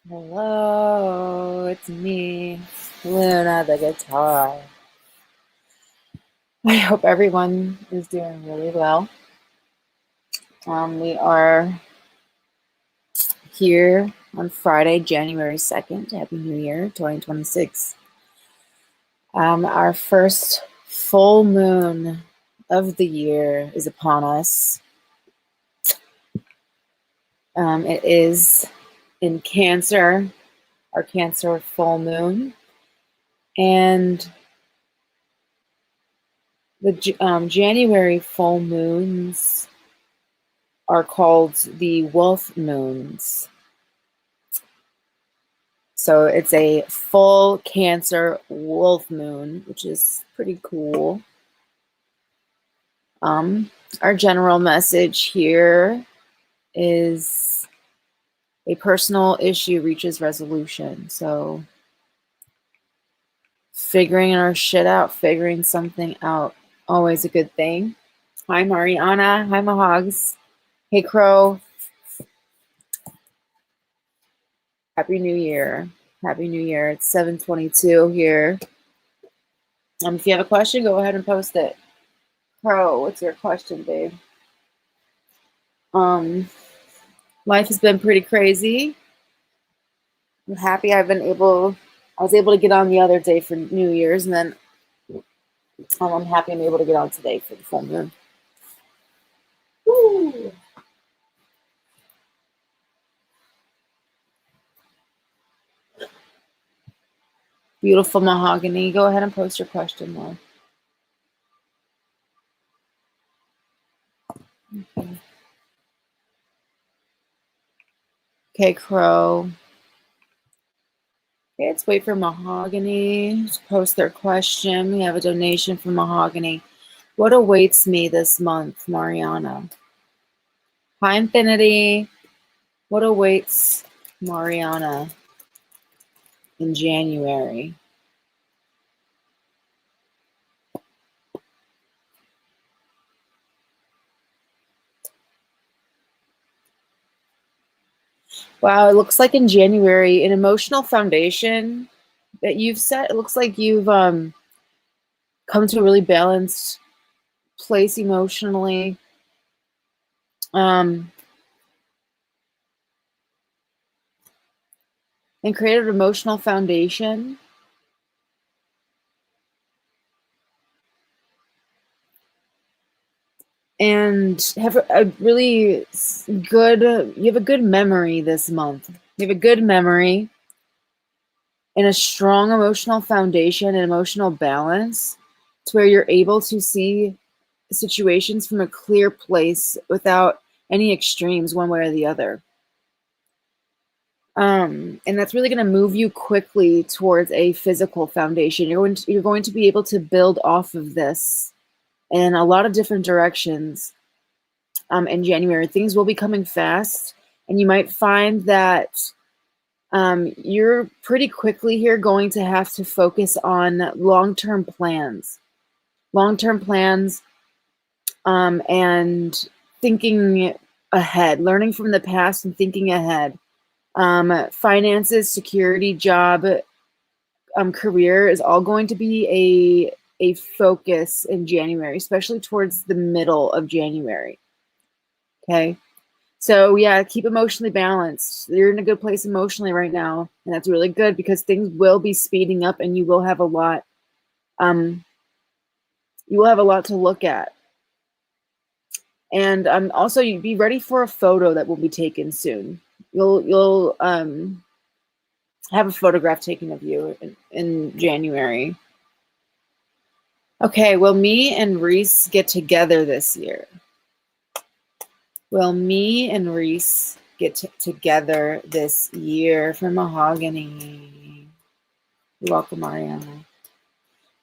Hello, it's me, Luna the guitar. I hope everyone is doing really well. We are here on Friday, January 2nd. Happy New Year, 2026. Our first full moon of the year is upon us. It is in Cancer, our Cancer full moon. And the January full moons are called the wolf moons. So it's a full Cancer wolf moon, which is pretty cool. Our general message here is a personal issue reaches resolution. So figuring our shit out, figuring something out, always a good thing. Hi, Mariana. Hi, Mahogs. Hey, Crow. Happy New Year. Happy New Year. It's 7:22 here. If you have a question, go ahead and post it. Crow, what's your question, babe? Life has been pretty crazy. I'm happy I was able to get on the other day for New Year's, and then I'm happy I'm able to get on today for the full moon. Woo. Beautiful Mahogany. Go ahead and post your question, love. Okay, Crow. Okay, let's wait for Mahogany to post their question. We have a donation from Mahogany. What awaits me this month, Mariana? Hi, Infinity. What awaits Mariana in January? Wow, it looks like in January, an emotional foundation that you've set. It looks like you've come to a really balanced place emotionally. And created an emotional foundation. And have a really good, you have a good memory this month. You have a good memory and a strong emotional foundation and emotional balance to where you're able to see situations from a clear place without any extremes one way or the other. And that's really going to move you quickly towards a physical foundation. You're going to be able to build off of this in a lot of different directions. In January, things will be coming fast, and you might find that you're pretty quickly here going to have to focus on long-term plans, and thinking ahead, learning from the past and thinking ahead. Finances, security, job, career is all going to be a focus in January, especially towards the middle of January. Okay. So yeah, keep emotionally balanced. You're in a good place emotionally right now, and that's really good because things will be speeding up, and you will have a lot. You will have a lot to look at, and also you be ready for a photo that will be taken soon. You'll have a photograph taken of you in January. Okay, will me and Reese get together this year? Will me and Reese get together this year for Mahogany? You're welcome, Mariana.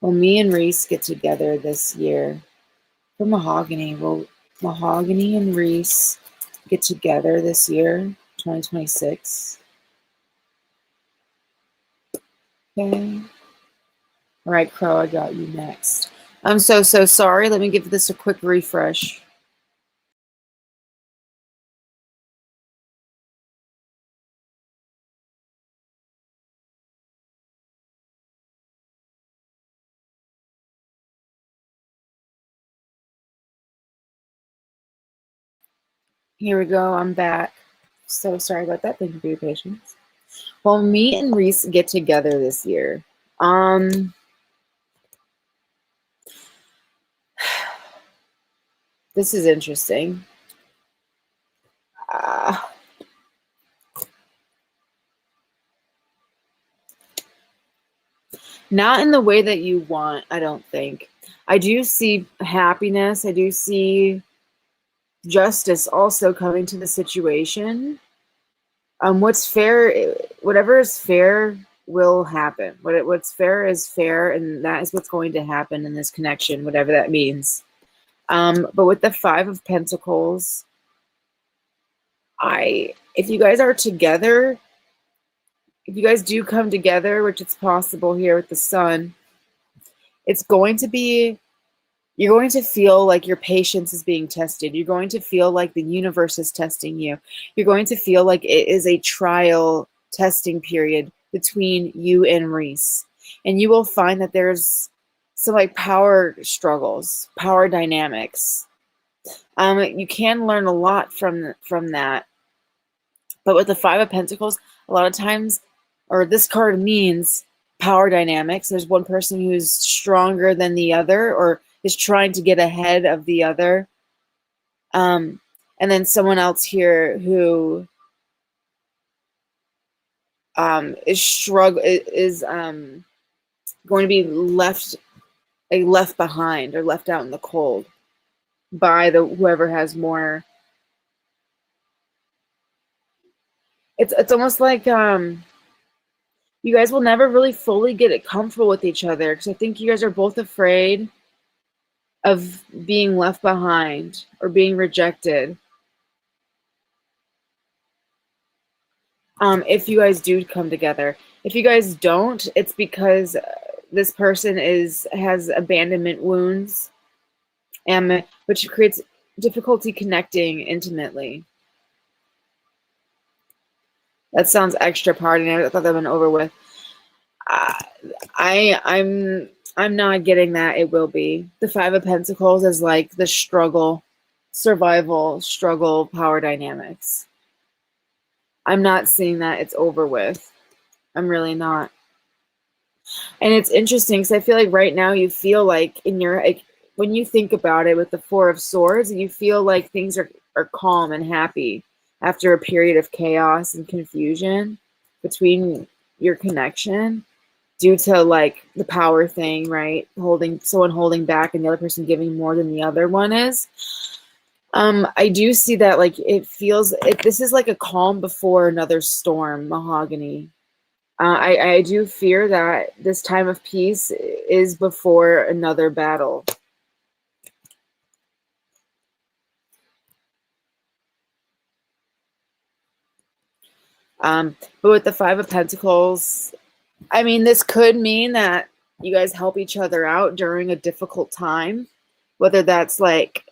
Will me and Reese get together this year for Mahogany? Will Mahogany and Reese get together this year, 2026? Okay. All right, Crow, I got you next. I'm so sorry. Let me give this a quick refresh. Here we go. I'm back. So sorry about that. Thank you for your patience. Well, me and Reese get together this year. This is interesting. Uh, Not in the way that you want, I don't think. I do see happiness. I do see justice also coming to the situation. What's fair, whatever is fair will happen. What's fair is fair, and that is what's going to happen in this connection, whatever that means. But with the Five of Pentacles, if you guys are together, if you guys do come together, which it's possible here with the Sun, it's going to be, you're going to feel like your patience is being tested. You're going to feel like the universe is testing you. You're going to feel like it is a trial testing period between you and Reese. And you will find that there's some like power struggles, power dynamics. You can learn a lot from that. But with the Five of Pentacles, a lot of times, or this card means power dynamics. There's one person who's stronger than the other or is trying to get ahead of the other. And then someone else here who is going to be left behind or left out in the cold by the whoever has more. It's almost like you guys will never really fully get it comfortable with each other, because I think you guys are both afraid of being left behind or being rejected. If you guys do come together. If you guys don't, it's because this person has abandonment wounds, and which creates difficulty connecting intimately. That sounds extra party. I thought that went over with. I'm not getting that. It will be the Five of Pentacles is like the struggle, survival, struggle, power dynamics. I'm not seeing that it's over with. I'm really not. And it's interesting because I feel like right now you feel like when you think about it with the Four of Swords, you feel like things are calm and happy after a period of chaos and confusion between your connection due to like the power thing, right? Someone holding back and the other person giving more than the other one is. I do see that like this is like a calm before another storm, Mahogany. I do fear that this time of peace is before another battle. But with the Five of Pentacles, I mean, this could mean that you guys help each other out during a difficult time, whether that's like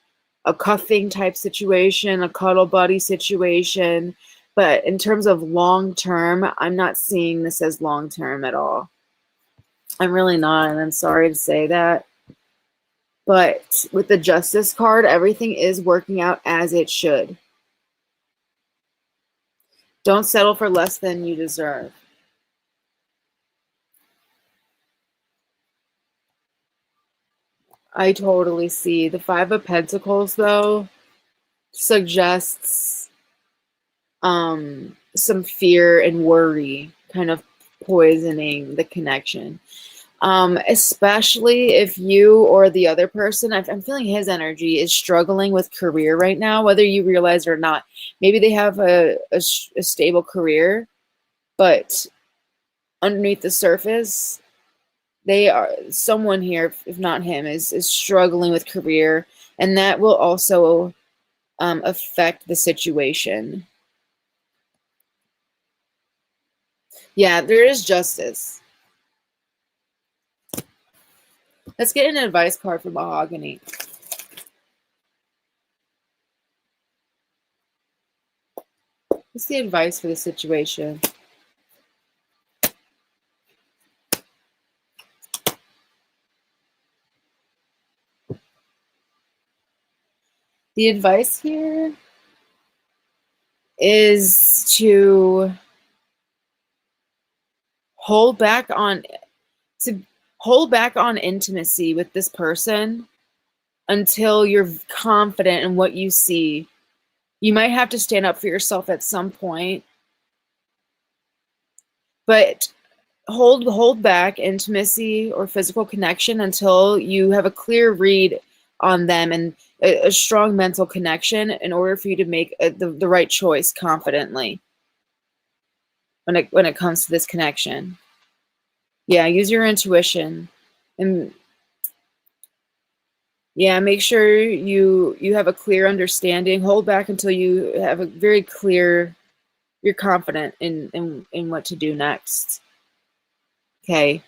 a cuffing type situation, a cuddle buddy situation. But in terms of long term, I'm not seeing this as long term at all. I'm really not, and I'm sorry to say that. But with the Justice card, everything is working out as it should. Don't settle for less than you deserve. I totally see. The Five of Pentacles, though, suggests some fear and worry kind of poisoning the connection. Especially if you or the other person, I'm feeling his energy, is struggling with career right now, whether you realize it or not. Maybe they have a stable career, but underneath the surface, someone here, if not him, is struggling with career, and that will also affect the situation. Yeah, there is justice. Let's get an advice card for Mahogany. What's the advice for the situation? The advice here is to hold back on intimacy with this person until you're confident in what you see. You might have to stand up for yourself at some point, but hold back intimacy or physical connection until you have a clear read on them and a strong mental connection in order for you to make the right choice confidently when it comes to this connection. Yeah, use your intuition, and yeah, make sure you have a clear understanding. Hold back until you have a very clear, you're confident in what to do next. Okay.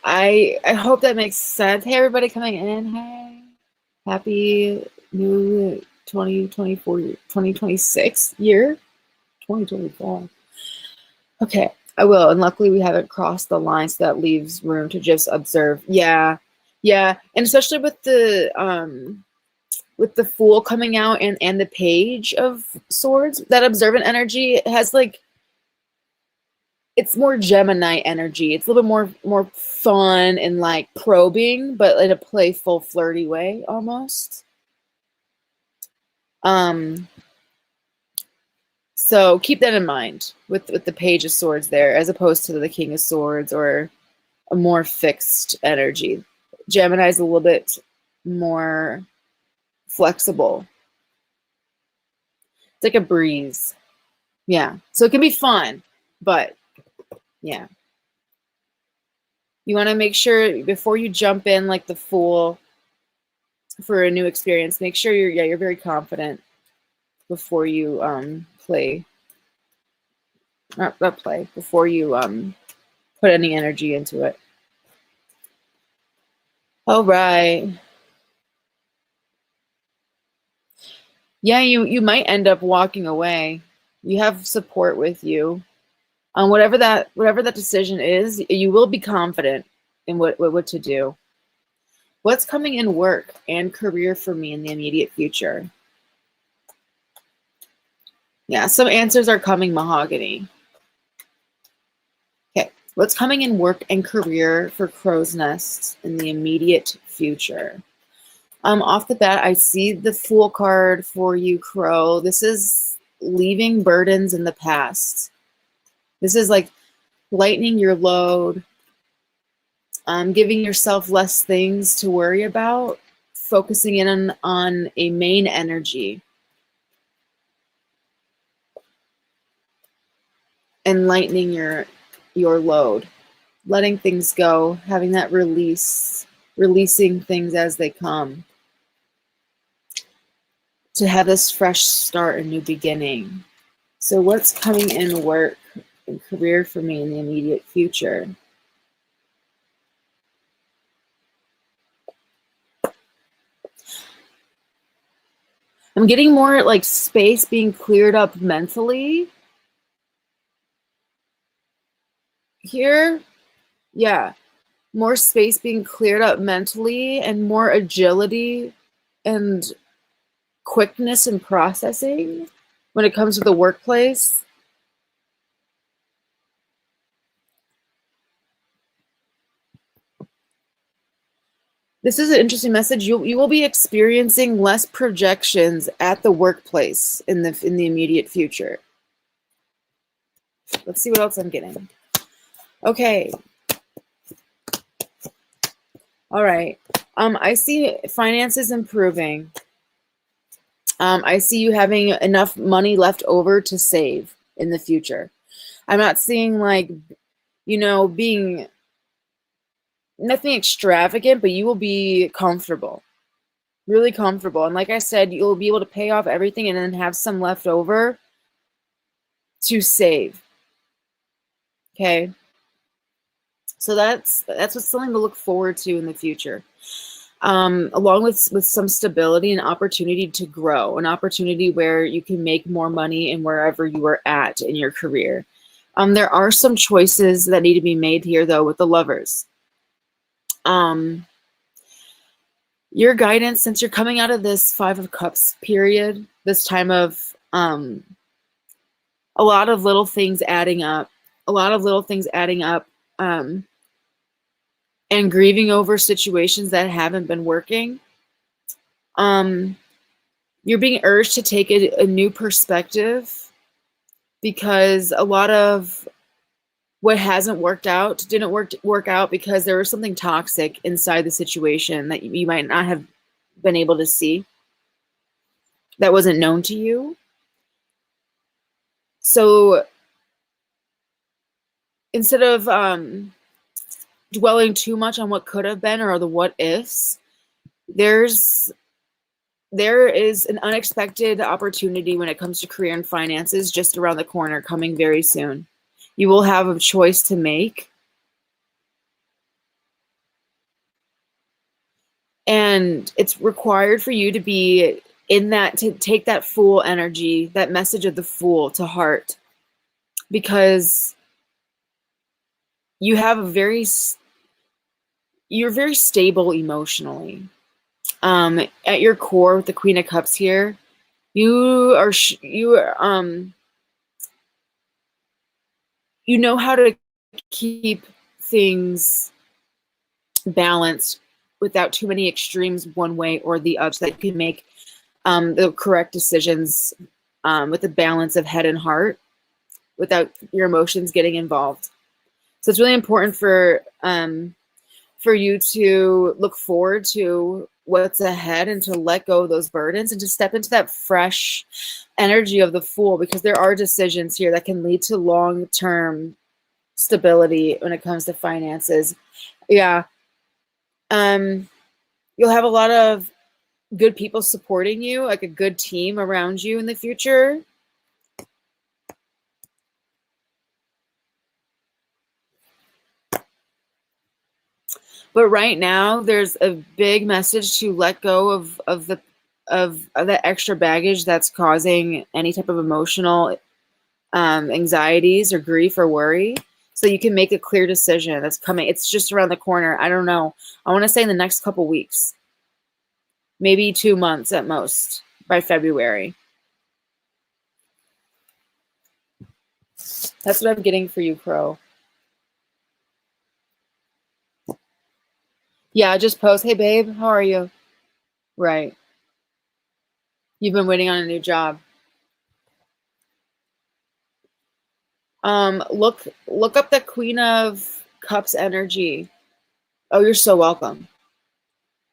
I hope that makes sense. Hey, everybody coming in. Hey, happy new 2024, 2026 year, 2025. Okay, I will. And luckily we haven't crossed the line, so that leaves room to just observe. Yeah. And especially with the Fool coming out and the Page of Swords, that observant energy has like, it's more Gemini energy. It's a little bit more fun and like probing, but in a playful, flirty way almost. So keep that in mind with the Page of Swords there, as opposed to the King of Swords or a more fixed energy. Gemini is a little bit more flexible. It's like a breeze. Yeah. So it can be fun, but yeah. You want to make sure before you jump in like the Fool for a new experience, make sure you're very confident before you before you put any energy into it. All right. Yeah, you might end up walking away. You have support with you. Whatever that decision is, you will be confident in what to do. What's coming in work and career for me in the immediate future? Yeah, some answers are coming, Mahogany. Okay, what's coming in work and career for Crow's Nest in the immediate future? Off the bat, I see the Fool card for you, Crow. This is leaving burdens in the past. This is like lightening your load, giving yourself less things to worry about, focusing in on a main energy, and lightening your load, letting things go, having that releasing things as they come, to have this fresh start, a new beginning. So what's coming in work and career for me in the immediate future? I'm getting more like space being cleared up mentally here. Yeah, more space being cleared up mentally and more agility and quickness in processing when it comes to the workplace. This is an interesting message. You will be experiencing less projections at the workplace in the immediate future. Let's see what else I'm getting. Okay. All right. I see finances improving. I see you having enough money left over to save in the future. I'm not seeing like, being nothing extravagant, but you will be comfortable, really comfortable. And like I said, you'll be able to pay off everything and then have some left over to save. Okay. So that's what's something to look forward to in the future. Along with some stability and opportunity to grow, an opportunity where you can make more money in wherever you are at in your career. There are some choices that need to be made here, though, with the Lovers. Your guidance, since you're coming out of this Five of Cups period, this time of a lot of little things adding up, and grieving over situations that haven't been working. You're being urged to take a new perspective, because a lot of what hasn't worked out didn't work out because there was something toxic inside the situation that you might not have been able to see, that wasn't known to you. So instead of dwelling too much on what could have been or the what ifs, there is an unexpected opportunity when it comes to career and finances just around the corner, coming very soon. You will have a choice to make. And it's required for you to be in that, to take that Fool energy, that message of the Fool to heart, because you have you're very stable emotionally. At your core, with the Queen of Cups here, you know how to keep things balanced without too many extremes one way or the other, so that you can make the correct decisions with a balance of head and heart without your emotions getting involved. So it's really important for you to look forward to what's ahead and to let go of those burdens and to step into that fresh energy of the Fool, because there are decisions here that can lead to long-term stability when it comes to finances. Yeah. You'll have a lot of good people supporting you, like a good team around you in the future. But right now, there's a big message to let go of the extra baggage that's causing any type of emotional anxieties or grief or worry, so you can make a clear decision that's coming. It's just around the corner. I don't know. I want to say in the next couple weeks, maybe 2 months at most, by February. That's what I'm getting for you, Crow. Yeah, just post, hey babe, how are you? Right. You've been waiting on a new job. Look up the Queen of Cups energy. Oh, you're so welcome.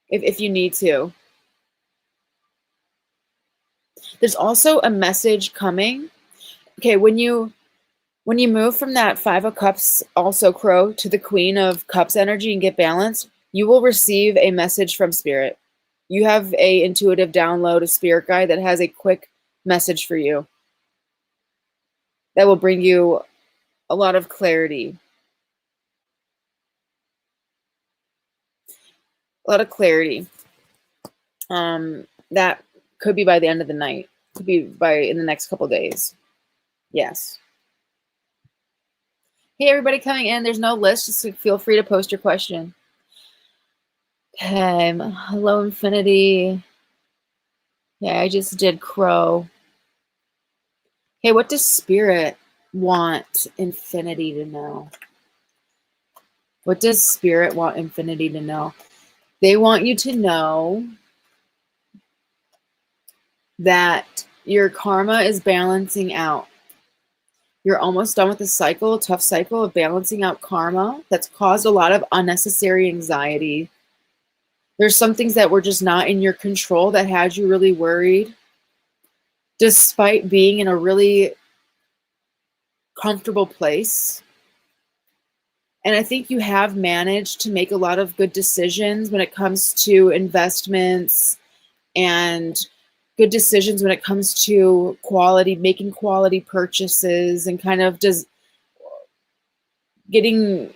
If you need to. There's also a message coming. Okay, when you move from that Five of Cups, also Crow, to the Queen of Cups energy and get balance, you will receive a message from Spirit. You have a intuitive download, a spirit guide that has a quick message for you that will bring you a lot of clarity. A lot of clarity. That could be by the end of the night. Could be in the next couple days. Yes. Hey, everybody coming in. There's no list. Just feel free to post your question. Okay. Hello, Infinity. Yeah, I just did Crow. Hey, what does Spirit want Infinity to know? What does Spirit want Infinity to know? They want you to know that your karma is balancing out. You're almost done with the cycle, tough cycle of balancing out karma that's caused a lot of unnecessary anxiety. There's some things that were just not in your control that had you really worried, despite being in a really comfortable place. And I think you have managed to make a lot of good decisions when it comes to investments, and good decisions when it comes to making quality purchases, and kind of just getting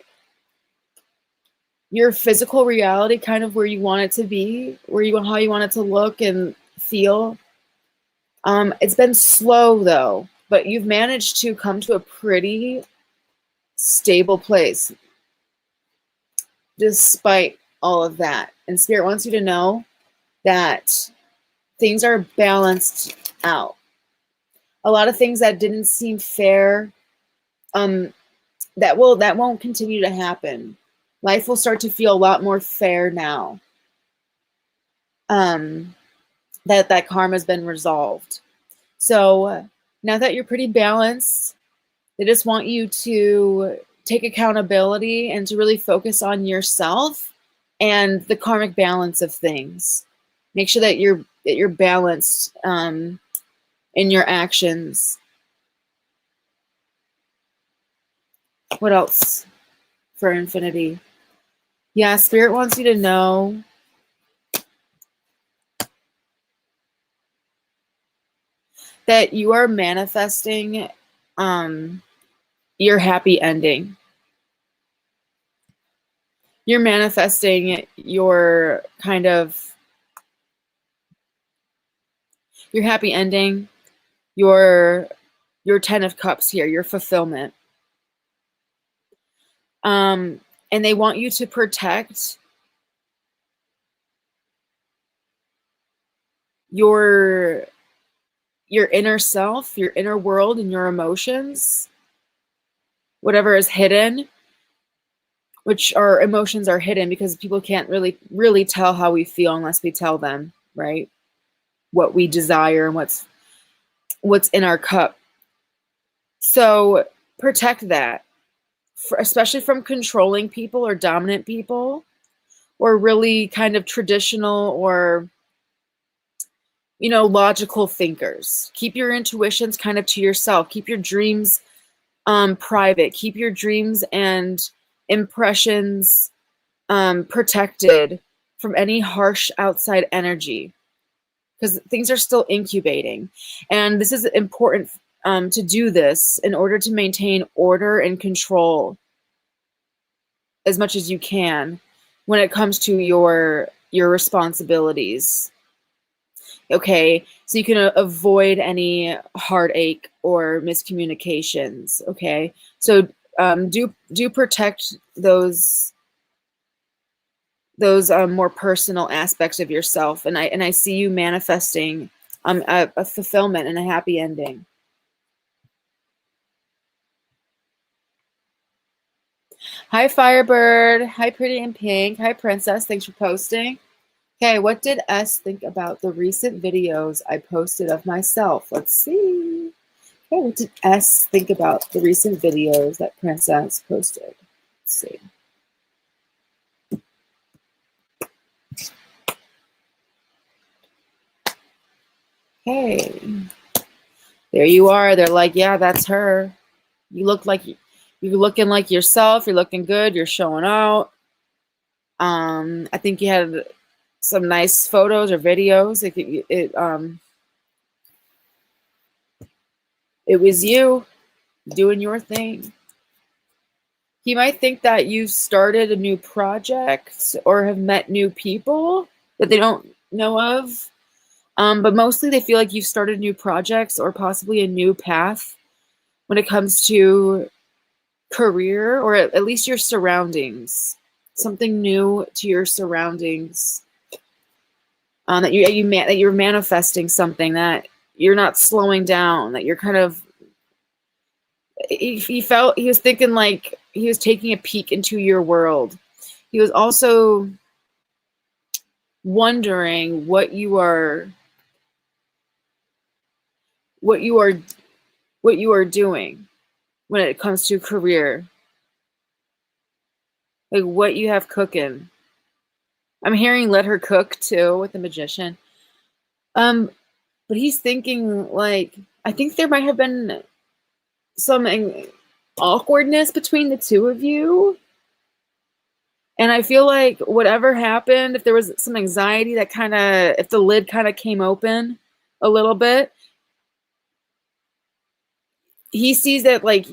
your physical reality kind of where you want it to be, how you want it to look and feel. It's been slow though, but you've managed to come to a pretty stable place despite all of that. And Spirit wants you to know that things are balanced out. A lot of things that didn't seem fair, that won't continue to happen. Life will start to feel a lot more fair now. That karma has been resolved. So now that you're pretty balanced, they just want you to take accountability and to really focus on yourself and the karmic balance of things. Make sure that you're balanced in your actions. What else for infinity? Yeah, Spirit wants you to know that you are manifesting your happy ending. You're manifesting your kind of your happy ending, your 10 of Cups here, your fulfillment. And they want you to protect your inner self, your inner world, and your emotions, whatever is hidden, which our emotions are hidden because people can't really tell how we feel unless we tell them, right? What we desire and what's in our cup. So protect that, especially from controlling people or dominant people, or really kind of traditional or logical thinkers. Keep your intuitions kind of to yourself. Keep your dreams private. Keep your dreams and impressions protected from any harsh outside energy, because things are still incubating. And this is important to do this in order to maintain order and control as much as you can when it comes to your responsibilities. Okay, so you can avoid any heartache or miscommunications. Okay, so do protect those more personal aspects of yourself, and I see you manifesting a fulfillment and a happy ending. Hi Firebird, hi Pretty in Pink, hi Princess, thanks for posting. Okay, what did S think about the recent videos I posted of myself? Let's see. Okay, what did S think about the recent videos that Princess posted? Let's see. Hey, there you are. They're like, yeah, that's her. You look like you're looking like yourself. You're looking good. You're showing out. I think you had some nice photos or videos. It was you doing your thing. He might think that you've started a new project or have met new people that they don't know of. But mostly they feel like you've started new projects or possibly a new path when it comes to career, or at least your surroundings. Something new to your surroundings. That you're manifesting something, that you're not slowing down, that you're kind of. He was thinking like he was taking a peek into your world. He was also wondering what you are doing when it comes to career, like what you have cooking. I'm hearing let her cook too with the Magician. But he's thinking like, I think there might have been some awkwardness between the two of you. And I feel like whatever happened, if there was some anxiety that if the lid kind of came open a little bit, he sees that like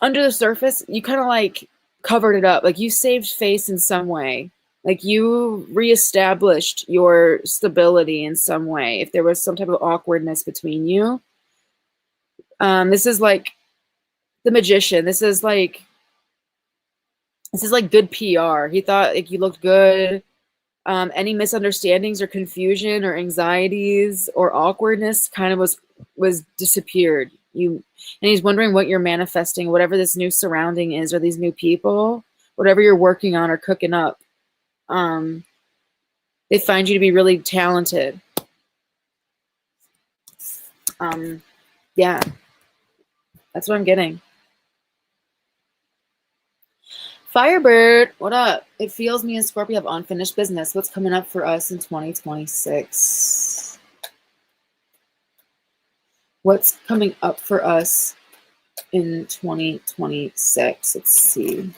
under the surface, you kind of like covered it up. Like you saved face in some way. Like you reestablished your stability in some way. If there was some type of awkwardness between you, this is like the Magician. This is like good PR. He thought like you looked good. Any misunderstandings or confusion or anxieties or awkwardness kind of was disappeared. And he's wondering what you're manifesting, whatever this new surrounding is, or these new people, whatever you're working on or cooking up. They find you to be really talented. Yeah, that's what I'm getting. Firebird, what up? It feels me and Scorpio have unfinished business. What's coming up for us in 2026? What's coming up for us in 2026? Let's see.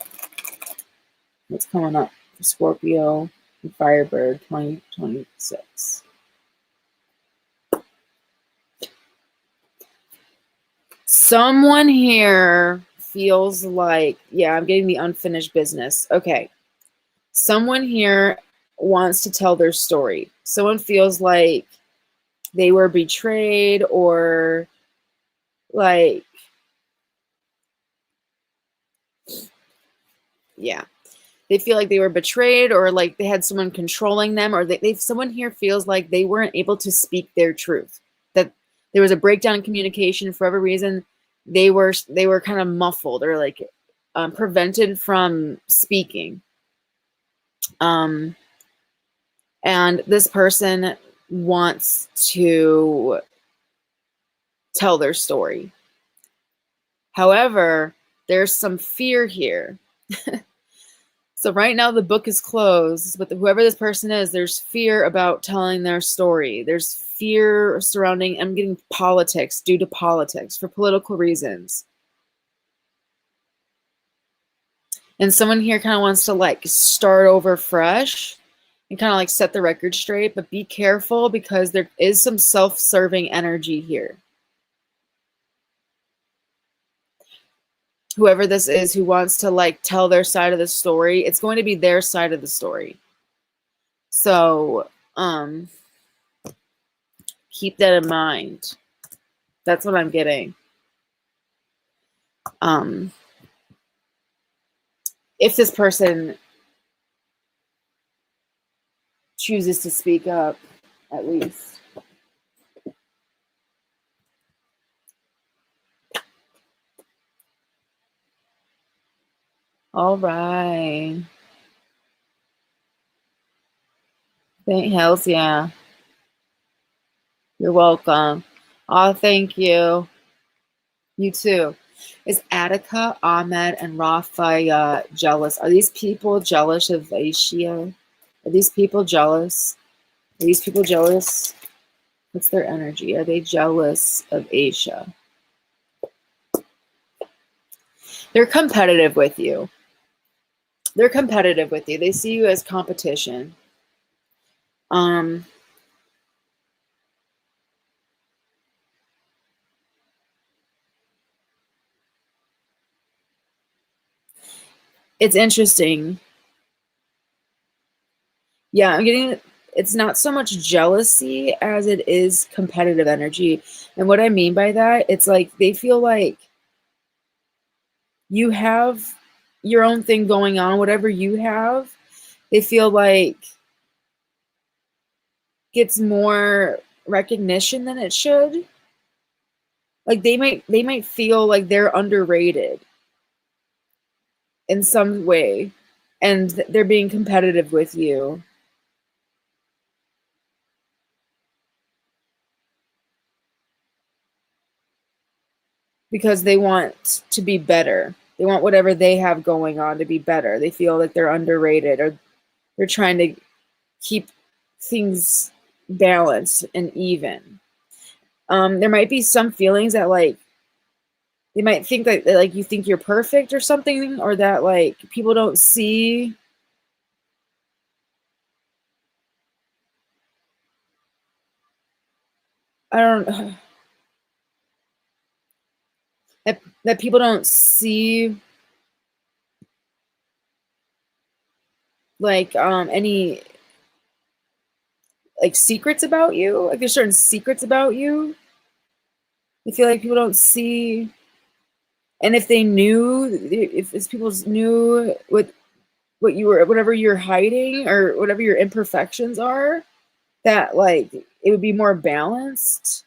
What's coming up for Scorpio and Firebird 2026? Someone here feels like, yeah, I'm getting the unfinished business. Okay. Someone here wants to tell their story. Someone feels like they were betrayed, or like, yeah, they feel like they were betrayed, or like they had someone controlling them, or someone here feels like they weren't able to speak their truth, that there was a breakdown in communication for whatever reason. They were kind of muffled, or like prevented from speaking. And this person wants to tell their story. However, there's some fear here. So right now the book is closed, but whoever this person is, there's fear about telling their story. There's fear surrounding, I'm getting politics, due to politics, for political reasons. And someone here kind of wants to like start over fresh and kind of like set the record straight, but be careful because there is some self-serving energy here. Whoever this is who wants to like tell their side of the story, it's going to be their side of the story. So, keep that in mind. That's what I'm getting. If this person chooses to speak up, at least. All right. Thank hells, yeah. You're welcome. Oh, thank you. You too. Is Attica, Ahmed, and Rafa jealous? Are these people jealous of Asia? Are these people jealous? Are these people jealous? What's their energy? Are they jealous of Asia? They're competitive with you. They're competitive with you. They see you as competition. It's interesting. Yeah, I'm getting, it's not so much jealousy as it is competitive energy. And what I mean by that, it's like they feel like you have your own thing going on, whatever you have, they feel like gets more recognition than it should. Like they might feel like they're underrated in some way, and they're being competitive with you. Because they want to be better. They want whatever they have going on to be better. They feel like they're underrated, or they're trying to keep things balanced and even. There might be some feelings that like they might think that like you think you're perfect or something, or that like people don't see. I don't that people don't see like any like secrets about you. Like there's certain secrets about you. I feel like people don't see And if they knew, if people knew what you were, whatever you're hiding or whatever your imperfections are, that like it would be more balanced.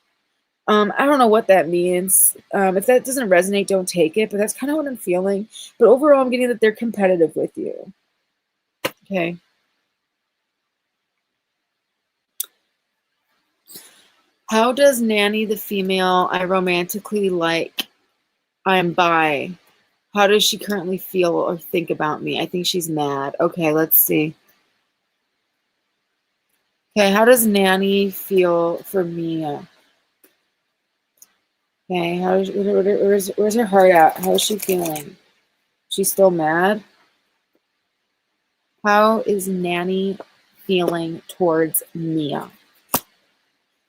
I don't know what that means. If that doesn't resonate, don't take it. But that's kind of what I'm feeling. But overall, I'm getting that they're competitive with you. Okay. How does Nanny the female I romantically like, I'm bi, how does she currently feel or think about me? I think she's mad. Okay, let's see. Okay, how does Nanny feel for Mia? Okay, where's her heart at? How is she feeling? She's still mad? How is Nanny feeling towards Mia?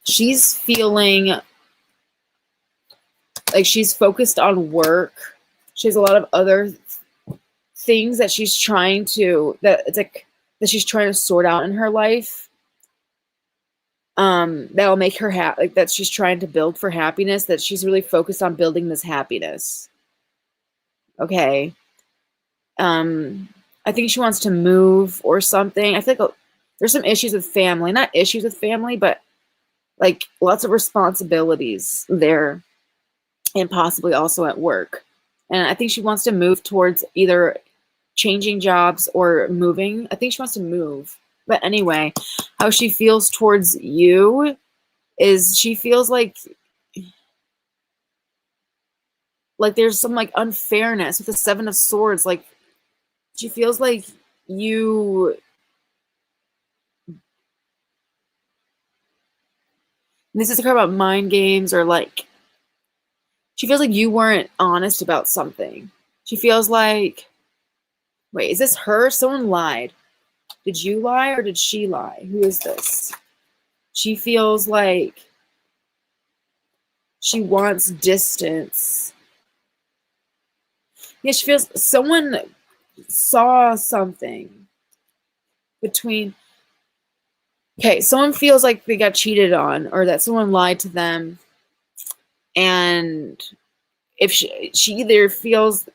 She's feeling like she's focused on work. She has a lot of other things that she's trying to that she's trying to sort out in her life. That'll make her happy. Like that she's trying to build for happiness. That she's really focused on building this happiness. Okay. I think she wants to move or something. I think there's some issues with family. Not issues with family, but like lots of responsibilities there, and possibly also at work. And I think she wants to move towards either changing jobs or moving. I think she wants to move. But anyway, how she feels towards you is she feels like there's some like unfairness with the Seven of Swords. Like she feels like you, this is a card about mind games, or like she feels like you weren't honest about something. She feels like, wait, is this her? Someone lied. Did you lie or did she lie? Who is this? She feels like she wants distance. Yeah, she feels someone saw something between. Okay, someone feels like they got cheated on or that someone lied to them. And if she either feels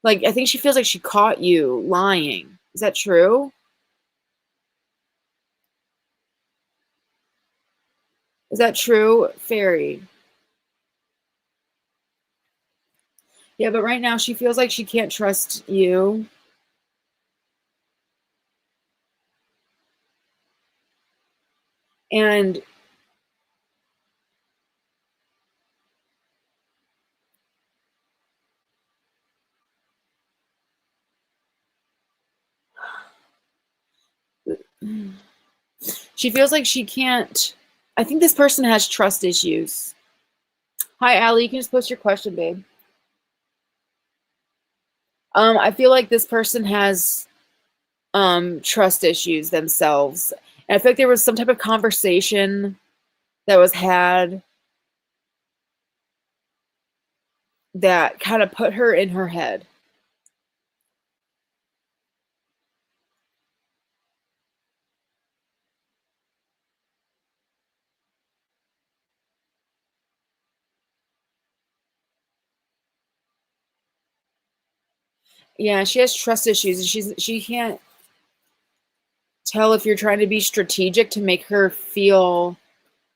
like, I think she feels like she caught you lying. Is that true? Is that true, Fairy? Yeah, but right now she feels like she can't trust you. And she feels like she can't. I think this person has trust issues. Hi, Allie. You can just post your question, babe. I feel like this person has trust issues themselves. And I feel like there was some type of conversation that was had that kind of put her in her head. Yeah, she has trust issues, and she can't tell if you're trying to be strategic to make her feel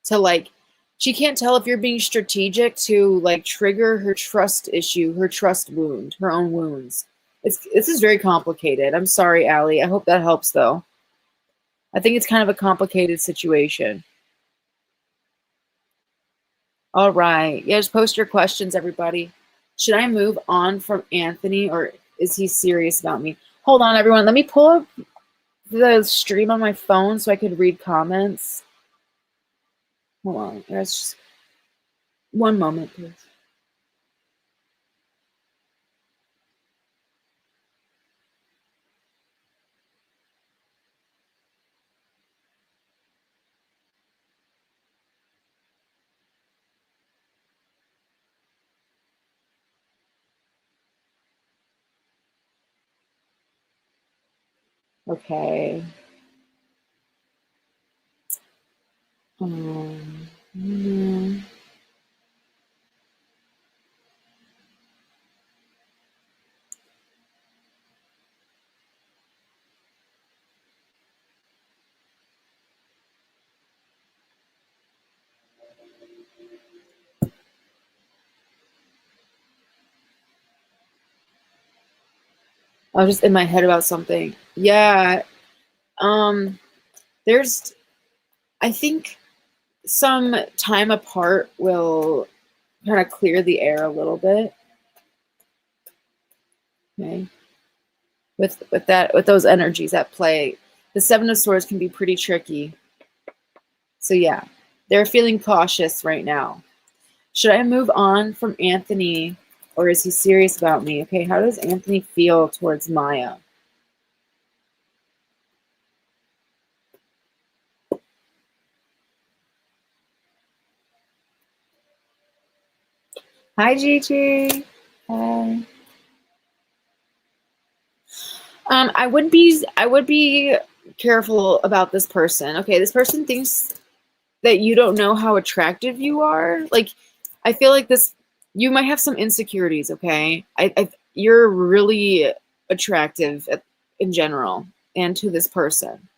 to like she can't tell if you're being strategic to like trigger her trust issue, her trust wound, her own wounds. This is very complicated. I'm sorry, Allie. I hope that helps though. I think it's kind of a complicated situation. All right. Yeah, just post your questions, everybody. Should I move on from Anthony or is he serious about me? Hold on, everyone. Let me pull up the stream on my phone so I could read comments. Hold on. There's just one moment, please. Okay. Um, mm, I was just in my head about something. Yeah. Um, there's, I think some time apart will kind of clear the air a little bit. Okay. With those energies at play, the Seven of Swords can be pretty tricky. So yeah, they're feeling cautious right now. Should I move on from Anthony, or is he serious about me? Okay, how does Anthony feel towards Maya? Hi, Gigi. Hi. I would be careful about this person. Okay, this person thinks that you don't know how attractive you are. Like, I feel like this, you might have some insecurities. Okay, you're really attractive in general, and to this person.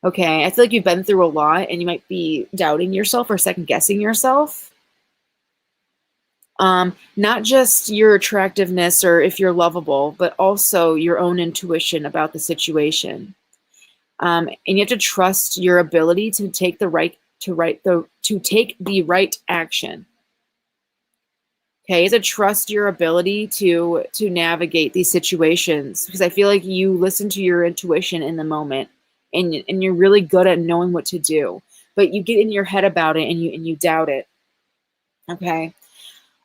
Okay, I feel like you've been through a lot, and you might be doubting yourself or second guessing yourself. Not just your attractiveness or if you're lovable, but also your own intuition about the situation. And you have to trust your ability to take the right action. Okay, you have to trust your ability to navigate these situations, because I feel like you listen to your intuition in the moment, and you're really good at knowing what to do, but you get in your head about it, and you doubt it. Okay.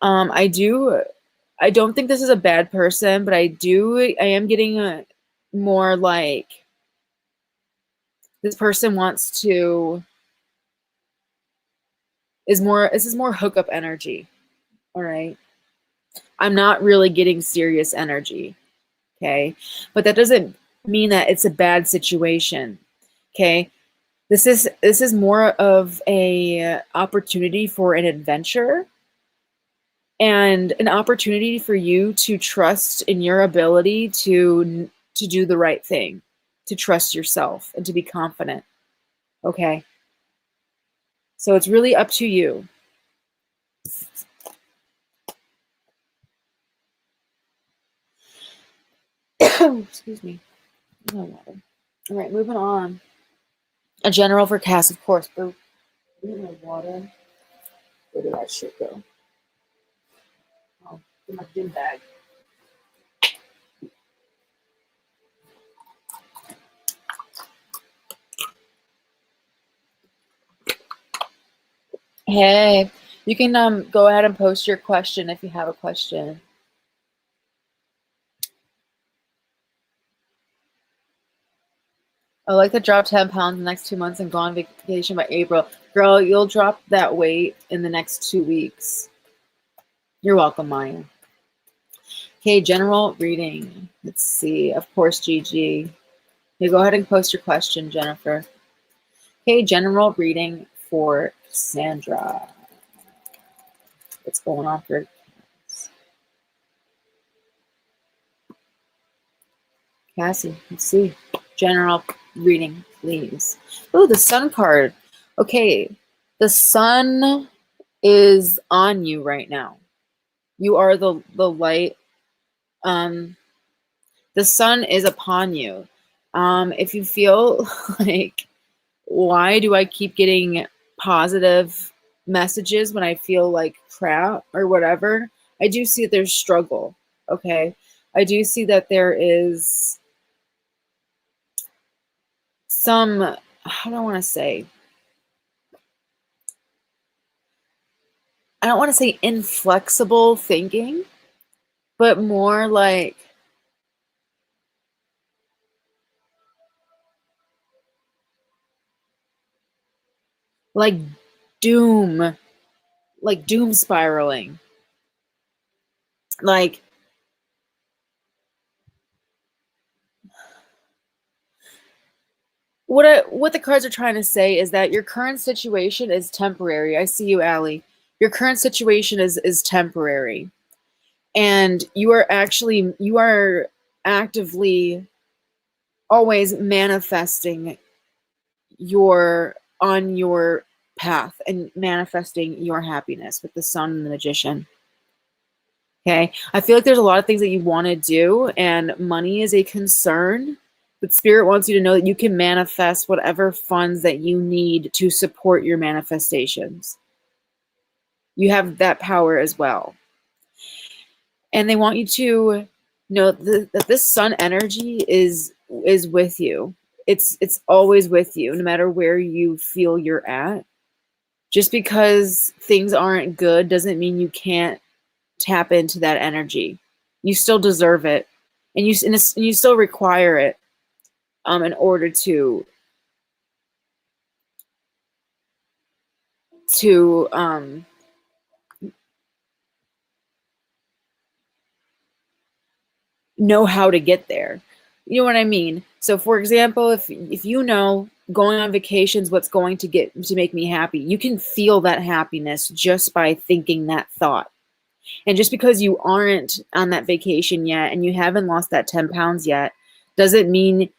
I don't think this is a bad person, but I am getting a more like this person wants to this is more hookup energy. All right. I'm not really getting serious energy. Okay. But that doesn't mean that it's a bad situation. Okay. This is more of a opportunity for an adventure, and an opportunity for you to trust in your ability to do the right thing, to trust yourself and to be confident. Okay, so it's really up to you. Excuse me. No water. All right, moving on. A general for Cass, of course. But no water. Where did that shit go? Oh, in my gym bag. Hey, you can go ahead and post your question if you have a question. I like to drop 10 pounds in the next 2 months and go on vacation by April. Girl, you'll drop that weight in the next 2 weeks. You're welcome, Maya. Okay, general reading. Let's see. Of course, Gigi. You go ahead and post your question, Jennifer. Okay, general reading for Sandra. What's going on for Cassie? Let's see. General reading, please. Oh, the sun card. Okay, the sun is on you right now. You are the light. Um, the sun is upon you. If you feel like, why do I keep getting positive messages when I feel like crap or whatever? I do see that there's struggle. Okay. I do see that there is some, how do I want to say? I don't want to say inflexible thinking, but more like doom, like doom spiraling. Like, what the cards are trying to say is that your current situation is temporary. I see you, Allie. Your current situation is temporary, and you are actively always manifesting your on your path and manifesting your happiness with the sun and the magician. Okay. I feel like there's a lot of things that you want to do, and money is a concern. But Spirit wants you to know that you can manifest whatever funds that you need to support your manifestations. You have that power as well. And they want you to know that this sun energy is with you. It's always with you, no matter where you feel you're at. Just because things aren't good doesn't mean you can't tap into that energy. You still deserve it, and you still require it in order to know how to get there. You know what I mean? So for example, if you know going on vacations what's going to make me happy, you can feel that happiness just by thinking that thought. And just because you aren't on that vacation yet and you haven't lost that 10 pounds yet, doesn't mean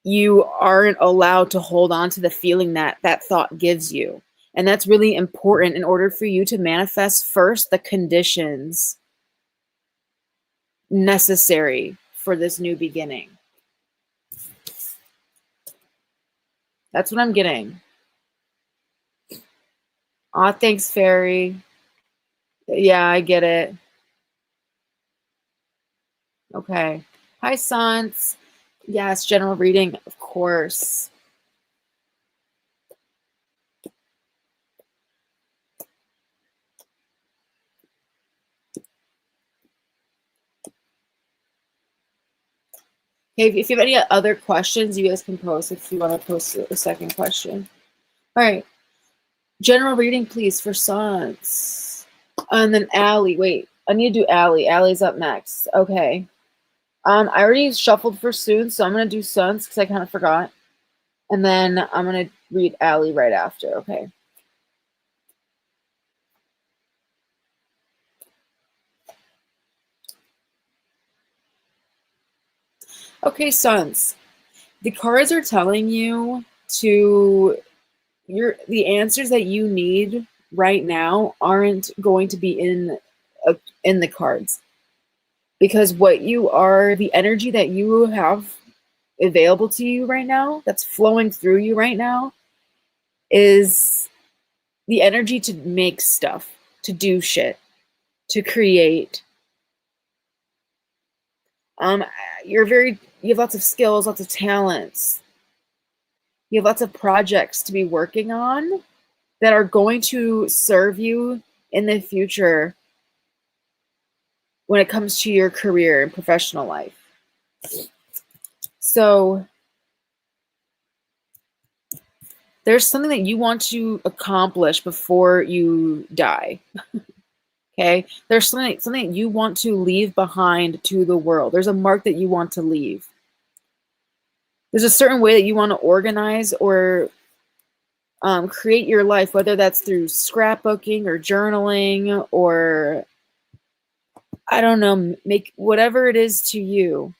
you aren't allowed to hold on to the feeling that that thought gives you. And that's really important in order for you to manifest first the conditions necessary for this new beginning. That's what I'm getting. Aw, thanks, Fairy. Yeah, I get it. Okay. Hi, Sans. Yes, general reading, of course. Hey, if you have any other questions, you guys can post if you want to post a second question. All right. General reading, please, for Sans. And then Allie. Wait, I need to do Allie. Allie's up next. Okay. I already shuffled for Soon, so I'm going to do Sans because I kind of forgot. And then I'm going to read Allie right after. Okay. Okay, Sons. The cards are telling you to the answers that you need right now aren't going to be in the cards, because what you are, the energy that you have available to you right now, that's flowing through you right now, is the energy to make stuff, to do shit, to create. You have lots of skills, lots of talents. You have lots of projects to be working on that are going to serve you in the future when it comes to your career and professional life. So there's something that you want to accomplish before you die. Okay? There's something you want to leave behind to the world. There's a mark that you want to leave. There's a certain way that you want to organize or create your life, whether that's through scrapbooking or journaling or, I don't know, make whatever it is to you,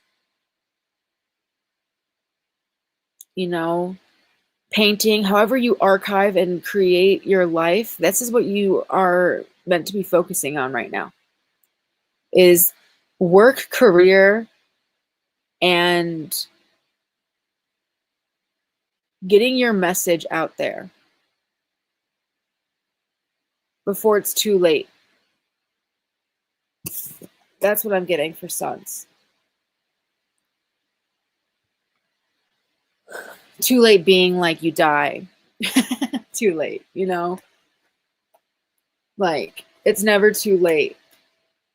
painting, however you archive and create your life. This is what you are meant to be focusing on right now, is work, career, and getting your message out there before it's too late. That's what I'm getting for Sons. Too late being like you die. Too late, Like, it's never too late.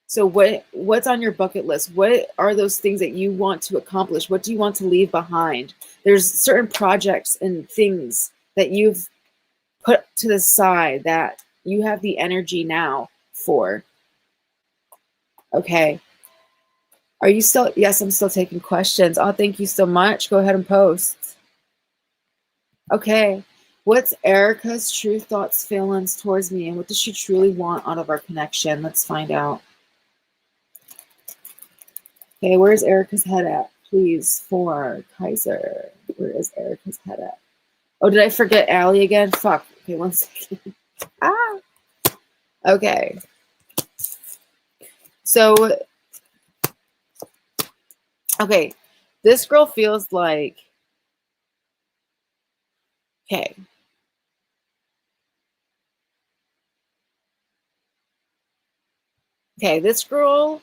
So what's on your bucket list? What are those things that you want to accomplish? What do you want to leave behind? There's certain projects and things that you've put to the side that you have the energy now for. Okay. Are you still? Yes, I'm still taking questions. Oh, thank you so much. Go ahead and post. Okay. What's Erica's true thoughts, feelings towards me, and what does she truly want out of our connection? Let's find out. Okay, where's Erica's head at? Please, for Kaiser. Where is Erica's head at? Oh, did I forget Allie again? Fuck. Okay, one second. Ah. Okay. So, okay, this girl feels like, okay, this girl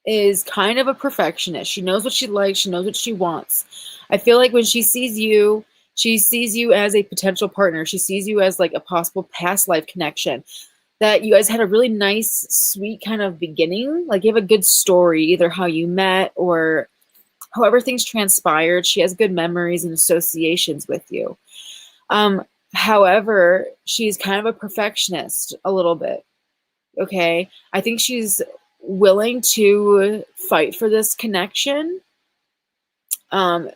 is kind of a perfectionist. She knows what she likes, she knows what she wants. I feel like when she sees you as a potential partner. She sees you as like a possible past life connection. That you guys had a really nice, sweet kind of beginning. Like you have a good story, either how you met or however things transpired. She has good memories and associations with you. However, she's kind of a perfectionist a little bit. Okay. I think she's willing to fight for this connection. Um,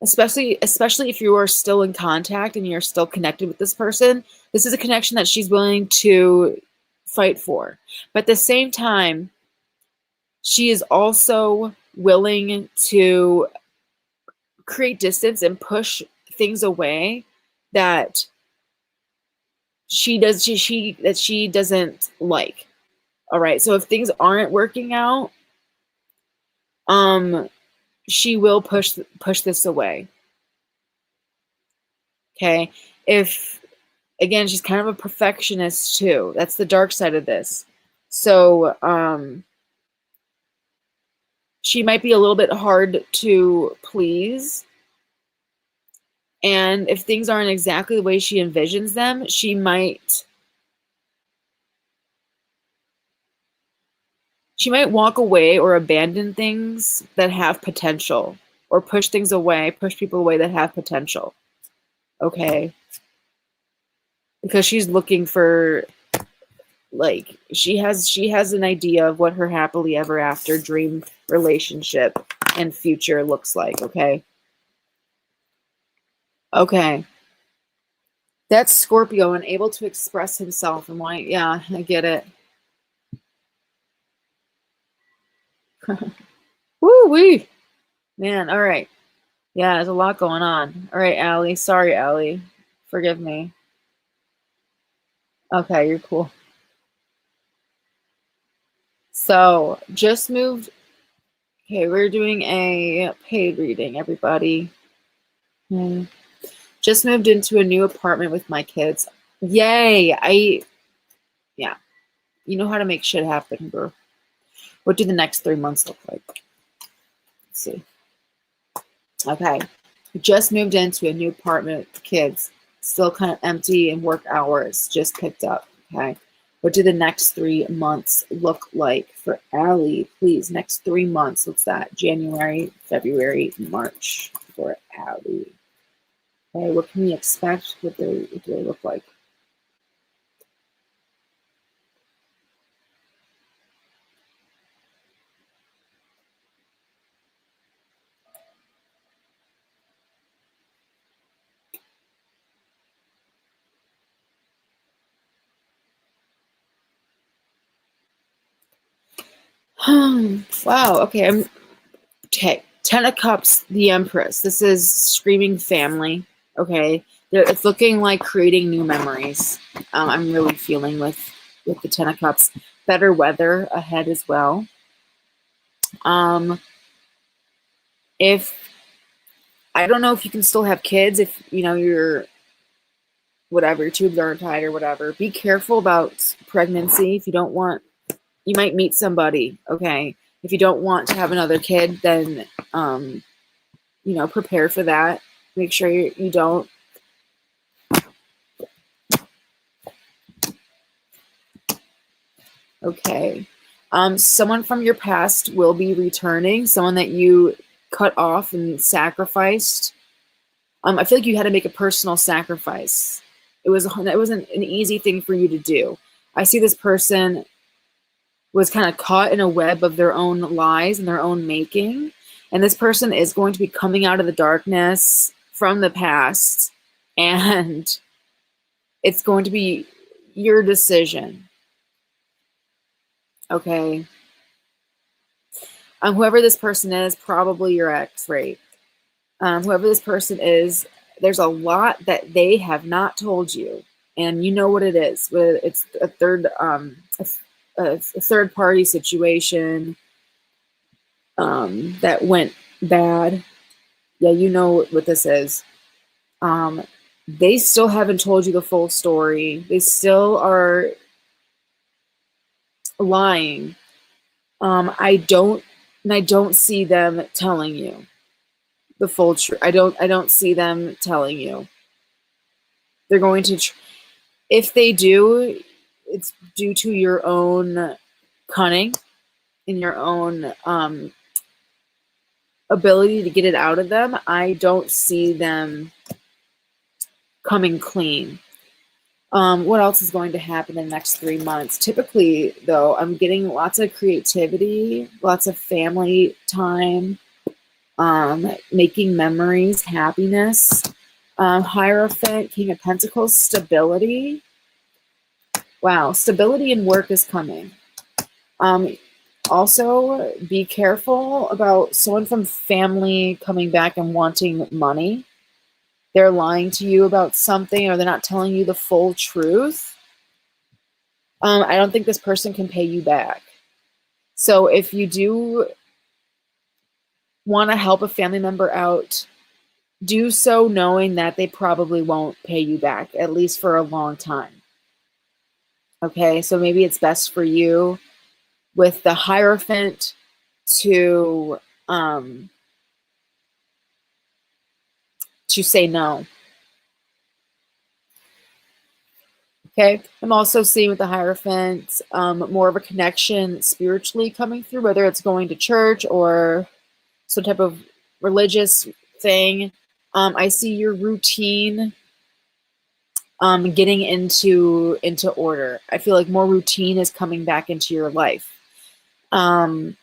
especially if you are still in contact and you're still connected with this person. This is a connection that she's willing to fight for. But at the same time, she is also willing to create distance and push things away that she doesn't like. All right. So if things aren't working out, she will push this away. Okay. If again, she's kind of a perfectionist too. That's the dark side of this. So, she might be a little bit hard to please. And if things aren't exactly the way she envisions them, she might walk away or abandon things that have potential, or push things away, push people away that have potential. Okay. Because she's looking for, like, she has an idea of what her happily ever after dream relationship and future looks like. Okay. Okay. That's Scorpio and able to express himself and why. Yeah, I get it. Woo wee. Man, all right. Yeah, there's a lot going on. All right, Allie. Sorry, Allie. Forgive me. Okay, you're cool. So, just moved. Okay, we're doing a paid reading, everybody. Just moved into a new apartment with my kids. Yay! Yeah. You know how to make shit happen, bro. What do the next 3 months look like? Let's see. Okay. Just moved into a new apartment with kids. Still kind of empty and work hours just picked up. Okay. What do the next 3 months look like for Allie? Please, next 3 months. What's that? January, February, March for Allie. Okay, what can we expect? What do they look like? Wow. Okay. Okay. 10 of Cups, the Empress. This is screaming family. Okay. It's looking like creating new memories. I'm really feeling with the 10 of Cups. Better weather ahead as well. If I don't know if you can still have kids, if you know you're whatever, your tubes aren't tied or whatever. Be careful about pregnancy. If you don't want, you might meet somebody. Okay. If you don't want to have another kid, then prepare for that. Make sure you don't. Okay. Someone from your past will be returning. Someone that you cut off and sacrificed. I feel like you had to make a personal sacrifice. It wasn't an easy thing for you to do. I see this person was kind of caught in a web of their own lies and their own making. And this person is going to be coming out of the darkness from the past. And it's going to be your decision. Okay. Whoever this person is, probably your ex, right? Whoever this person is, there's a lot that they have not told you, and you know what it is. It's a a third party situation that went bad. Yeah, you know what this is. They still haven't told you the full story. They still are lying. I don't see them telling you the full truth. I don't see them telling you. They're going to, if they do, it's due to your own cunning and your own ability to get it out of them. I don't see them coming clean. What else is going to happen in the next 3 months? Typically, though, I'm getting lots of creativity, lots of family time, making memories, happiness, Hierophant, King of Pentacles, stability. Wow, stability in work is coming. Also, be careful about someone from family coming back and wanting money. They're lying to you about something, or they're not telling you the full truth. I don't think this person can pay you back. So if you do want to help a family member out, do so knowing that they probably won't pay you back, at least for a long time. Okay, so maybe it's best for you with the Hierophant to say no. Okay, I'm also seeing with the Hierophant more of a connection spiritually coming through, whether it's going to church or some type of religious thing. I see your routine getting into order. I feel like more routine is coming back into your life. And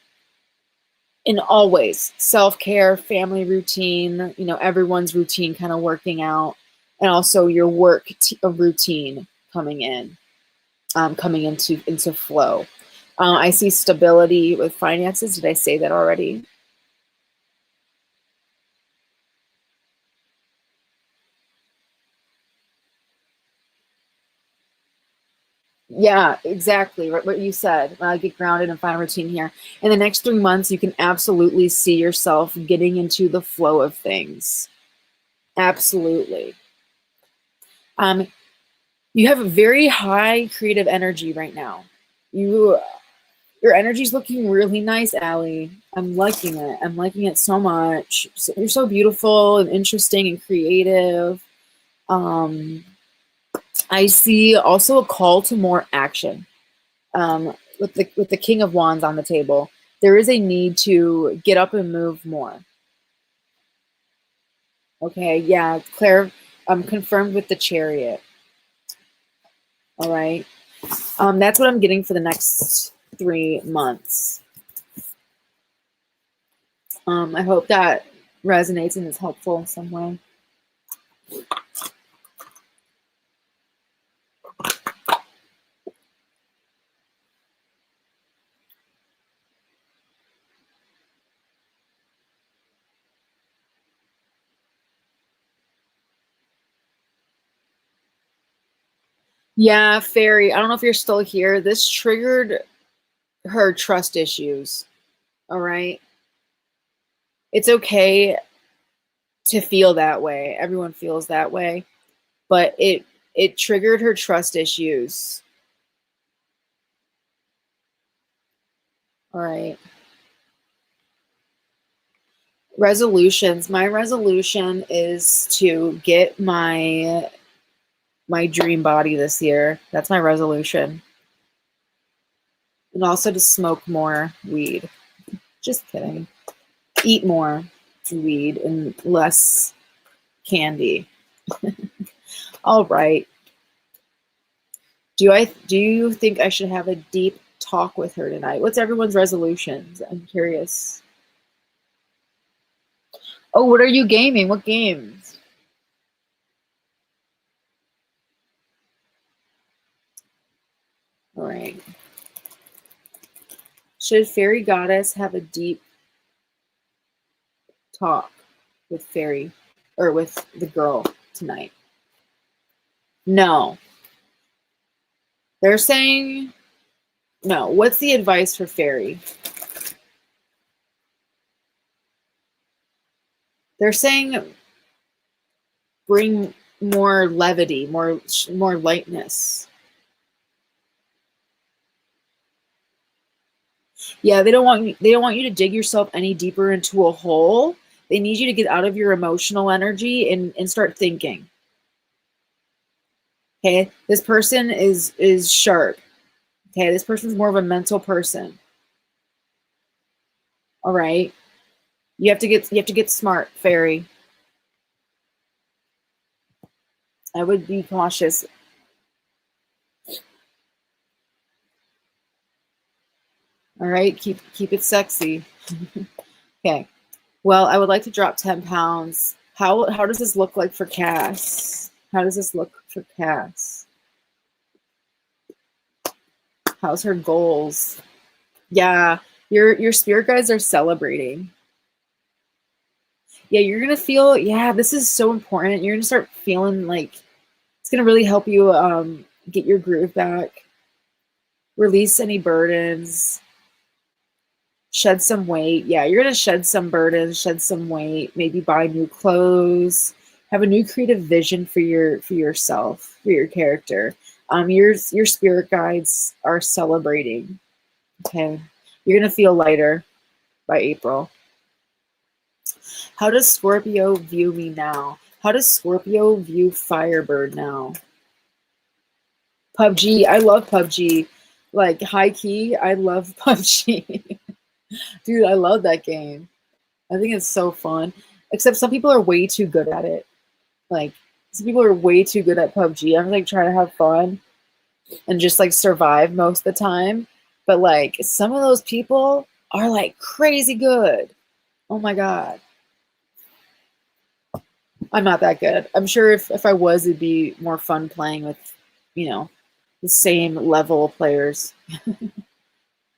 always self-care, family routine, everyone's routine kind of working out, and also your work routine coming in, coming into flow. I see stability with finances. Did I say that already? Yeah, exactly. What you said. Get grounded and find a routine here. In the next 3 months, you can absolutely see yourself getting into the flow of things. Absolutely. You have a very high creative energy right now. Your energy's looking really nice, Allie. I'm liking it. I'm liking it so much. You're so beautiful and interesting and creative. I see also a call to more action. With the King of Wands on the table, there is a need to get up and move more. Okay, yeah, Claire, confirmed with the Chariot. All right, that's what I'm getting for the next 3 months. I hope that resonates and is helpful in some way. Yeah, Fairy, I don't know if you're still here. This triggered her trust issues. All right. It's okay to feel that way. Everyone feels that way. But it triggered her trust issues. All right. Resolutions. My resolution is to get my dream body this year. That's my resolution. And also to smoke more weed. Just kidding. Eat more weed and less candy. All right. Do you think I should have a deep talk with her tonight? What's everyone's resolutions? I'm curious. Oh, what are you gaming? What games? All right. Should Fairy Goddess have a deep talk with Fairy or with the girl tonight? No. They're saying No, what's the advice for fairy? They're saying bring more levity, more lightness. Yeah, they don't want you to dig yourself any deeper into a hole. They need you to get out of your emotional energy and start thinking. Okay? This person is sharp. Okay? This person's more of a mental person. All right? You have to get smart, fairy. I would be cautious. All right? Keep it sexy. Okay. Well, I would like to drop 10 pounds. How does this look like for Cass? How does this look for Cass? How's her goals? Yeah, your spirit guides are celebrating. Yeah, you're gonna feel, yeah, this is so important. You're gonna start feeling like it's gonna really help you get your groove back, release any burdens, shed some weight. Yeah, you're gonna shed some burdens, shed some weight, maybe buy new clothes, have a new creative vision for yourself, for your character. Your spirit guides are celebrating. Okay. You're gonna feel lighter by April. How does Scorpio view me now? How does Scorpio view Firebird now? PUBG. I love PUBG. Like high key, I love PUBG. Dude, I love that game. I think it's so fun. Except some people are way too good at it. Like some people are way too good at PUBG. I'm like trying to have fun and just like survive most of the time. But like some of those people are like crazy good. Oh my god. I'm not that good. I'm sure if I was, it'd be more fun playing with, you know, the same level of players.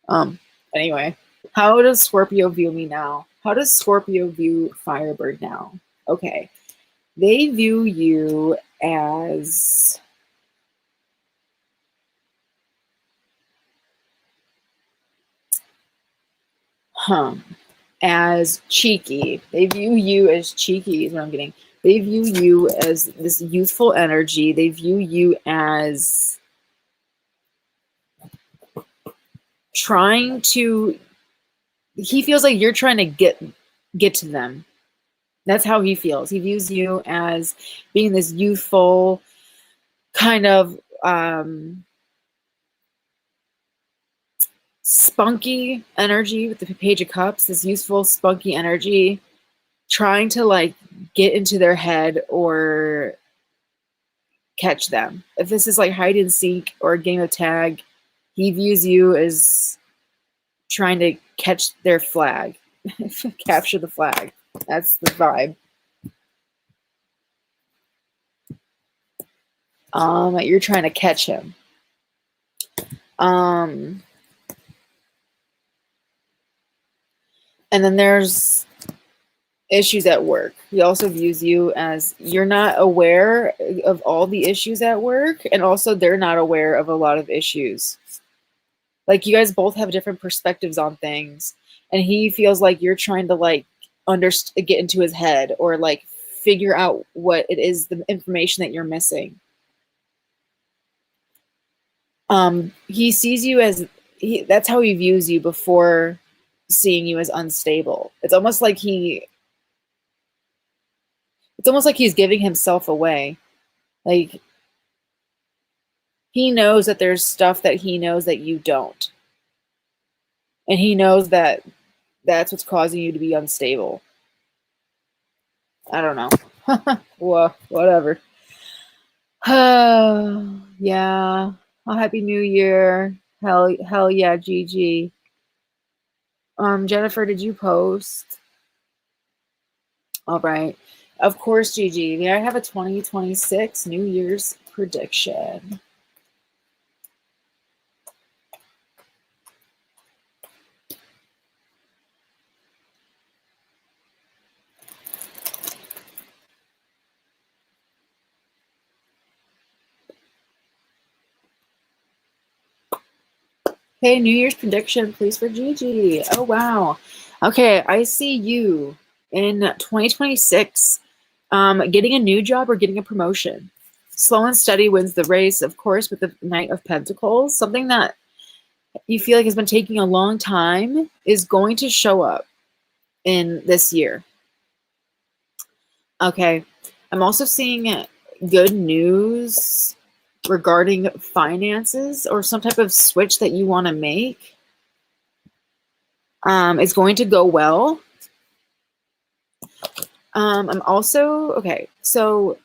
um. Anyway, how does Scorpio view me now? How does Scorpio view Firebird now? Okay, they view you as hum as cheeky. They view you as cheeky is what I'm getting. They view you as this youthful energy. They view you as trying to, he feels like you're trying to get to them. That's how he feels. He views you as being this youthful kind of spunky energy with the Page of Cups, this youthful spunky energy trying to like get into their head or catch them. If this is like hide and seek or a game of tag, he views you as trying to catch their flag, capture the flag. That's the vibe. You're trying to catch him. And then there's issues at work. He also views you as you're not aware of all the issues at work, and also they're not aware of a lot of issues. Like you guys both have different perspectives on things, and he feels like you're trying to like get into his head or like figure out what it is, the information that you're missing. He sees you as that's how he views you before seeing you as unstable. It's almost like he's giving himself away. Like he knows that there's stuff that he knows that you don't. And he knows that that's what's causing you to be unstable. I don't know. Well, whatever. Yeah. A happy new year. Hell yeah, Gigi. Jennifer, did you post? All right. Of course, Gigi. May I have a 2026 New Year's prediction? Okay, New Year's prediction, please, for Gigi. Oh, wow. Okay, I see you in 2026 getting a new job or getting a promotion. Slow and steady wins the race, of course, with the Knight of Pentacles. Something that you feel like has been taking a long time is going to show up in this year. Okay, I'm also seeing good news regarding finances or some type of switch that you want to make. It's going to go well. I'm also, okay, so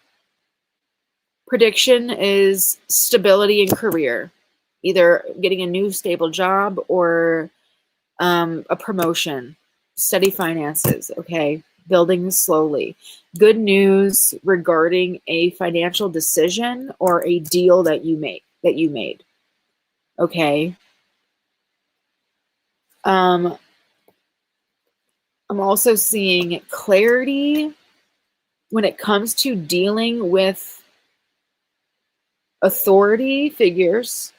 prediction is stability in career, either getting a new stable job or a promotion, steady finances, okay, building slowly. Good news regarding a financial decision or a deal that you made, okay. I'm also seeing clarity when it comes to dealing with authority figures,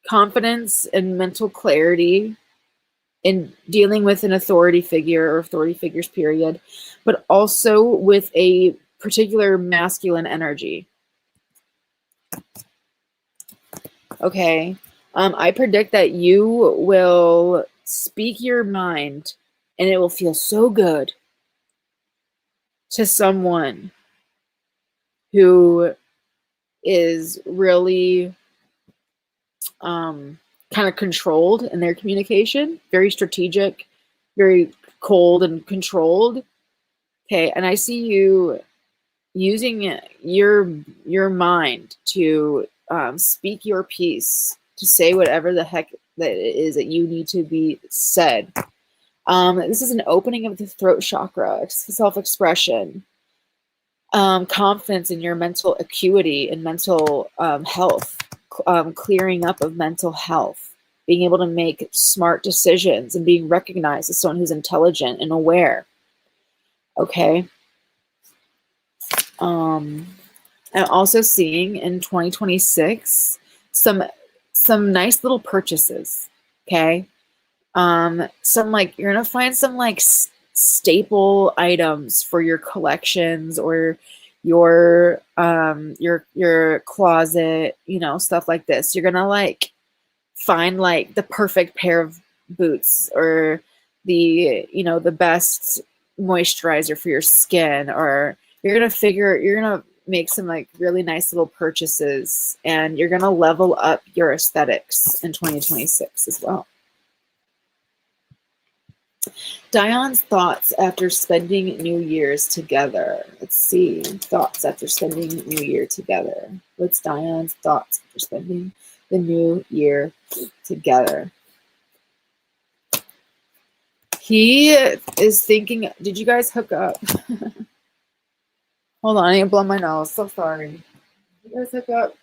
confidence and mental clarity in dealing with an authority figure or authority figures, period, but also with a particular masculine energy. Okay. I predict that you will speak your mind and it will feel so good to someone who is really kind of controlled in their communication, very strategic, very cold and controlled. Okay, and I see you using your mind to speak your piece, to say whatever the heck that it is that you need to be said. This is an opening of the throat chakra, self-expression, confidence in your mental acuity and mental health, clearing up of mental health, being able to make smart decisions and being recognized as someone who's intelligent and aware. Okay. I'm also seeing in 2026 some nice little purchases. Okay. Some like you're gonna find some like staple items for your collections or your closet, you know, stuff like this. You're gonna like find like the perfect pair of boots or the, you know, the best moisturizer for your skin, or you're gonna make some like really nice little purchases and you're gonna level up your aesthetics in 2026 as well. Dion's thoughts after spending New Year's together. Let's see. Thoughts after spending New Year together. What's Dion's thoughts after spending the New Year together? He is thinking, did you guys hook up? Hold on, I need to blow my nose. So sorry. Did you guys hook up?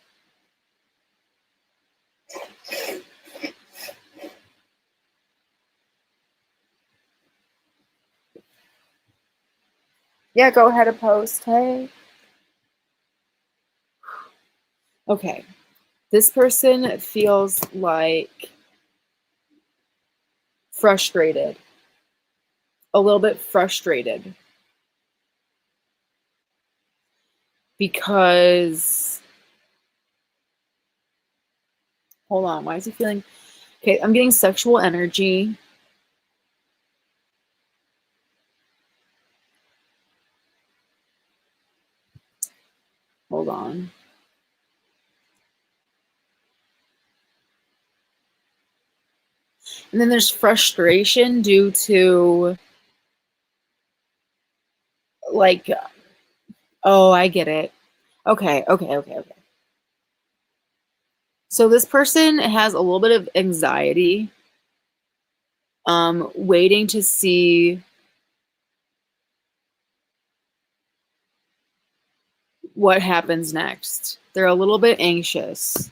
Yeah, go ahead and post. Hey. Okay. This person feels like frustrated. A little bit frustrated. Because, hold on, why is he feeling? Okay, I'm getting sexual energy. Hold on. And then there's frustration due to, like, oh, I get it. Okay. So this person has a little bit of anxiety, waiting to see what happens next. They're a little bit anxious.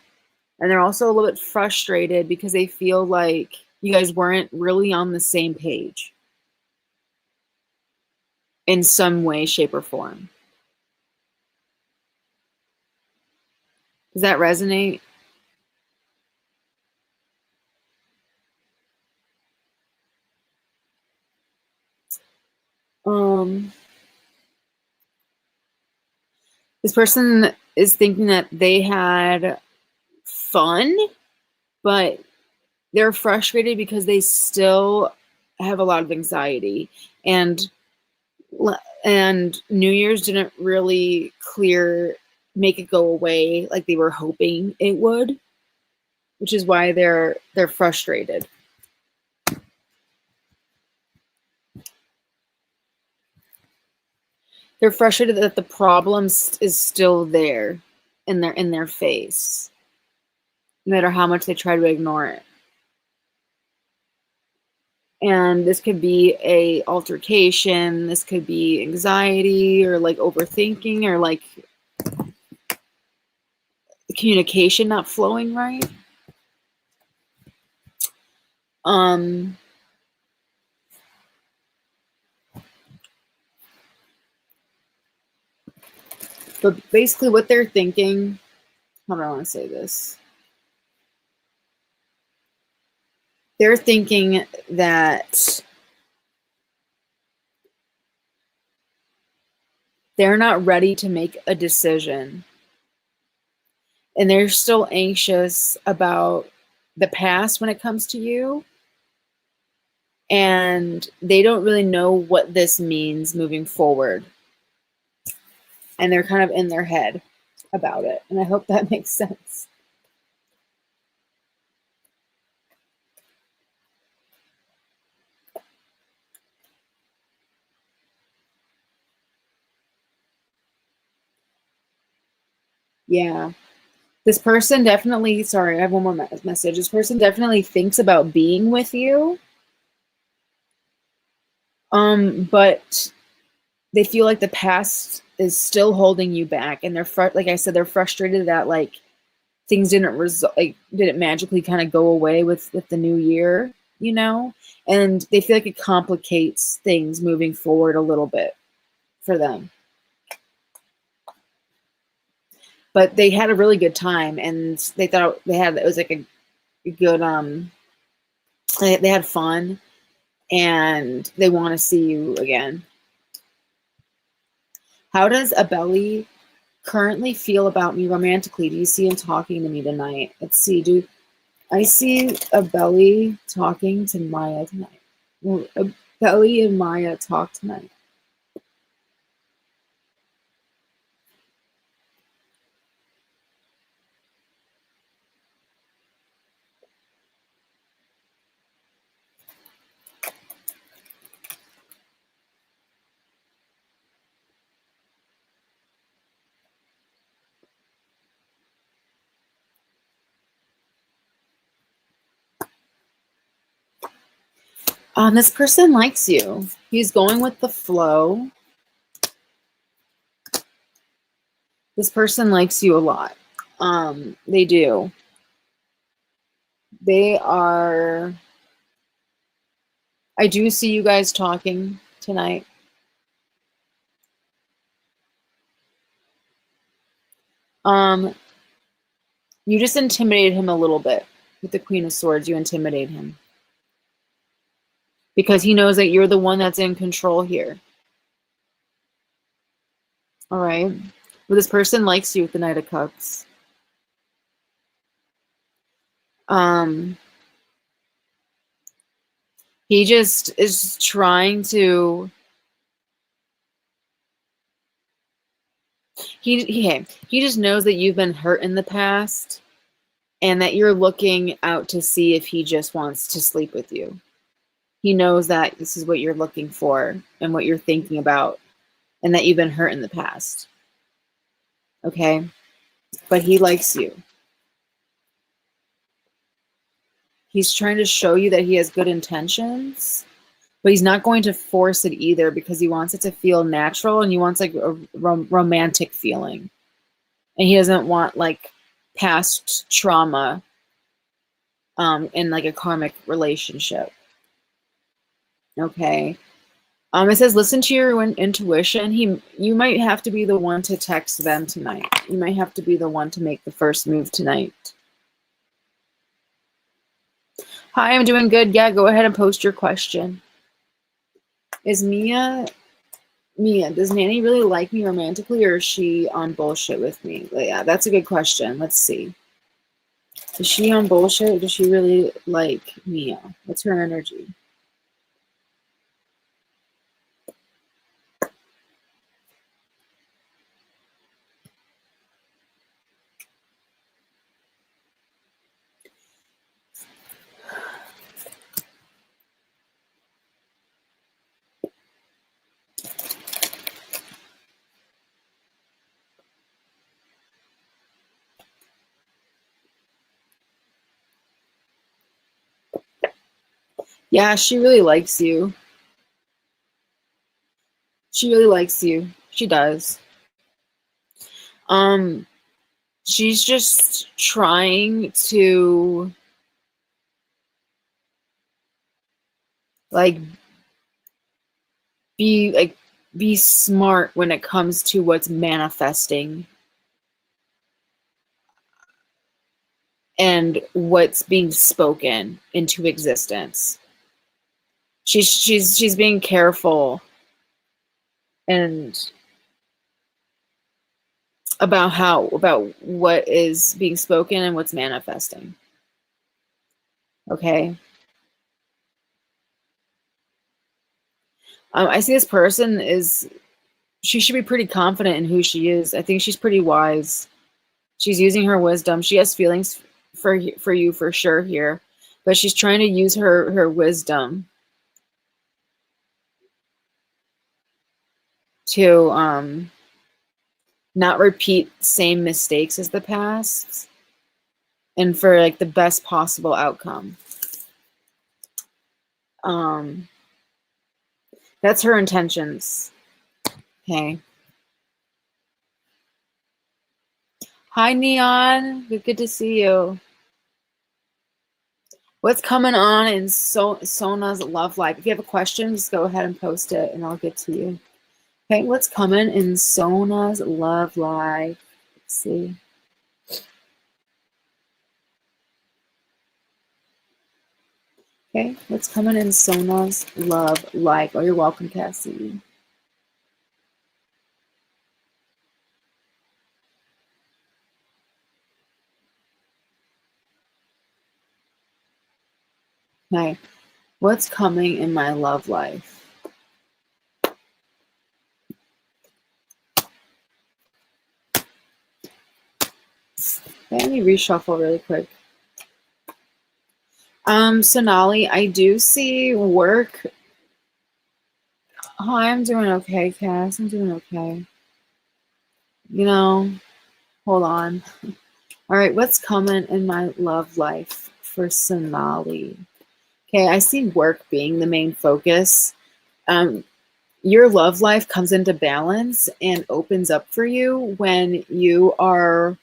And they're also a little bit frustrated because they feel like you guys weren't really on the same page in some way, shape, or form. Does that resonate? This person is thinking that they had fun, but they're frustrated because they still have a lot of anxiety, and New Year's didn't really make it go away like they were hoping it would, which is why they're frustrated. They're frustrated that the problem is still there in their face, no matter how much they try to ignore it. And this could be a altercation, this could be anxiety, or like overthinking, or like communication not flowing right. But basically what they're thinking, how do I want to say this? They're thinking that they're not ready to make a decision. And they're still anxious about the past when it comes to you. And they don't really know what this means moving forward. And they're kind of in their head about it. And I hope that makes sense. Yeah. This person definitely, sorry, I have one more message. This person definitely thinks about being with you. But they feel like the past is still holding you back, and they're like I said, they're frustrated that like things didn't magically kind of go away with the new year, you know, and they feel like it complicates things moving forward a little bit for them. But they had a really good time, and they thought it was like a good they had fun, and they want to see you again. How does Abeli currently feel about me romantically? Do you see him talking to me tonight? Let's see. Do I see Abeli talking to Maya tonight? Will Abeli and Maya talk tonight? This person likes you. He's going with the flow. This person likes you a lot. They do. They are. I do see you guys talking tonight. You just intimidated him a little bit with the Queen of Swords. You intimidate him because he knows that you're the one that's in control here. All right. Well, this person likes you with the Knight of Cups. He just is trying to. He just knows that you've been hurt in the past, and that you're looking out to see if he just wants to sleep with you. He knows that this is what you're looking for and what you're thinking about, and that you've been hurt in the past. Okay? But he likes you. He's trying to show you that he has good intentions, but he's not going to force it either, because he wants it to feel natural, and he wants like a romantic feeling. And he doesn't want like past trauma in like a karmic relationship. Okay. It says, listen to your intuition. You might have to be the one to text them tonight. You might have to be the one to make the first move tonight. Hi, I'm doing good. Yeah, go ahead and post your question. Is Mia Mia, does Manny really like me romantically, or is she on bullshit with me? But yeah, that's a good question. Let's see. Is she on bullshit, or does she really like Mia? What's her energy? Yeah, she really likes you. She really likes you. She does. Um, she's just trying to like be like be smart when it comes to what's manifesting and what's being spoken into existence. She's being careful and about what is being spoken and what's manifesting. Okay. I see this person is she should be pretty confident in who she is. I think she's pretty wise. She's using her wisdom. She has feelings for you for sure here, but she's trying to use her wisdom to not repeat same mistakes as the past and for like the best possible outcome. Um that's her intentions. Okay. Hi Neon, good to see you. What's coming on in Sona's love life? If you have a question, just go ahead and post it and I'll get to you. Okay, what's coming in Sona's love life? Let's see. Okay, what's coming in Sona's love life? Oh, you're welcome, Cassie. Okay, what's coming in my love life? Let me reshuffle really quick. Sonali, I do see work. Oh, I'm doing okay, Cass. I'm doing okay. You know, hold on. All right, what's coming in my love life for Sonali? Okay, I see work being the main focus. Your love life comes into balance and opens up for you when you are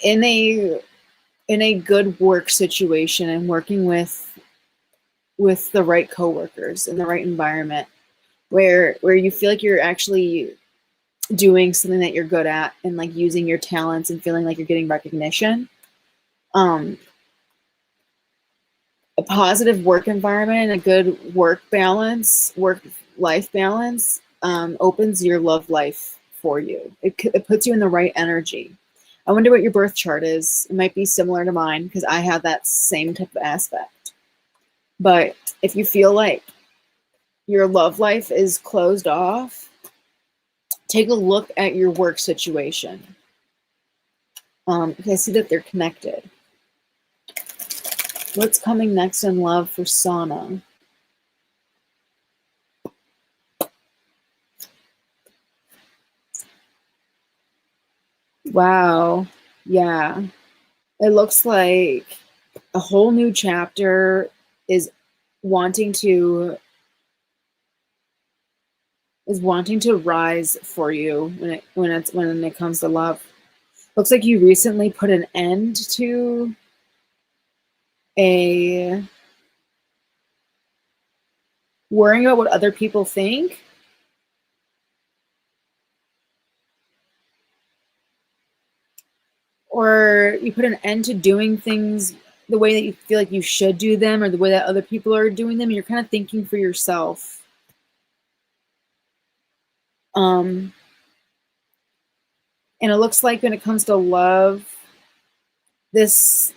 in a good work situation and working with the right coworkers in the right environment where you feel like you're actually doing something that you're good at and like using your talents and feeling like you're getting recognition. A positive work environment, a good work balance, work life balance opens your love life for you. It puts you in the right energy. I wonder what your birth chart is. It might be similar to mine because I have that same type of aspect. But if you feel like your love life is closed off, take a look at your work situation. Because I see that they're connected. What's coming next in love for Sana? Wow. Yeah. It looks like a whole new chapter is wanting to rise for you when it comes to love. Looks like you recently put an end to a worrying about what other people think, or you put an end to doing things the way that you feel like you should do them or the way that other people are doing them. You're kind of thinking for yourself. And it looks like when it comes to love, this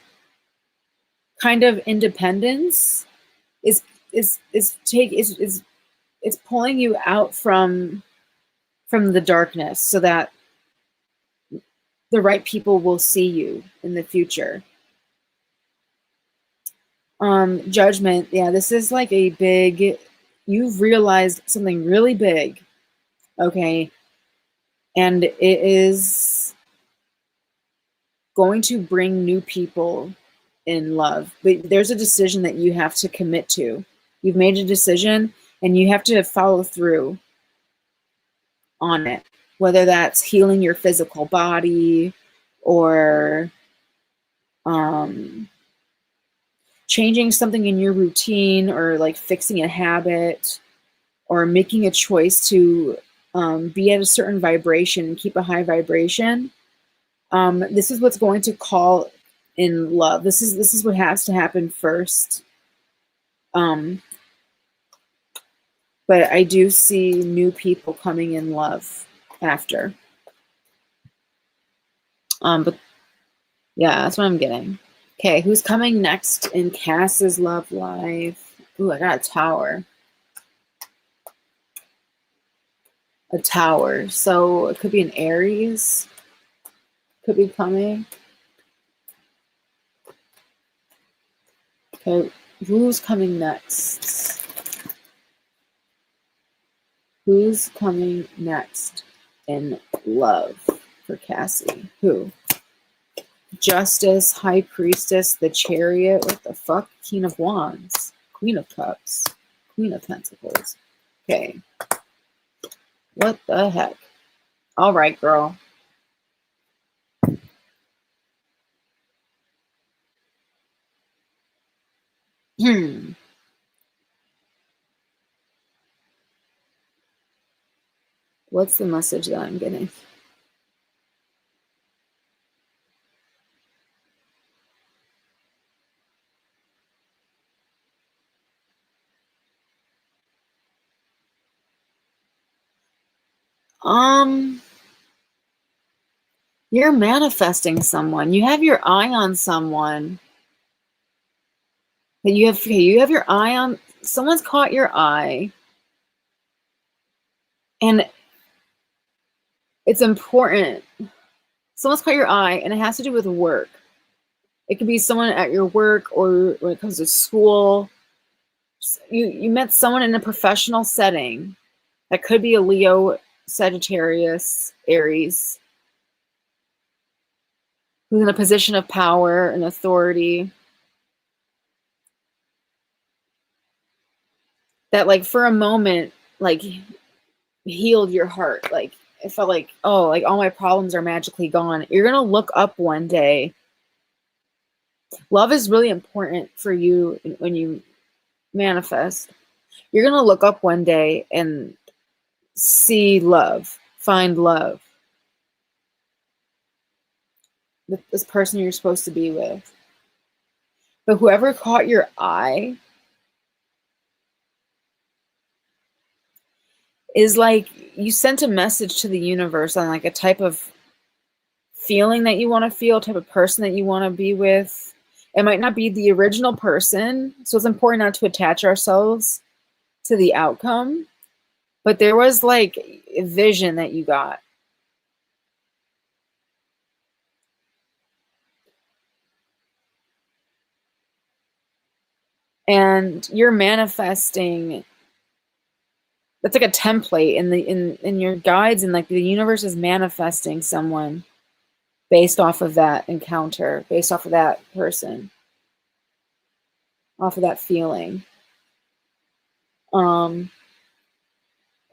kind of independence is it's pulling you out from the darkness so that the right people will see you in the future. Judgment, yeah, this is like a big, you've realized something really big, okay, and it is going to bring new people in love, but there's a decision that you have to commit to. You've made a decision and you have to follow through on it, whether that's healing your physical body or changing something in your routine, or like fixing a habit, or making a choice to be at a certain vibration and keep a high vibration. This is what's going to call in love. This is what has to happen first. But I do see new people coming in love after. But yeah, that's what I'm getting. Okay, who's coming next in Cass's love life? Ooh, I got a tower. A tower. So it could be an Aries. Could be coming. Okay, who's coming next? Who's coming next in love for Cassie? Who? Justice, High Priestess, the Chariot. What the fuck? King of Wands, Queen of Cups, Queen of Pentacles. Okay. What the heck? All right, girl. What's the message that I'm getting? You're manifesting someone. You have your eye on someone. That you have your eye on. Someone's caught your eye. And it's important. Someone's caught your eye, and it has to do with work. It could be someone at your work, or when it comes to school. You met someone in a professional setting. That could be a Leo, Sagittarius, Aries, who's in a position of power and authority. That, like, for a moment, like, healed your heart. Like, it felt like, oh, like all my problems are magically gone. You're gonna look up one day. Love is really important for you when you manifest. You're gonna look up one day and see love, find love. This person you're supposed to be with. But whoever caught your eye is like, you sent a message to the universe on like a type of feeling that you want to feel, type of person that you want to be with. It might not be the original person, so it's important not to attach ourselves to the outcome. But there was like a vision that you got. And you're manifesting. That's like a template in your guides, and like the universe is manifesting someone based off of that encounter, based off of that person, off of that feeling.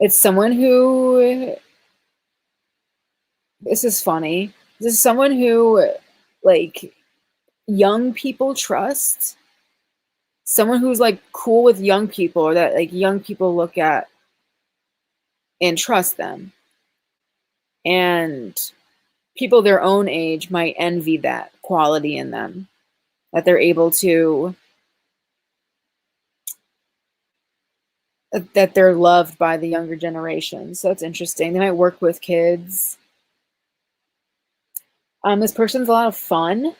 It's someone who, this is funny. This is someone who, like, young people trust. Someone who's like cool with young people, or that like young people look at and trust them. And people their own age might envy that quality in them, that they're able to that they're loved by the younger generation. So it's interesting. They might work with kids. This person's a lot of fun.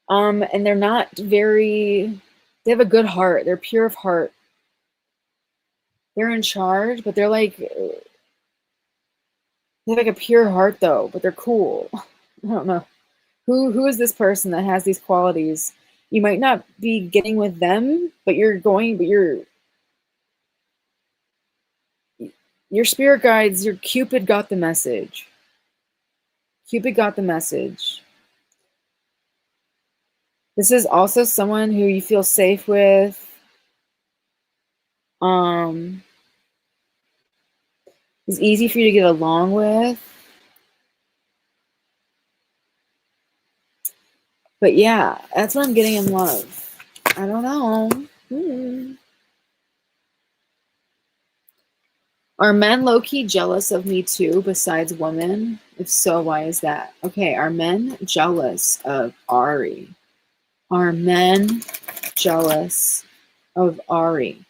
And they're not very, they have a good heart. They're pure of heart. They're in charge, but they're like, they have like a pure heart though, but they're cool. I don't know. Who is this person that has these qualities? You might not be getting with them, but your spirit guides, your Cupid got the message. Cupid got the message. This is also someone who you feel safe with. Is easy for you to get along with. But yeah, that's what I'm getting in love. I don't know. Are men low-key jealous of me too, besides women? If so, why is that? Okay, are men jealous of Ari? Are men jealous of Ari?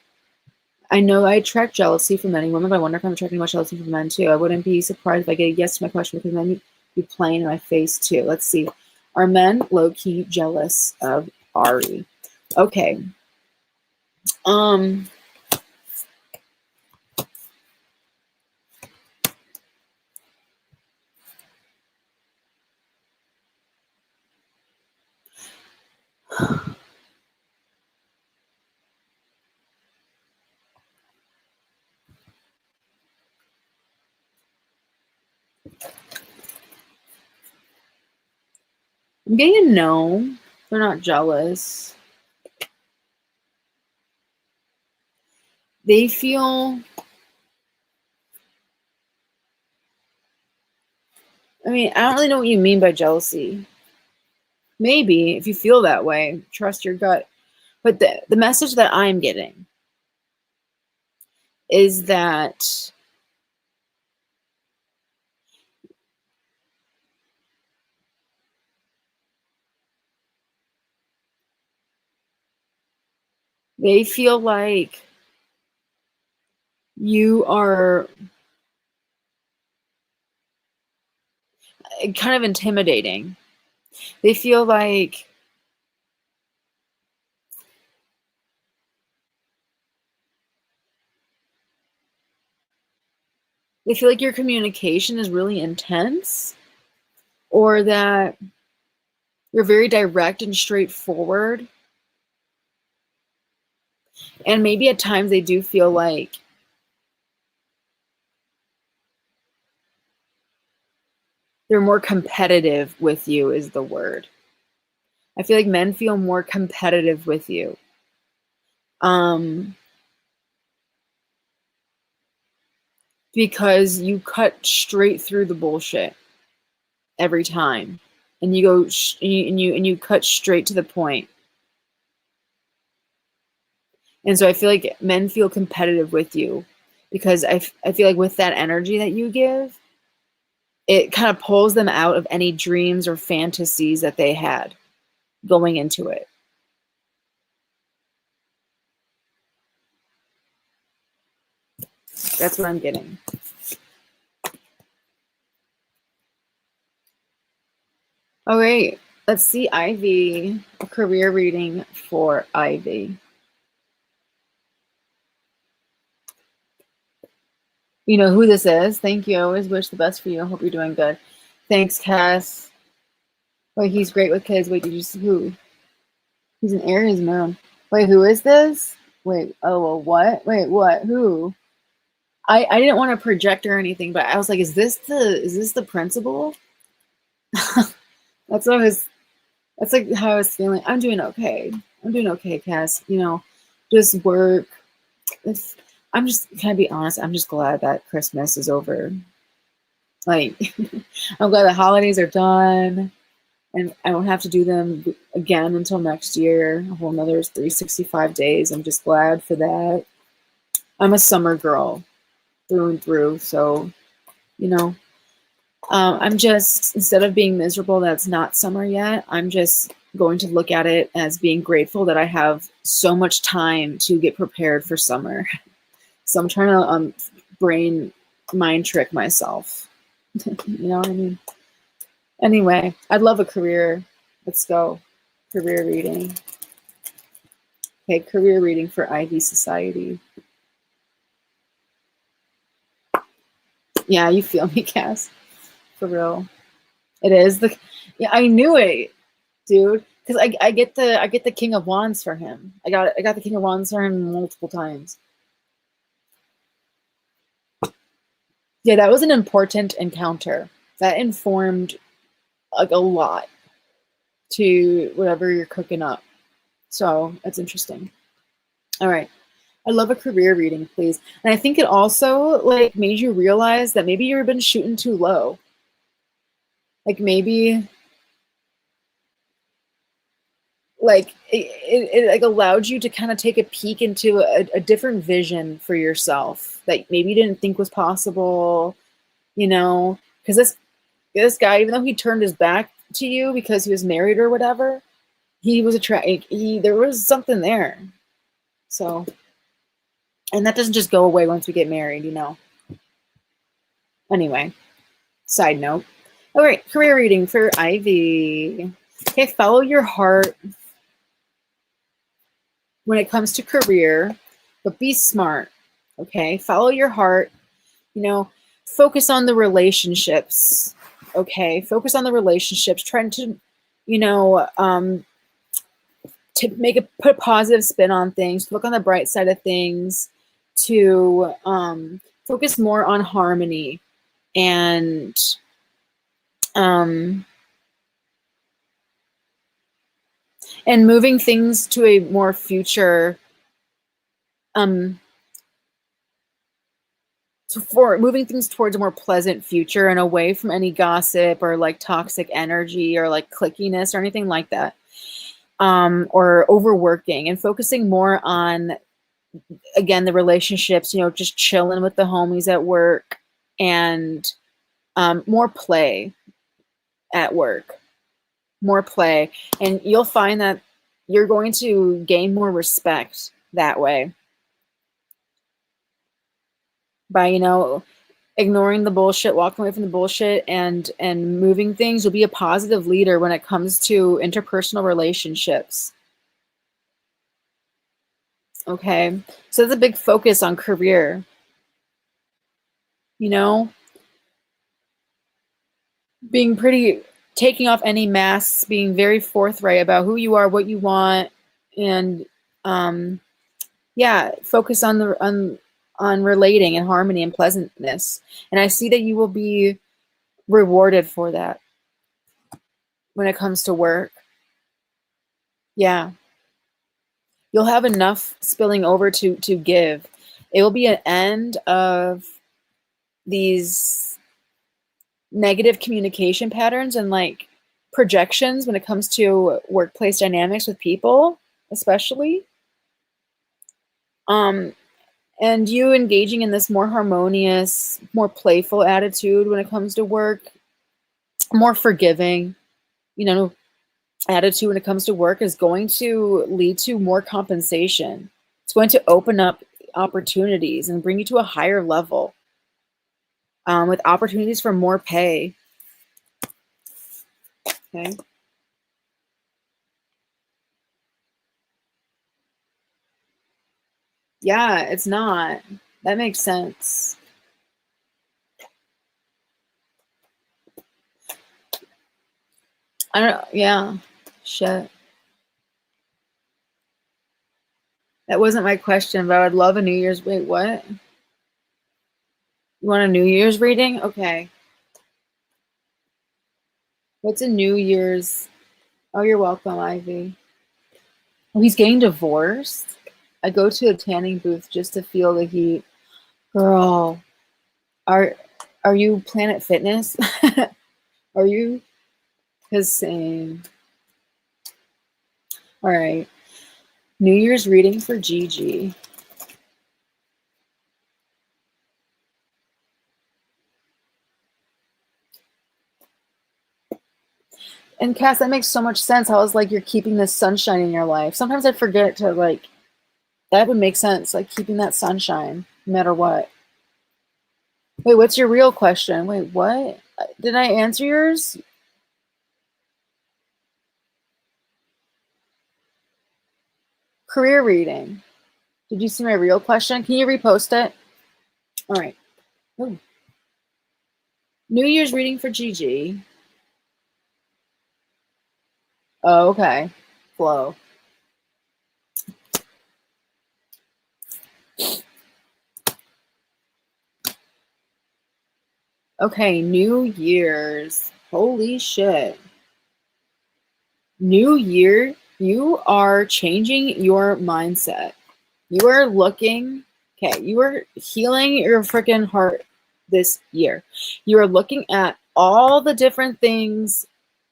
I know I attract jealousy from many women, but I wonder if I'm attracting much jealousy from men too. I wouldn't be surprised if I get a yes to my question because men be playing in my face too. Let's see. Are men low-key jealous of Ari? Okay. I'm getting a no. They're not jealous. They feel, I mean, I don't really know what you mean by jealousy. Maybe if you feel that way, trust your gut. But the message that I'm getting is that they feel like you are kind of intimidating. They feel like your communication is really intense, or that you're very direct and straightforward. And maybe at times they do feel like they're more competitive with you is the word. I feel like men feel more competitive with you. Because you cut straight through the bullshit every time. And you go and you cut straight to the point. And so I feel like men feel competitive with you because I feel like with that energy that you give, it kind of pulls them out of any dreams or fantasies that they had going into it. That's what I'm getting. All right, let's see Ivy, a career reading for Ivy. You know who this is. Thank you. I always wish the best for you. I hope you're doing good. Thanks, Cass. Wait, he's great with kids. Wait, did you see who? He's an Aries moon. Wait, who is this? Wait, oh, well, what? Wait, what? Who? I didn't want to project or anything, but I was like, is this the principal? That's like how I was feeling. I'm doing okay. I'm doing okay, Cass. You know, just work. Can I be honest? I'm just glad that Christmas is over. Like, I'm glad the holidays are done and I don't have to do them again until next year. A whole another 365 days. I'm just glad for that. I'm a summer girl through and through. So, you know, I'm just, instead of being miserable that it's not summer yet, I'm just going to look at it as being grateful that I have so much time to get prepared for summer. So I'm trying to mind trick myself. You know what I mean? Anyway, I'd love a career. Let's go. Career reading. Okay, career reading for Ivy Society. Yeah, you feel me, Cass. For real. It is the, yeah, I knew it, dude. Because I get the King of Wands for him. I got the King of Wands for him multiple times. Yeah, that was an important encounter. That informed like a lot to whatever you're cooking up. So that's interesting. All right. I love a career reading, please. And I think it also like made you realize that maybe you've been shooting too low. Like maybe like it like allowed you to kind of take a peek into a different vision for yourself that maybe you didn't think was possible, you know, because this guy, even though he turned his back to you because he was married or whatever, he was there was something there. So, and that doesn't just go away once we get married, you know. Anyway, side note. All right, career reading for Ivy. Okay, follow your heart when it comes to career, but be smart. Okay, follow your heart. You know, focus on the relationships. Okay, focus on the relationships. Trying to, you know, to put a positive spin on things. Look on the bright side of things. To focus more on harmony and moving things to a more future for moving things towards a more pleasant future and away from any gossip or like toxic energy or like clickiness or anything like that, or overworking, and focusing more on, again, the relationships, you know, just chilling with the homies at work, and more play at work, more play. And you'll find that you're going to gain more respect that way by, you know, ignoring the bullshit, walking away from the bullshit, and moving things. You'll be a positive leader when it comes to interpersonal relationships. Okay, so there's a big focus on career. You know, taking off any masks, being very forthright about who you are, what you want, and yeah, focus on on relating and harmony and pleasantness. And I see that you will be rewarded for that when it comes to work. Yeah. You'll have enough spilling over to give. It will be an end of these negative communication patterns and like projections when it comes to workplace dynamics with people, especially. And you engaging in this more harmonious, more playful attitude when it comes to work, more forgiving, you know, attitude when it comes to work is going to lead to more compensation. It's going to open up opportunities and bring you to a higher level, with opportunities for more pay. Okay. Yeah, it's not. That makes sense. I don't, yeah, shit. That wasn't my question, but I would love a New Year's, wait, what? You want a New Year's reading? Okay. What's a New Year's? Oh, you're welcome, Ivy. Oh, he's getting divorced? I go to a tanning booth just to feel the heat. Girl, are you Planet Fitness? Are you? Because same. All right. New Year's reading for Gigi. And Cass, that makes so much sense. How it's like you're keeping this sunshine in your life. Sometimes I forget to like, that would make sense, like keeping that sunshine no matter what. Wait, what's your real question? Wait, what? Did I answer yours? Career reading. Did you see my real question? Can you repost it? All right. Ooh. New Year's reading for Gigi. Oh, okay. Flow. Okay, New Year's. Holy shit. New Year, you are changing your mindset. You are looking, okay, you are healing your freaking heart this year. You are looking at all the different things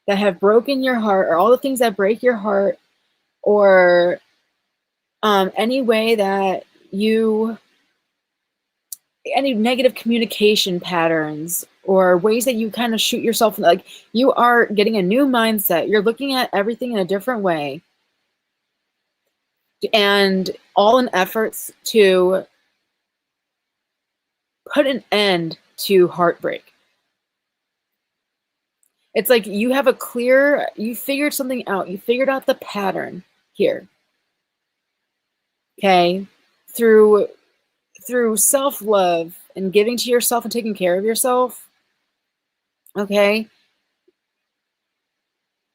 that have broken your heart, or all the things that break your heart, or any way that you, any negative communication patterns or ways that you kind of shoot yourself, like you are getting a new mindset. You're looking at everything in a different way, and all in efforts to put an end to heartbreak. It's like you have a clear, you figured something out. You figured out the pattern here. Okay? Through self-love and giving to yourself and taking care of yourself. Okay?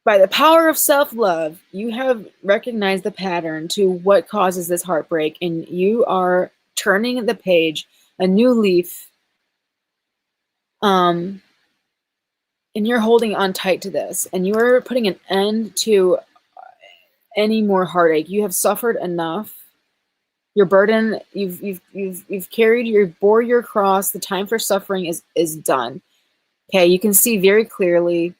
By the power of self-love, you have recognized the pattern to what causes this heartbreak, and you are turning the page, a new leaf. And you're holding on tight to this, and you're putting an end to any more heartache. You have suffered enough. Your burden, you've carried, you bore your cross. The time for suffering is done. Okay, you can see very clearly,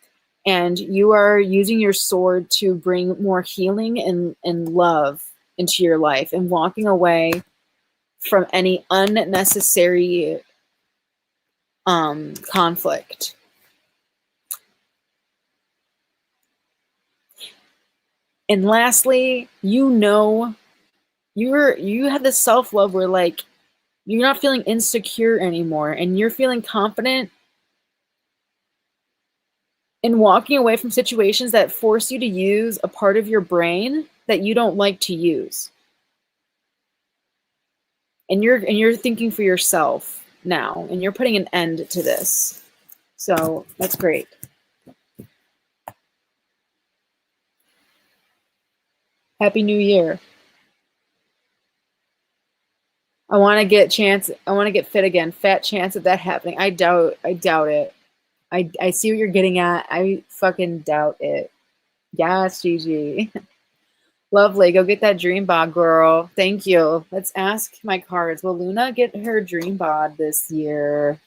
and you are using your sword to bring more healing and love into your life, and walking away from any unnecessary conflict. And lastly, you have this self-love where like you're not feeling insecure anymore, and you're feeling confident in walking away from situations that force you to use a part of your brain that you don't like to use. And you're thinking for yourself now, and you're putting an end to this. So that's great. Happy New Year. I want to get fit again. Fat chance of that happening. I doubt it. I see what you're getting at. I fucking doubt it. Yes, Gigi. Lovely. Go get that dream bod, girl. Thank you. Let's ask my cards. Will Luna get her dream bod this year?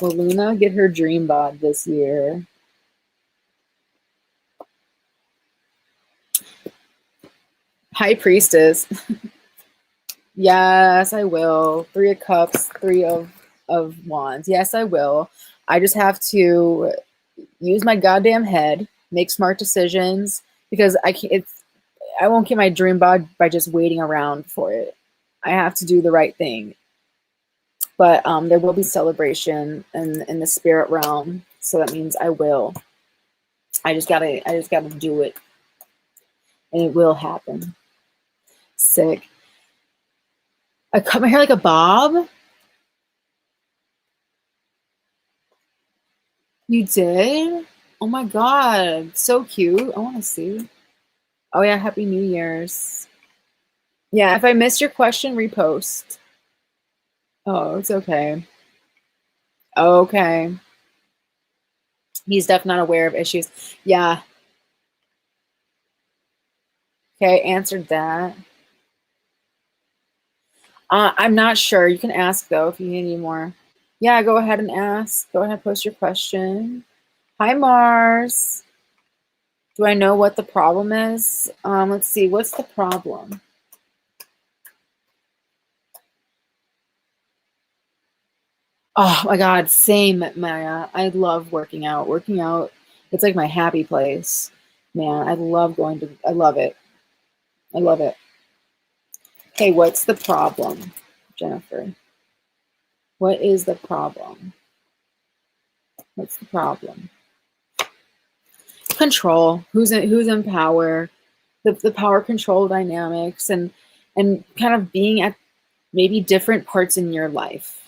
Will Luna get her dream bod this year? High Priestess. Yes, I will. 3 of Cups, 3 of Wands. Yes, I will. I just have to use my goddamn head, make smart decisions, because I won't get my dream bod by just waiting around for it. I have to do the right thing. But there will be celebration in the spirit realm, so that means I will. I just gotta do it, and it will happen. Sick. I cut my hair like a bob. You did? Oh my god, so cute. I want to see. Oh yeah, Happy New Year's. Yeah, if I missed your question, repost. Oh, it's okay. Okay. He's definitely not aware of issues. Yeah. Okay, answered that. I'm not sure. You can ask though if you need any more. Yeah, go ahead and ask. Go ahead and post your question. Hi, Mars. Do I know what the problem is? Let's see. What's the problem? Oh my God, same, Maya. I love working out. Working out It's like my happy place. Man, I love it. I love it. Okay, what's the problem, Jennifer? What is the problem? What's the problem? Control. Who's in power? The power control dynamics and kind of being at maybe different parts in your life.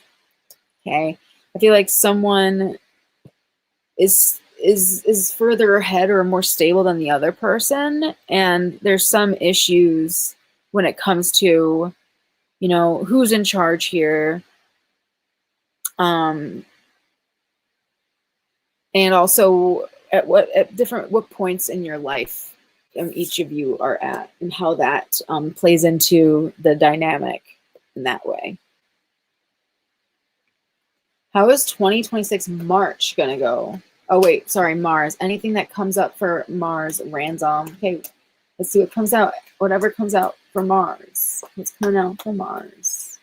Okay, I feel like someone is further ahead or more stable than the other person, and there's some issues when it comes to, you know, who's in charge here, and also at what points in your life each of you are at, and how that plays into the dynamic in that way. How is 2026 March gonna go? Oh wait, sorry, Mars. Anything that comes up for Mars, random. Okay, let's see what comes out. Whatever comes out for Mars. What's coming out for Mars?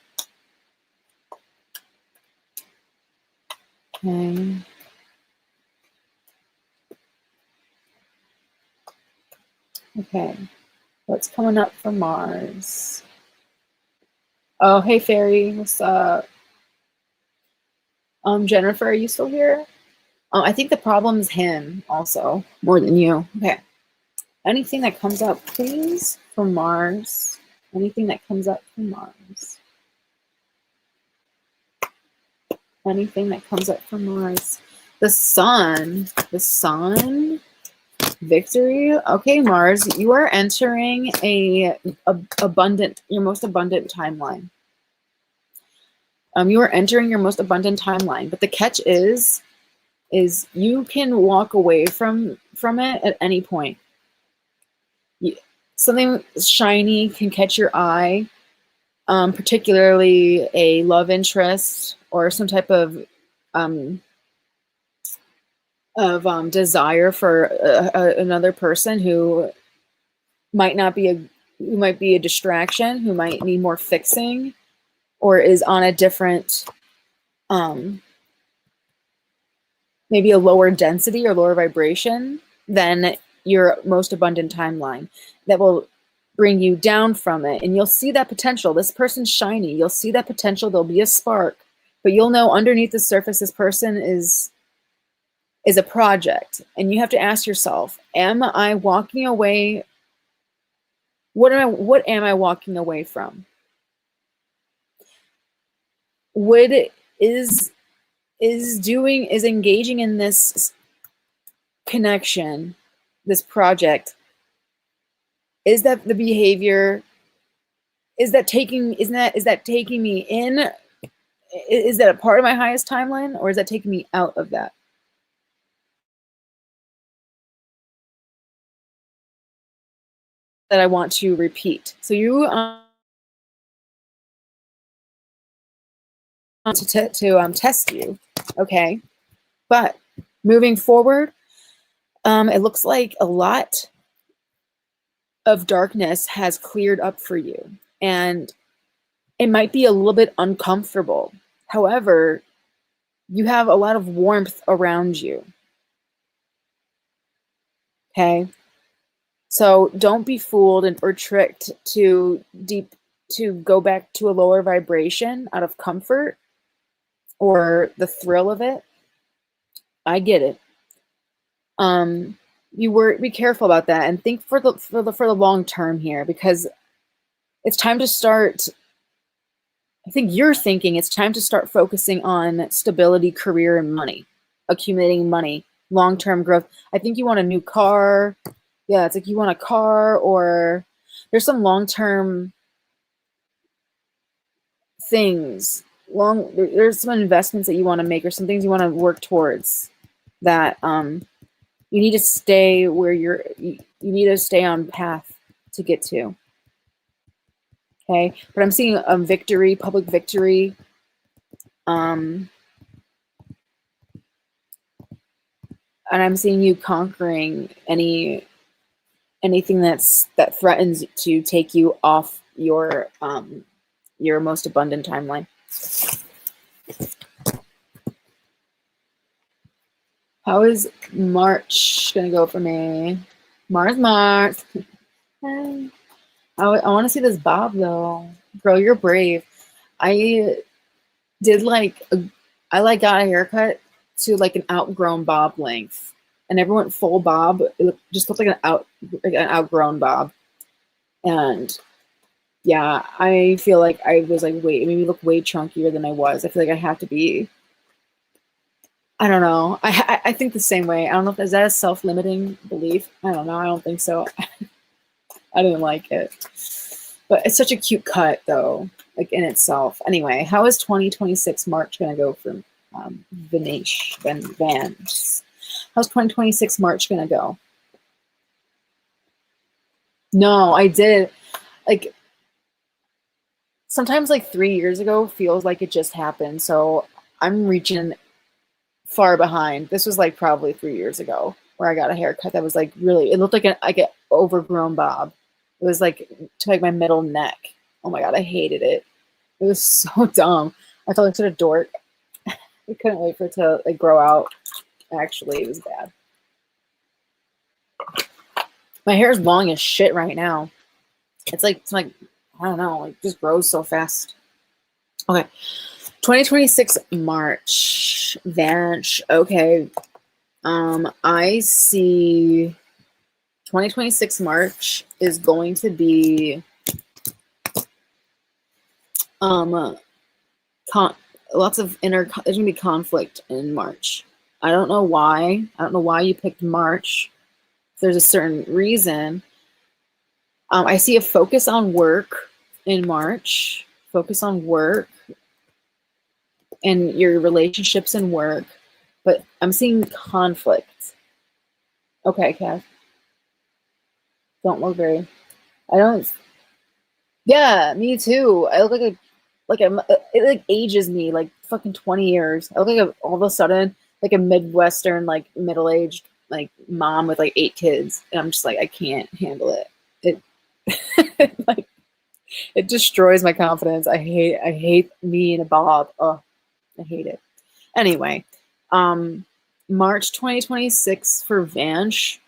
Okay. Okay. What's coming up for Mars? Oh, hey Fairy, what's up? Jennifer, are you still here? I think the problem is him also, more than you. Okay. Anything that comes up, please, for Mars. Anything that comes up for Mars. Anything that comes up for Mars. The sun. The sun. Victory. Okay, Mars, you are entering your most abundant timeline. You are entering your most abundant timeline, but the catch is you can walk away from it at any point. Something shiny can catch your eye, particularly a love interest or some type of desire for another person who might be a distraction, who might need more fixing, or is on a different, maybe a lower density or lower vibration than your most abundant timeline, that will bring you down from it. And you'll see that potential. This person's shiny. You'll see that potential. There'll be a spark, but you'll know underneath the surface, this person is a project. And you have to ask yourself, am I walking away? What am I walking away from? Is engaging in this connection, this project, is that the behavior, is that taking me in, is that a part of my highest timeline, or is that taking me out of that? That I want to repeat. So you to test you, okay? But moving forward, it looks like a lot of darkness has cleared up for you, and it might be a little bit uncomfortable. However, you have a lot of warmth around you. Okay? So don't be fooled or tricked to go back to a lower vibration out of comfort or the thrill of it. I get it. Be careful about that, and think for the long term here, because it's time to start. I think you're thinking it's time to start focusing on stability, career, and money, accumulating money, long-term growth. I think you want a new car. Yeah, it's like you want a car, or there's some long-term things. There's some investments that you want to make, or some things you want to work towards, that you need to stay where you need to stay on path to get to. Okay, but I'm seeing victory, public victory. And I'm seeing you conquering anything that threatens to take you off your most abundant timeline. How is March gonna go for me? Mars. I want to see this bob though. Girl, you're brave. I did I got a haircut to like an outgrown bob length, and everyone went full bob. It just looked like an outgrown bob, and yeah, I feel like I was like, wait, it made me look way chunkier than I was. I feel like I have to be. I don't know. I think the same way. I don't know if is that a self-limiting belief. I don't know. I don't think so. I didn't like it, but it's such a cute cut though, like in itself. Anyway, how is 2026 March gonna go for Vanish Vans? How's 2026 March gonna go? No, I did. Like sometimes like 3 years ago feels like it just happened. So I'm reaching far behind. This was like probably 3 years ago where I got a haircut that was like really, it looked like an overgrown bob. It was like to like my middle neck. Oh my God, I hated it. It was so dumb. I felt like such a dork. I couldn't wait for it to like grow out. Actually, it was bad. My hair is long as shit right now. It's like I don't know, like just grows so fast. Okay. 2026 March. Vanish. Okay. I see 2026 March is going to be lots of there's gonna be conflict in March. I don't know why. I don't know why you picked March. There's a certain reason. I see a focus on work in March. Focus on work and your relationships and work, but I'm seeing conflict. Okay, Kath. Don't look very. I don't. Yeah, me too. I look like it like ages me like fucking 20 years. I look like all of a sudden like a Midwestern like middle-aged like mom with like 8 kids, and I'm just like I can't handle it. It like it destroys my confidence. I hate me and a bob. Oh, I hate it. Anyway, March 2026 for Vansh.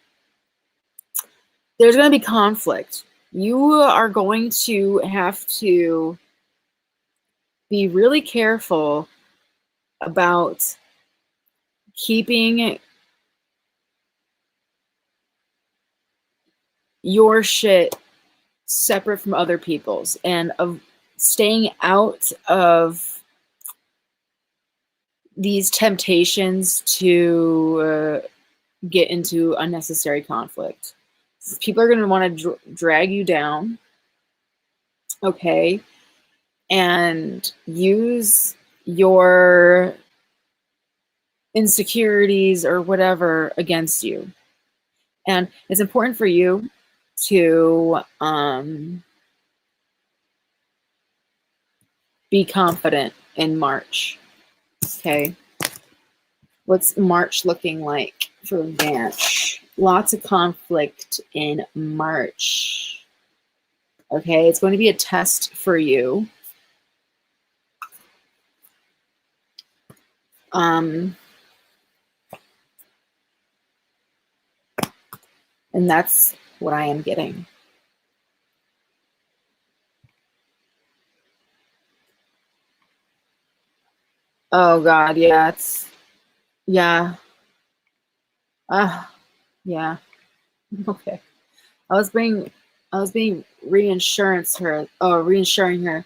There's going to be conflict. You are going to have to be really careful about keeping your shit separate from other people's and of staying out of these temptations to get into unnecessary conflict. People are going to want to drag you down, okay, and use your insecurities or whatever against you. And it's important for you to be confident in March. Okay. What's March looking like for Vance? Lots of conflict in March. Okay, it's going to be a test for you. And that's what I am getting. Oh God, yeah, yeah. Yeah. Okay. I was being reinsuring her.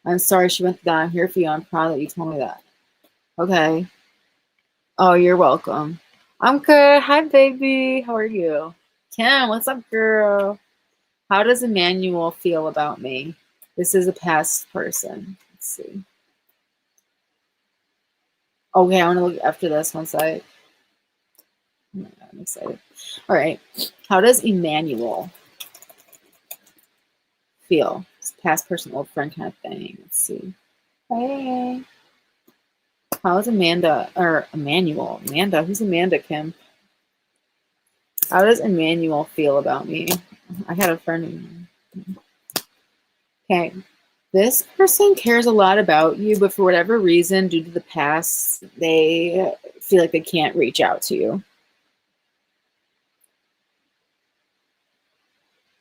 I'm sorry she went through that. I'm here for you. I'm proud that you told me that. Okay. Oh, you're welcome. I'm good. Hi, baby. How are you? Kim, what's up, girl? How does Emmanuel feel about me? This is a past person. Let's see. Okay, I want to look after this once I... Oh my God, I'm excited. All right. How does Emmanuel feel? It's past person, old friend kind of thing. Let's see. Hey. How is Amanda, or Emmanuel? Amanda? Who's Amanda, Kim? How does Emmanuel feel about me? I had a friend. Okay. This person cares a lot about you, but for whatever reason, due to the past, they feel like they can't reach out to you.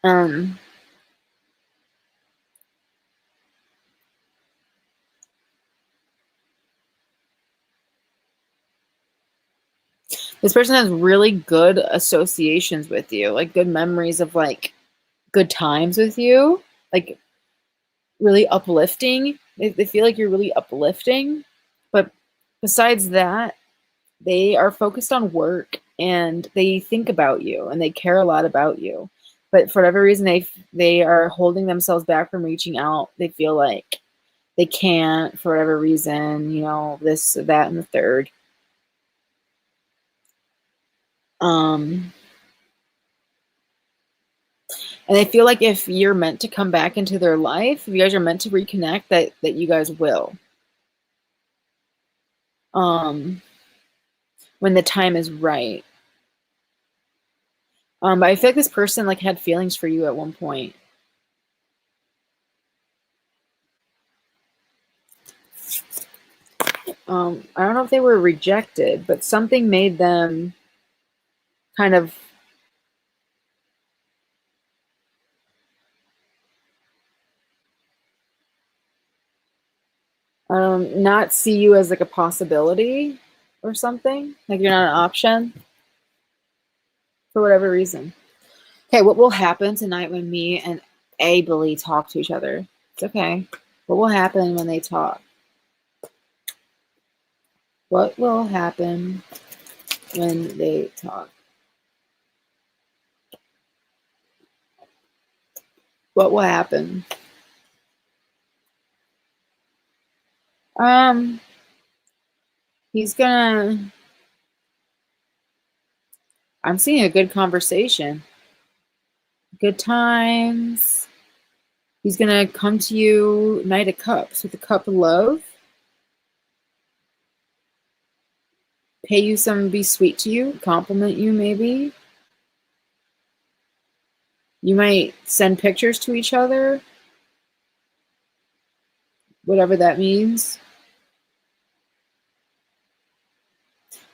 Um, this person has really good associations with you, like good memories of like good times with you, like really uplifting. They feel like you're really uplifting. But besides that, they are focused on work and they think about you and they care a lot about you. But for whatever reason, they are holding themselves back from reaching out. They feel like they can't for whatever reason, you know, this, that, and the third. Um, and they feel like if you're meant to come back into their life, if you guys are meant to reconnect, that you guys will. Um, when the time is right. But I feel like this person like had feelings for you at one point. I don't know if they were rejected, but something made them kind of not see you as like a possibility or something. Like you're not an option for whatever reason. Okay, what will happen tonight when me and Abely talk to each other? It's okay. What will happen when they talk? What will happen when they talk? What will happen? Um, he's gonna. I'm seeing a good conversation, good times. He's gonna come to you, Knight of Cups, with a cup of love. Pay you some, be sweet to you, compliment you maybe. You might send pictures to each other, whatever that means.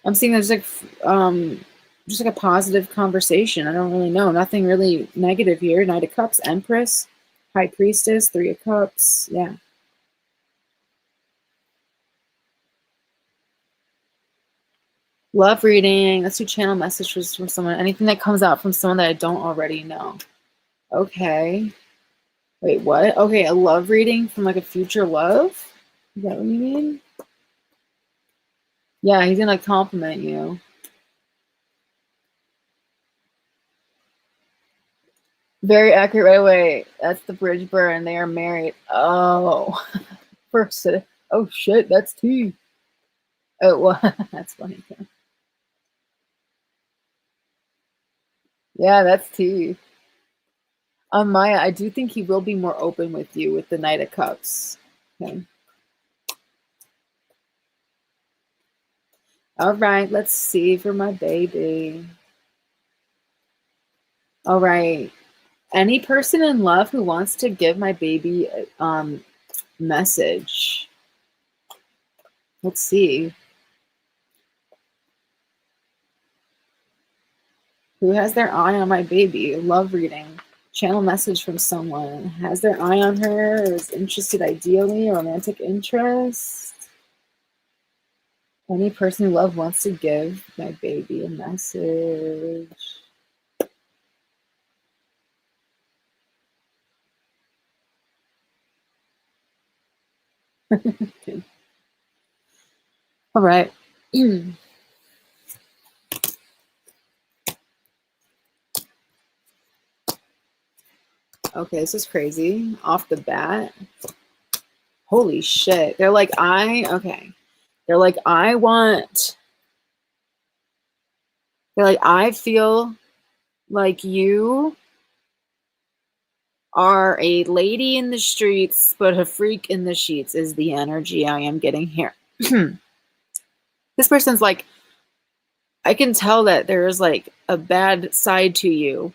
I'm seeing there's like just like a positive conversation. I don't really know. Nothing really negative here. Knight of Cups, Empress, High Priestess, Three of Cups. Yeah. Love reading. Let's do channel messages from someone. Anything that comes out from someone that I don't already know. Okay. Wait, what? Okay, a love reading from like a future love? Is that what you mean? Yeah, he's gonna like compliment you. Very accurate right away. That's the bridge burn. They are married. Oh, first. Oh shit, that's tea. Oh, well, that's funny. Yeah, that's tea. Maya, I do think he will be more open with you with the Knight of Cups. Okay. All right, let's see for my baby. All right. Any person in love who wants to give my baby a message. Let's see. Who has their eye on my baby? Love reading. Channel message from someone. Has their eye on her, or is interested ideally, romantic interest. Any person who love wants to give my baby a message. Okay. All right. Okay, this is crazy. Off the bat. Holy shit. They're like, okay. They're like, they're like, I feel like you are a lady in the streets, but a freak in the sheets is the energy I am getting here. This person's like, I can tell that there's like a bad side to you,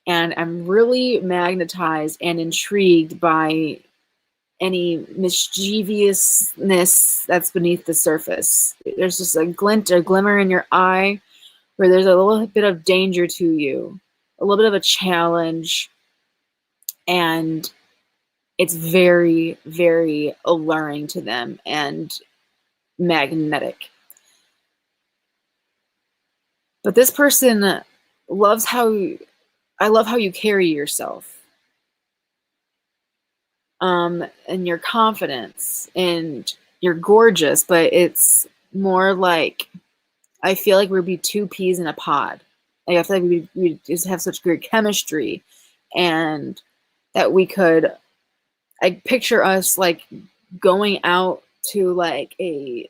and I'm really magnetized and intrigued by any mischievousness that's beneath the surface. There's just a glint or glimmer in your eye where there's a little bit of danger to you, a little bit of a challenge, and it's very, very alluring to them and magnetic. But this person loves I love how you carry yourself. And your confidence, and you're gorgeous, but it's more like, I feel like we'd be two peas in a pod. Like, I feel like we just have such great chemistry, and that we could, I picture us like going out to like a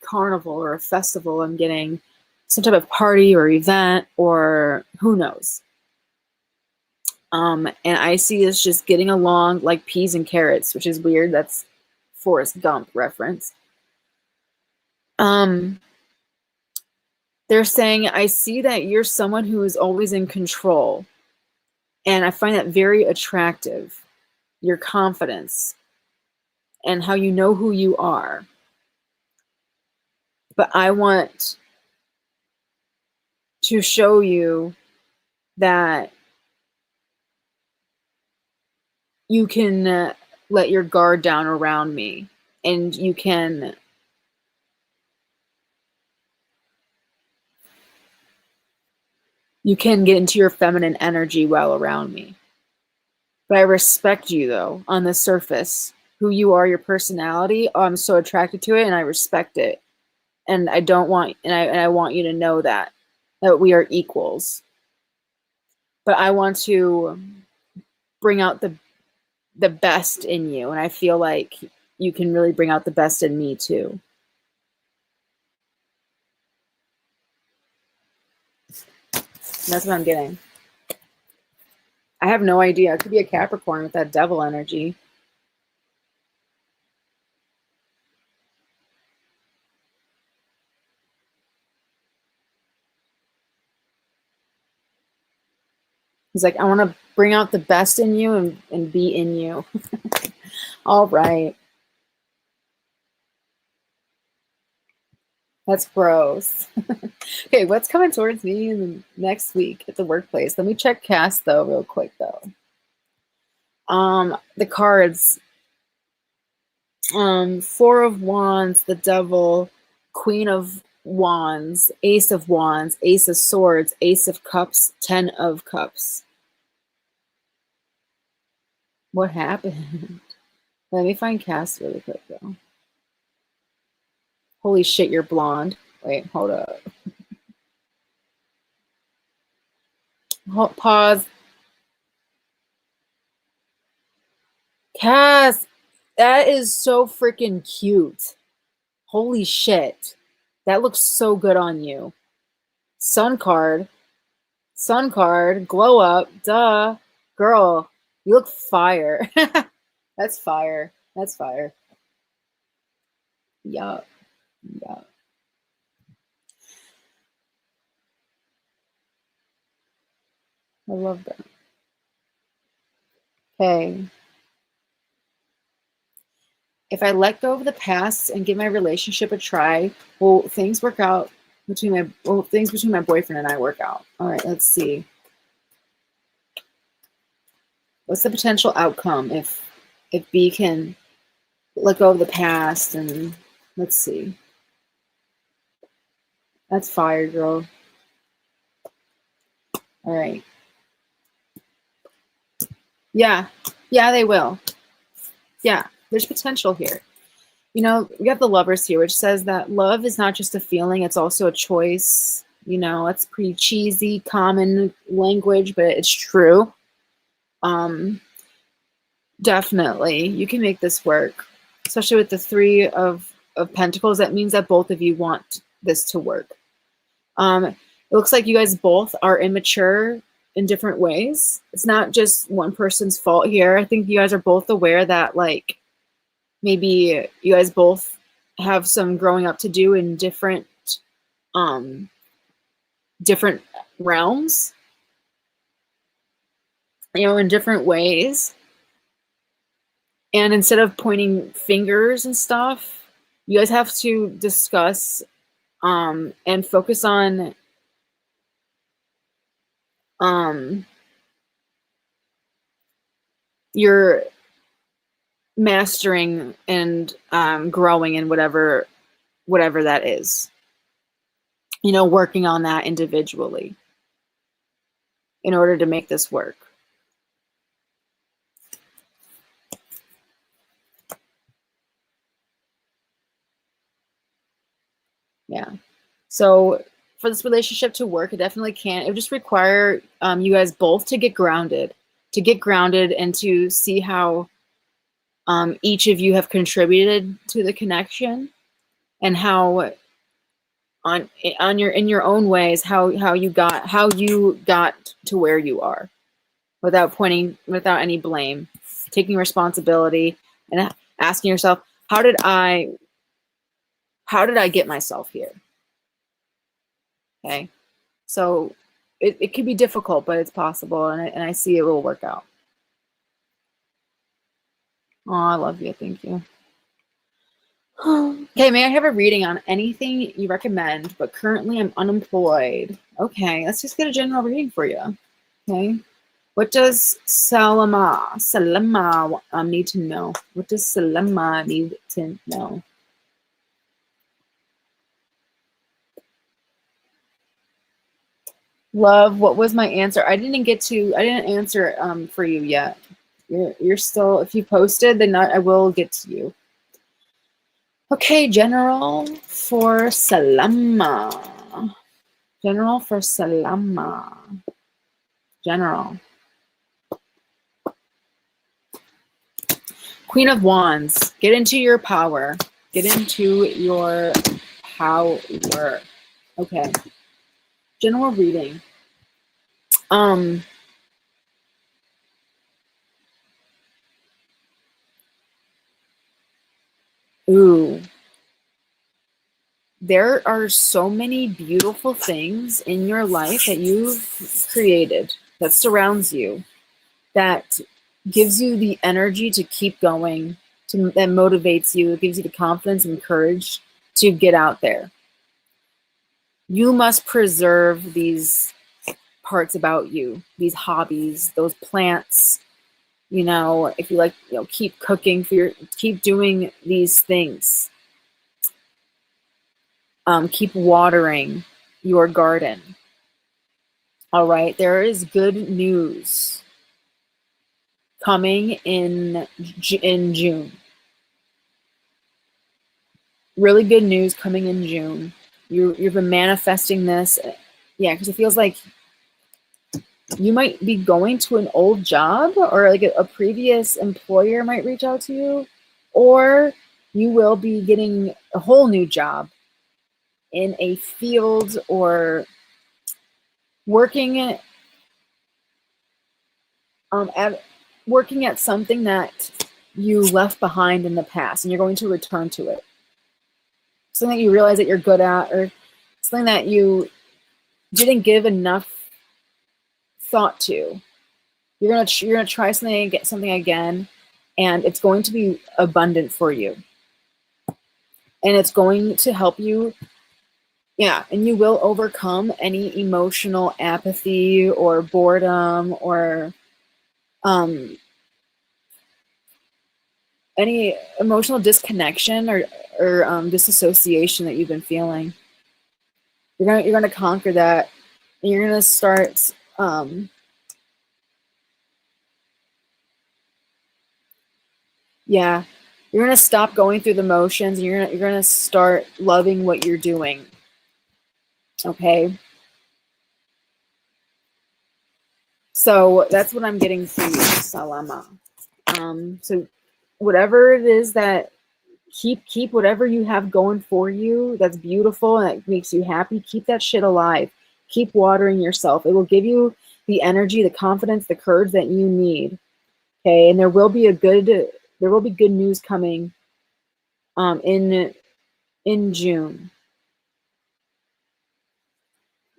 carnival or a festival and getting some type of party or event, or who knows. And I see us just getting along like peas and carrots, which is weird. That's Forrest Gump reference. They're saying, I see that you're someone who is always in control. And I find that very attractive. Your confidence and how you know who you are. But I want to show you that you can let your guard down around me, and you can get into your feminine energy while around me. But I respect you, though, on the surface. Who you are, your personality, I'm so attracted to it, and I respect it. And I don't want, and I want you to know that we are equals. But I want to bring out the best in you, and I feel like you can really bring out the best in me too. That's what I'm getting. I have no idea. It could be a Capricorn with that devil energy. He's like, I want to bring out the best in you and be in you. All right. That's gross. Okay, what's coming towards me in the next week at the workplace? Let me check cast though, real quick though. The cards. Four of Wands, the Devil, Queen of Wands, Ace of Wands, Ace of Swords, Ace of Cups, 10 of Cups. What happened? Let me find cast really quick though. Holy shit, you're blonde. Wait, hold up. Pause. Cass, that is so freaking cute. Holy shit. That looks so good on you. Sun card. Sun card. Glow up. Duh. Girl, you look fire. That's fire. That's fire. Yup. Yup. I love that. Okay. If I let go of the past and give my relationship a try, will things work out between my boyfriend and I work out? All right, let's see. What's the potential outcome if B can let go of the past? And let's see. That's fire, girl. All right. Yeah, they will. Yeah, there's potential here. You know, we have the Lovers here, which says that love is not just a feeling, it's also a choice. You know, it's pretty cheesy, common language, but it's true. Definitely, you can make this work, especially with the Three of Pentacles. That means that both of you want this to work. It looks like you guys both are immature in different ways. It's not just one person's fault here. I think you guys are both aware that, like, maybe you guys both have some growing up to do in different realms, you know, in different ways. And instead of pointing fingers and stuff, you guys have to discuss and focus on your mastering and growing in whatever that is. You know, working on that individually in order to make this work. Yeah. So for this relationship to work, it definitely can. It would just require you guys both to get grounded, and to see how each of you have contributed to the connection, and how in your own ways how you got to where you are, without any blame, taking responsibility and asking yourself, how did I get myself here? Okay. So it can be difficult, but it's possible, and I see it will work out. Oh, I love you. Thank you. Okay, may I have a reading on anything you recommend, but currently I'm unemployed? Okay, let's just get a general reading for you. Okay. What does Salama need to know? What does Salama need to know? Love, what was my answer? I didn't answer for you yet. You're still, if you posted, then I will get to you. Okay, General for Salama. General for Salama. General. Queen of Wands. Get into your power. Get into your power. Okay. General reading. Ooh. There are so many beautiful things in your life that you've created, that surrounds you, that gives you the energy to keep going, that motivates you, it gives you the confidence and courage to get out there. You must preserve these parts about you, these hobbies, those plants. You know, if you like, keep cooking keep doing these things. Keep watering your garden. All right, there is good news coming in June. Really good news coming in June. You've been manifesting this. Yeah, because it feels like you might be going to an old job, or like a previous employer might reach out to you, or you will be getting a whole new job in a field, or working at something that you left behind in the past, and you're going to return to it. Something that you realize that you're good at, or something that you didn't give enough thought to. You're gonna try something and get something again, and it's going to be abundant for you, and it's going to help you. Yeah, and you will overcome any emotional apathy or boredom, or any emotional disconnection, or disassociation that you've been feeling. You're gonna conquer that, and you're gonna start yeah, you're gonna stop going through the motions, and you're gonna start loving what you're doing. Okay. So that's what I'm getting for you, Salama. So whatever it is that keep whatever you have going for you that's beautiful and that makes you happy, keep that shit alive. Keep watering yourself. It will give you the energy, the confidence, the courage that you need. Okay, and there will be good news coming in June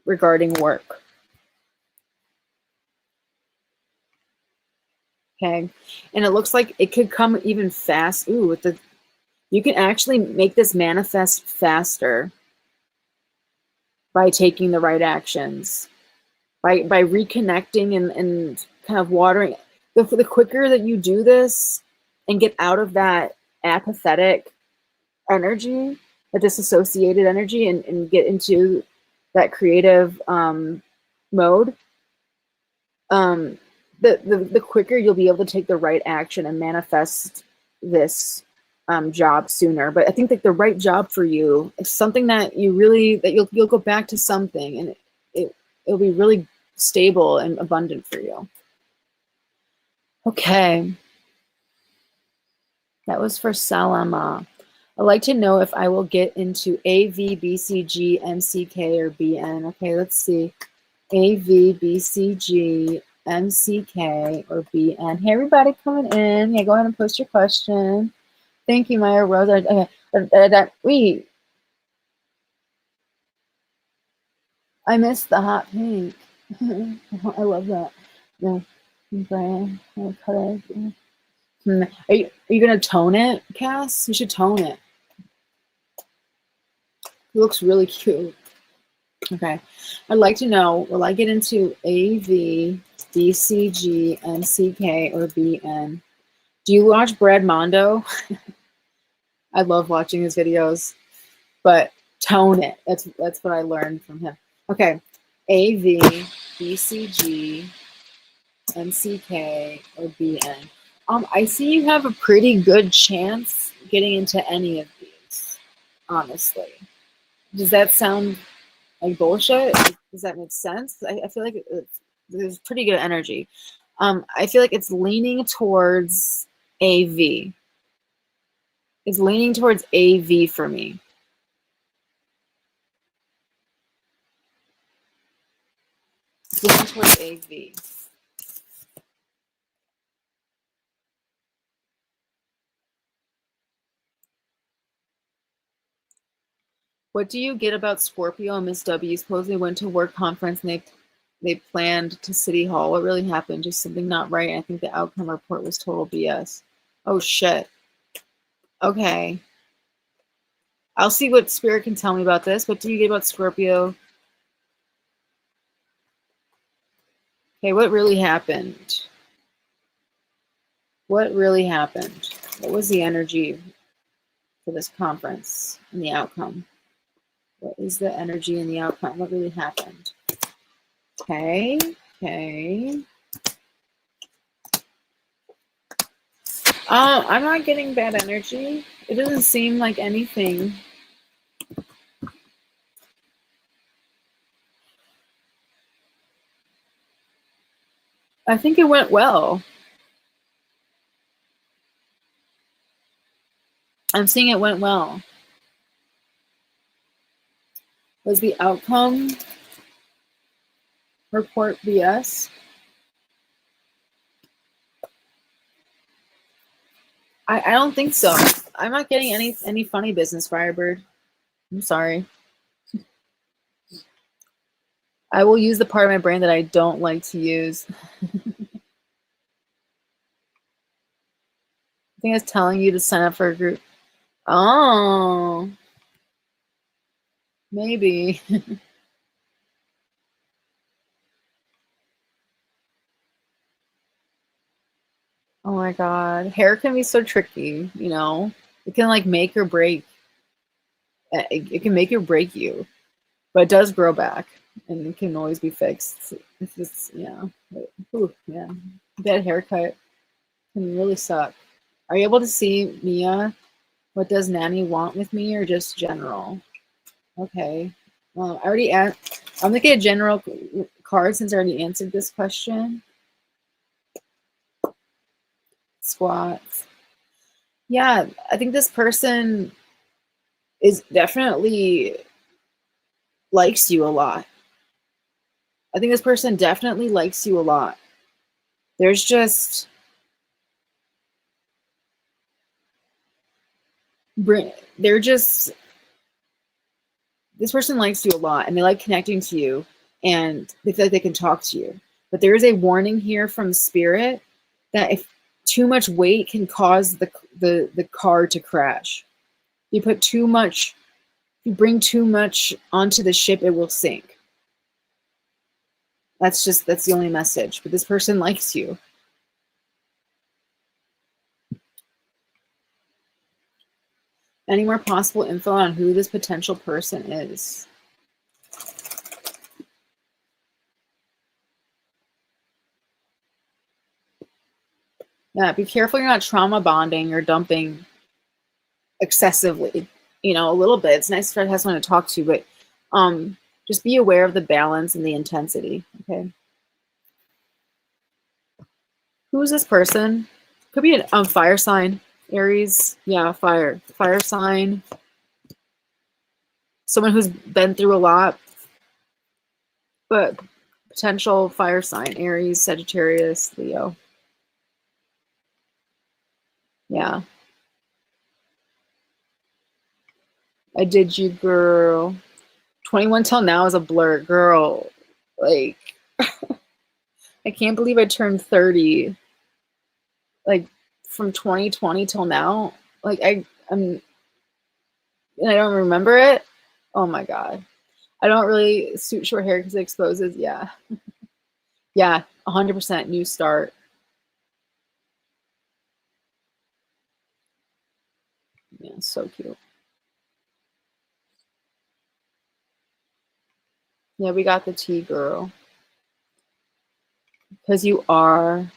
regarding work. Okay. And it looks like it could come even fast. Ooh, with the, you can actually make this manifest faster by taking the right actions, by reconnecting and kind of watering. The quicker that you do this and get out of that apathetic energy, a disassociated energy, and get into that creative mode, the quicker you'll be able to take the right action and manifest this job sooner. But I think that the right job for you is something that you really, that you'll go back to something, and it'll be really stable and abundant for you. Okay. That was for Salama. I'd like to know if I will get into AV, BCG, MCK, or BN. Okay, let's see. AV, BCG, MCK, or BN. Hey, everybody coming in. Yeah, go ahead and post your question. Thank you, Maya Rose. Okay. Wait. I missed the hot pink. I love that. No, Brian. Are you gonna tone it, Cass? You should tone it. It looks really cute. Okay. I'd like to know, will I get into AV, BCG, MCK, or BN? Do you watch Brad Mondo? I love watching his videos, but tone it. That's what I learned from him. Okay. AV, BCG, MCK, or BN. I see you have a pretty good chance getting into any of these, honestly. Does that sound like bullshit? Does that make sense? I feel like there's pretty good energy. I feel like it's leaning towards AV. It's leaning towards AV for me. It's leaning towards AV. What do you get about Scorpio and Miss W? Supposedly went to work conference and they planned to City Hall. What really happened? Just something not right. I think the outcome report was total BS. Oh shit. Okay. I'll see what Spirit can tell me about this. What do you get about Scorpio? Okay, what really happened? What really happened? What was the energy for this conference and the outcome? What is the energy and the outcome? What really happened? Okay, okay. I'm not getting bad energy. It doesn't seem like anything. I think it went well. I'm seeing it went well. Was the outcome report BS? I don't think so. I'm not getting any funny business, Firebird. I'm sorry. I will use the part of my brain that I don't like to use. I think it's telling you to sign up for a group. Oh, maybe. Oh my God. Hair can be so tricky, you know? It can like make or break. It can make or break you, but it does grow back and it can always be fixed. It's just, yeah. Ooh, yeah. Bad haircut can really suck. Are you able to see Mia? What does Nanny want with me or just general? Okay. Well, I already asked. I'm looking at general card since I already answered this question. Squats. Yeah, I think this person is definitely likes you a lot. I think this person definitely likes you a lot. There's just they're just this person likes you a lot and they like connecting to you and they feel like they can talk to you. But there is a warning here from spirit that if too much weight can cause the car to crash. You put too much, you bring too much onto the ship, it will sink. That's the only message. But this person likes you. Any more possible info on who this potential person is? Yeah, be careful you're not trauma bonding or dumping excessively. You know, a little bit. It's nice to have someone to talk to, but just be aware of the balance and the intensity. Okay. Who is this person? Could be a fire sign. Aries. Yeah, fire sign. Someone who's been through a lot, but potential fire sign. Aries, Sagittarius, Leo. Yeah. I did you, girl. 21 till now is a blur, girl. Like, I can't believe I turned 30. Like, from 2020 till now. Like, I don't remember it. Oh my god. I don't really suit short hair because it exposes. Yeah. Yeah, 100% new start. Yeah, so cute. Yeah, we got the tea, girl. Because you are.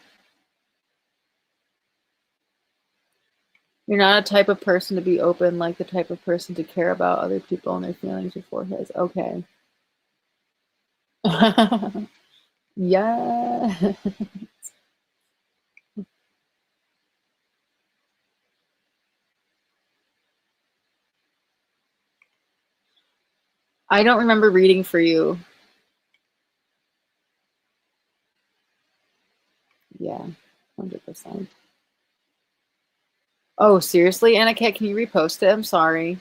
You're not a type of person to be open, like the type of person to care about other people and their feelings before his. Okay. Yeah. I don't remember reading for you. Yeah, 100%. Oh, seriously, Anna Kat, can you repost it? I'm sorry.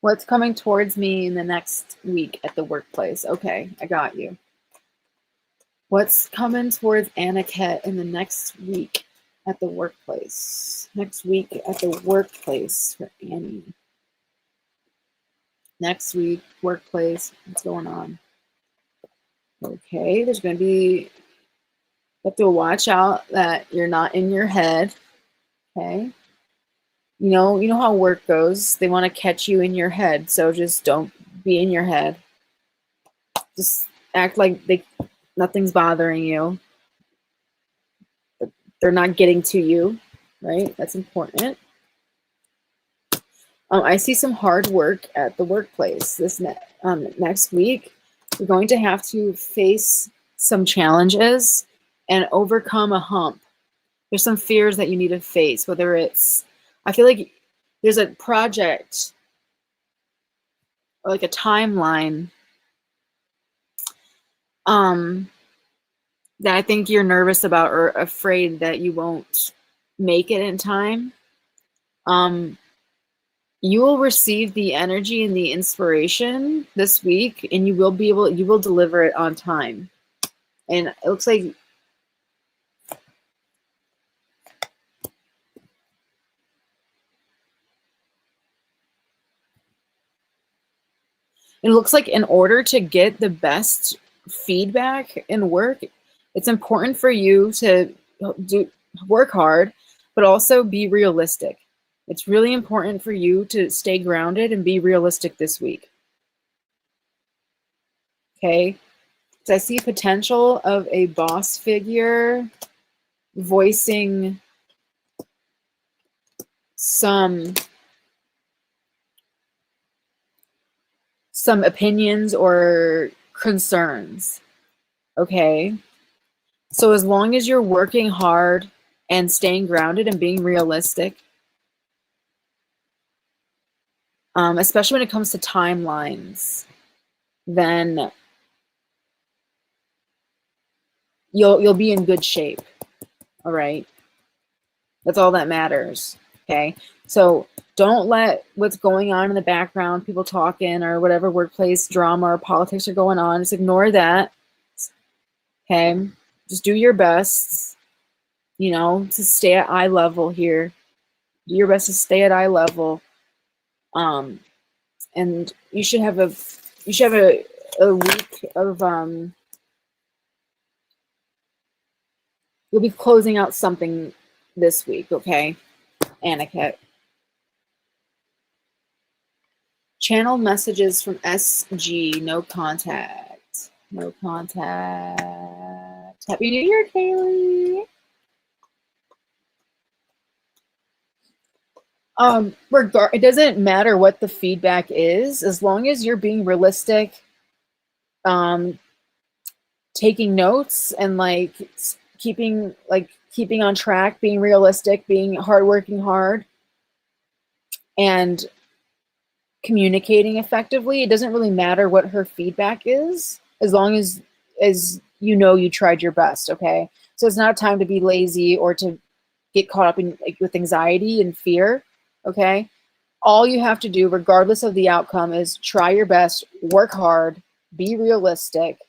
What's coming towards me in the next week at the workplace? Okay, I got you. What's coming towards Anna Kat in the next week at the workplace? Next week at the workplace for Annie. Next week, workplace, what's going on? Okay, there's going to be, you have to watch out that you're not in your head. Okay. You know how work goes. They want to catch you in your head, so just don't be in your head. Just act like nothing's bothering you. They're not getting to you, right? That's important. I see some hard work at the workplace this next week. You're going to have to face some challenges and overcome a hump. There's some fears that you need to face, whether it's, I feel like there's a project or like a timeline that I think you're nervous about or afraid that you won't make it in time. You will receive the energy and the inspiration this week, and you will deliver it on time. And it looks like in order to get the best feedback in work, it's important for you to work hard, but also be realistic. It's really important for you to stay grounded and be realistic this week. Okay? So I see potential of a boss figure voicing some opinions or concerns. Okay? So as long as you're working hard and staying grounded and being realistic, especially when it comes to timelines, then you'll be in good shape. All right. That's all that matters. Okay. So don't let what's going on in the background, people talking or whatever workplace drama or politics are going on, just ignore that. Okay. Just do your best. to stay at eye level here. Do your best to stay at eye level. And you should have a week of you'll be closing out something this week, okay, Aniket? Channel messages from SG, no contact. No contact. Happy New Year, Kaylee. It doesn't matter what the feedback is, as long as you're being realistic, taking notes and keeping on track, being realistic, being hard, and communicating effectively. It doesn't really matter what her feedback is, as long as you tried your best, okay? So it's not a time to be lazy or to get caught up in with anxiety and fear, okay? All you have to do, regardless of the outcome, is try your best, work hard, be realistic,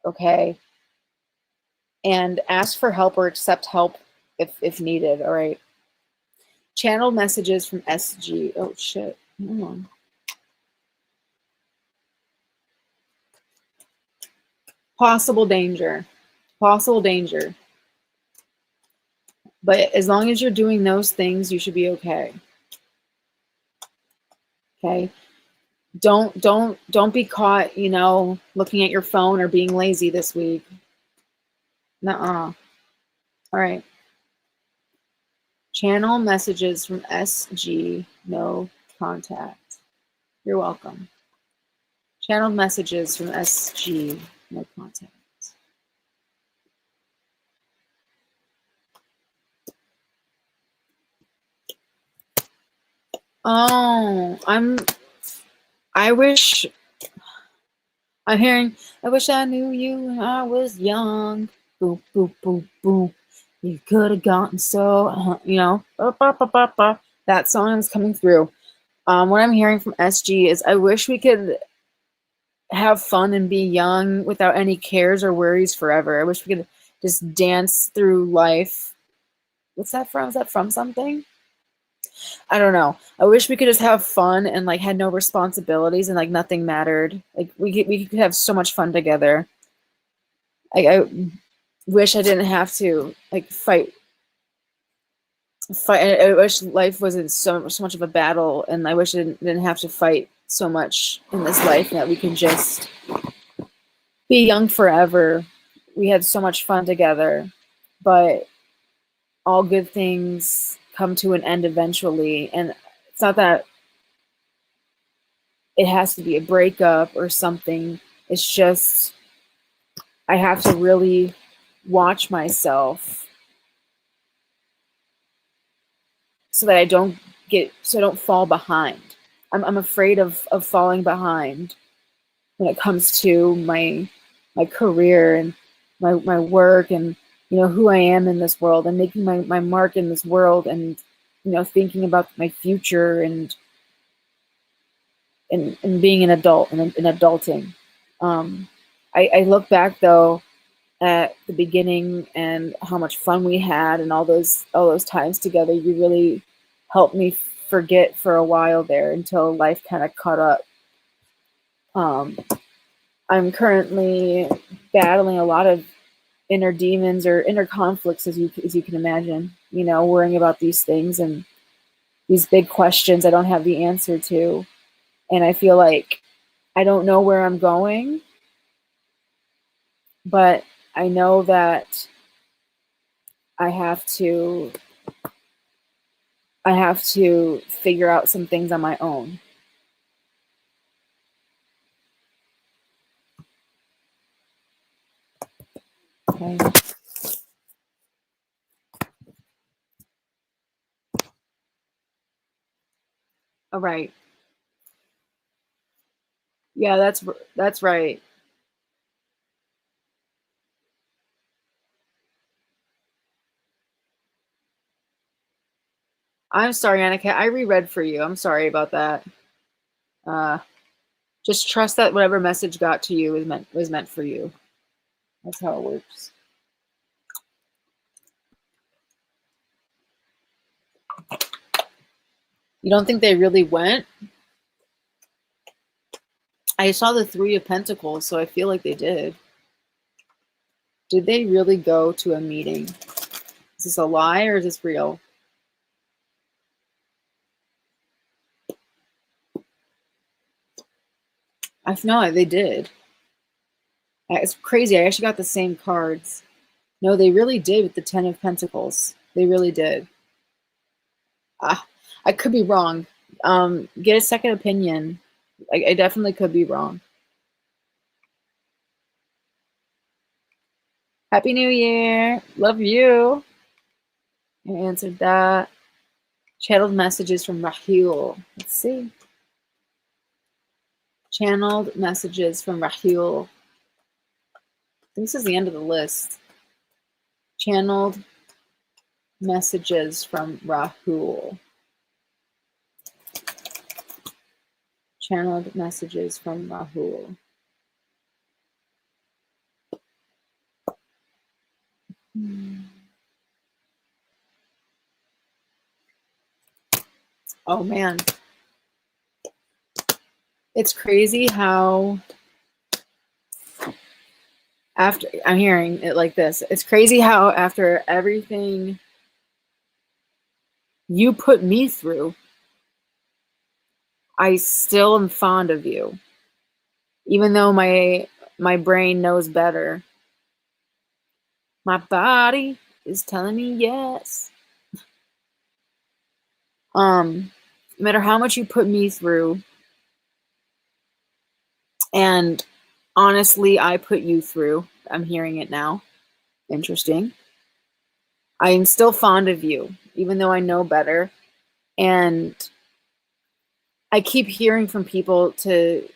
okay? And ask for help or accept help if needed, all right? Channel messages from SG. Oh, shit. Hold on. Possible danger. Possible danger. But as long as you're doing those things, you should be okay. Okay? Don't be caught, looking at your phone or being lazy this week. Nuh-uh. All right. Channel messages from SG, no contact. You're welcome. Channel messages from SG, no contact. Oh, I wish I knew you when I was young. Boom, boom, boom, boom. You could have gotten so, that song is coming through. What I'm hearing from SG is I wish we could have fun and be young without any cares or worries forever. I wish we could just dance through life. What's that from? Is that from something? I don't know. I wish we could just have fun and had no responsibilities and nothing mattered. We could have so much fun together. I wish I didn't have to fight. I wish life wasn't so much of a battle, and I wish I didn't have to fight so much in this life, and that we can just be young forever. We had so much fun together, but all good things come to an end eventually, and it's not that it has to be a breakup or something. It's just I have to really watch myself so that I don't fall behind. I'm afraid of falling behind when it comes to my career and my work and who I am in this world and making my mark in this world and thinking about my future and being an adult and adulting. I look back though at the beginning and how much fun we had and all those times together. You really helped me forget for a while there until life kind of caught up. I'm currently battling a lot of inner demons or inner conflicts, as you can imagine. Worrying about these things and these big questions I don't have the answer to, and I feel like I don't know where I'm going, but I know that I have to figure out some things on my own. Okay. All right. Yeah, that's right. I'm sorry, Annika. I reread for you. I'm sorry about that. Just trust that whatever message got to you was meant for you. That's how it works. You don't think they really went? I saw the Three of Pentacles, so I feel like they did. Did they really go to a meeting? Is this a lie or is this real? I know they did. It's crazy. I actually got the same cards. No, they really did with the Ten of Pentacles. They really did. I could be wrong. Get a second opinion. I definitely could be wrong. Happy New Year. Love you. I answered that. Channeled messages from Rahul. Let's see. Channeled messages from Rahul. This is the end of the list. Channeled messages from Rahul. Channeled messages from Rahul. Oh man. It's crazy how after I'm hearing it like this. It's crazy how after everything you put me through, I still am fond of you. Even though my brain knows better. My body is telling me yes. No matter how much you put me through, and honestly, I put you through. I'm hearing it now. Interesting. I am still fond of you, even though I know better. And I keep hearing from people that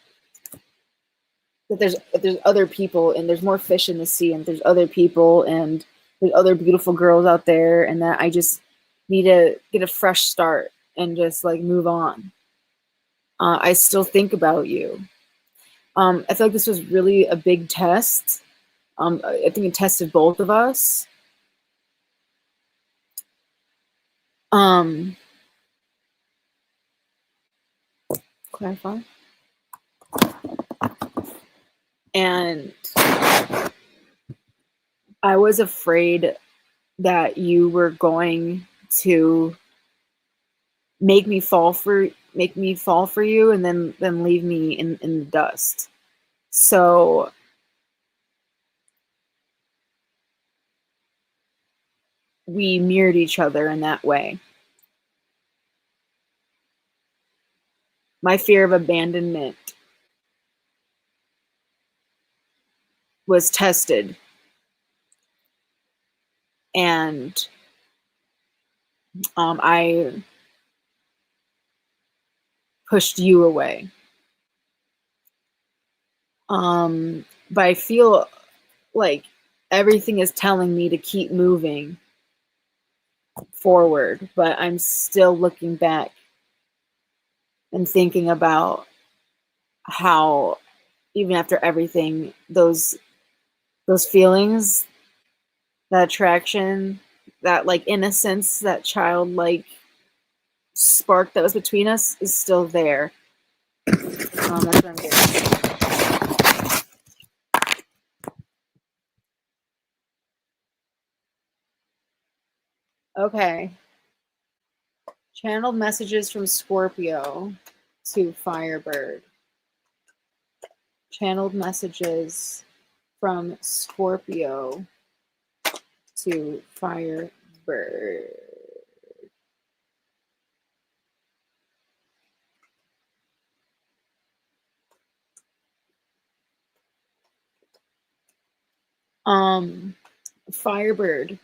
there's other people and there's more fish in the sea and there's other people and there's other beautiful girls out there and that I just need to get a fresh start and just like move on. I still think about you. I feel like this was really a big test. I think it tested both of us. Clarify. And I was afraid that you were going to make me fall for you and then leave me in the dust. So we mirrored each other in that way. My fear of abandonment was tested, and I pushed you away. But I feel like everything is telling me to keep moving forward, but I'm still looking back and thinking about how even after everything, those feelings, that attraction, that like innocence, that childlike spark that was between us is still there. That's what I'm getting. Okay. Channeled messages from Scorpio to Firebird. Channeled messages from Scorpio to Firebird. Firebird.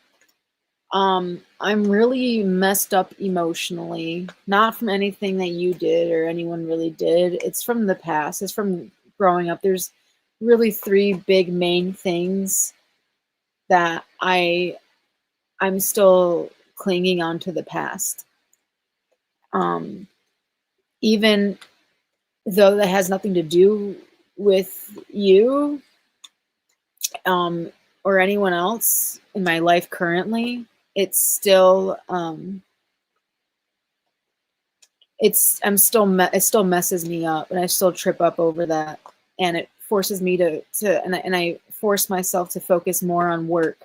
I'm really messed up emotionally, not from anything that you did or anyone really did. It's from the past. It's from growing up. There's really three big main things that I'm still clinging on to the past. Even though that has nothing to do with you, or anyone else in my life currently, it's still it still messes me up, and I still trip up over that, and it forces me and I force myself to focus more on work.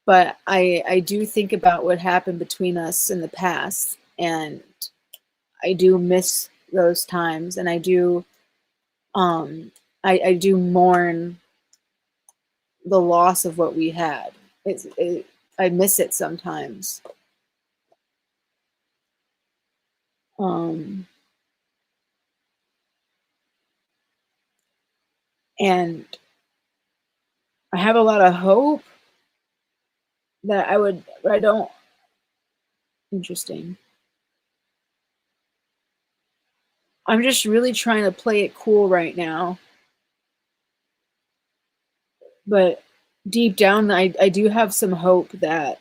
But I do think about what happened between us in the past, and I do miss those times, and I do mourn the loss of what we had. I miss it sometimes. And I have a lot of hope that I don't. Interesting. I'm just really trying to play it cool right now. But deep down, I do have some hope that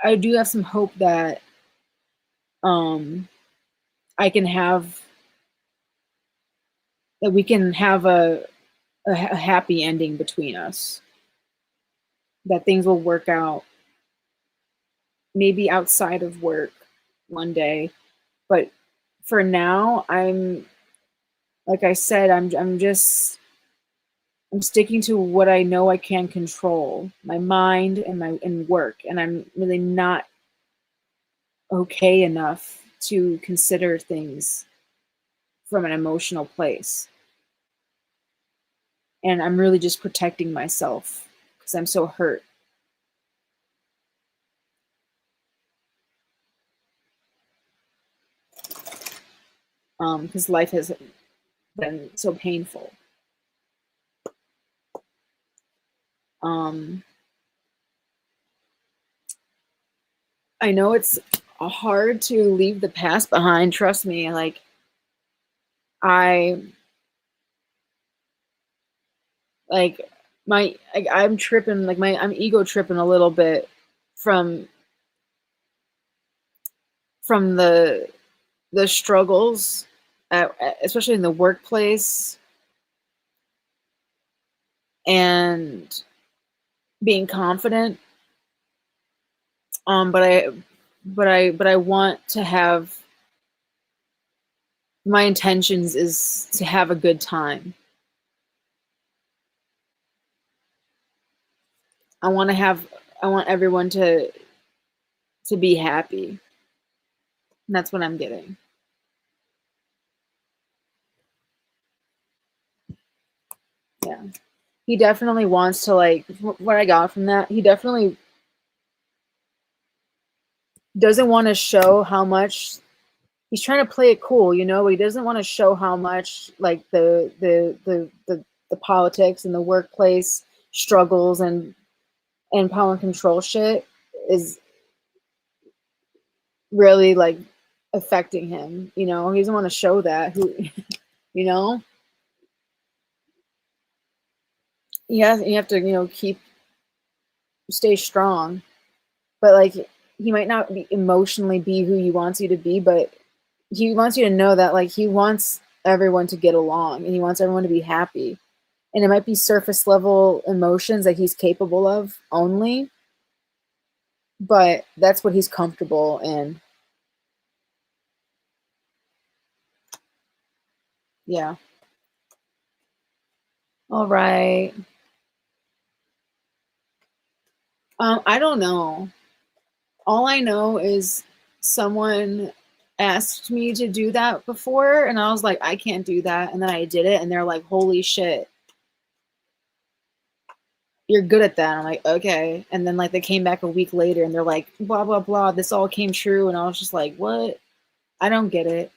I do have some hope that um I can have that we can have a happy ending between us. That things will work out, maybe outside of work one day. But for now, like I said, I'm sticking to what I know I can control, my mind and my and work, and I'm really not okay enough to consider things from an emotional place. And I'm really just protecting myself because I'm so hurt. Because life has been so painful. Um, I know it's hard to leave the past behind. Trust me. I like I'm tripping. I'm ego tripping a little bit from from the struggles, especially in the workplace, and being confident. But I want to have my intentions is to have a good time. I want to have I want everyone to be happy. And that's what I'm getting. Yeah. He definitely wants to what I got from that. He definitely doesn't want to show how much he's trying to play it cool, but he doesn't want to show how much like the politics and the workplace struggles and power and control shit is really like affecting him. He doesn't want to show that. You know, you have to stay strong, but he might not emotionally be who he wants you to be, but he wants you to know that he wants everyone to get along and he wants everyone to be happy. And it might be surface level emotions that he's capable of only, but that's what he's comfortable in. Yeah. All right. I don't know. All I know is someone asked me to do that before, and I was like, I can't do that. And then I did it, and they're like, holy shit, you're good at that. I'm like, okay. And then they came back a week later, and they're like, blah blah blah. This all came true, and I was just like, what? I don't get it.